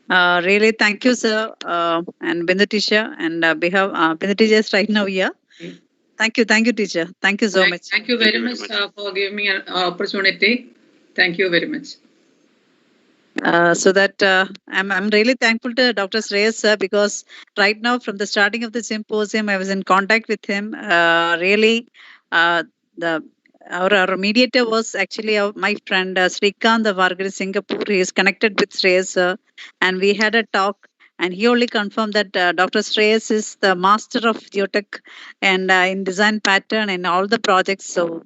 Really, thank you, sir, and Bindu teacher, and Bindu teacher is right now here. Thank you, teacher. Thank you so much. Thank you very much for giving me an opportunity. Thank you very much. So that I'm really thankful to Dr. Shreyas sir, because right now from the starting of the symposium, I was in contact with him. Really, our mediator was actually my friend Srikant of ARCADIS Singapore. He is connected with Shreyas sir, and we had a talk. And he only confirmed that Dr. Shreyas is the master of geotech and in design pattern and all the projects. So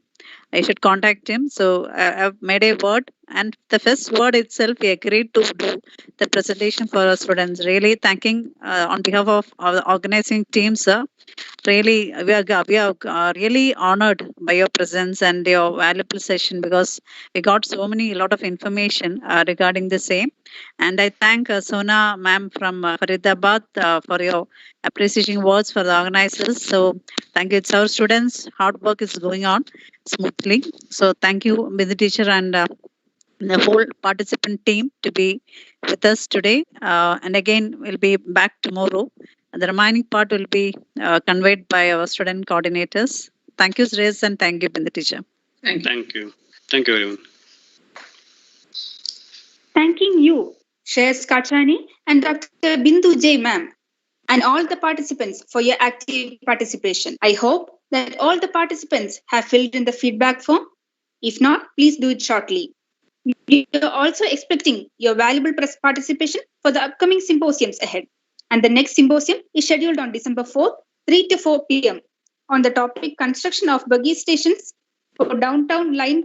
I should contact him. So I've made a word, and the first word itself, we agreed to do the presentation for our students. Really thanking on behalf of our organizing team, sir. Really, we are really honored by your presence and your valuable session, because we got a lot of information regarding the same. And I thank Sona ma'am from Faridabad for your appreciating words for the organizers. So thank you. It's our students. Hard work is going on smoothly. So thank you, Bindu teacher, and the whole participant team to be with us today. And again, we'll be back tomorrow. The remaining part will be conveyed by our student coordinators. Thank you, Shreyas, and thank you, Bindu teacher. Thank you. Thank you, everyone. Thanking you, Shreyas Kachane and Dr. Bindu J, ma'am. and all the participants for your active participation. I hope that all the participants have filled in the feedback form. If not, please do it shortly. We are also expecting your valuable participation for the upcoming symposiums ahead. And the next symposium is scheduled on December 4th, 3 to 4 p.m. on the topic Construction of Buggy Stations for Downtown Line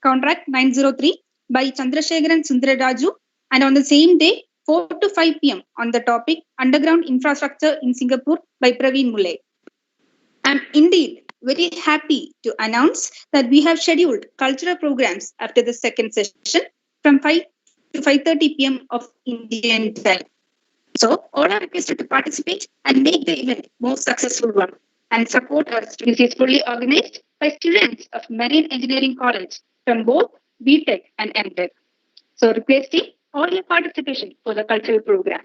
Contract 903 by Chandrasekharan Sundararaju, and on the same day, 4 to 5 p.m. on the topic Underground Infrastructure in Singapore by Praveen Mulle. I'm indeed very happy to announce that we have scheduled cultural programs after the second session from 5 to 5:30 p.m. of Indian time. So all are requested to participate and make the event more successful one and support us. This is fully organized by students of Marine Engineering College from both BTech and MTech. So requesting all your participation for the cultural program.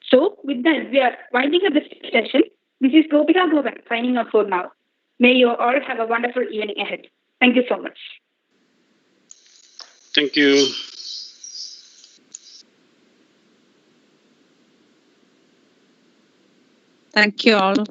So with that, we are winding up this session. This is Gopika Govan signing off for now. May you all have a wonderful evening ahead. Thank you so much. Thank you. Thank you all.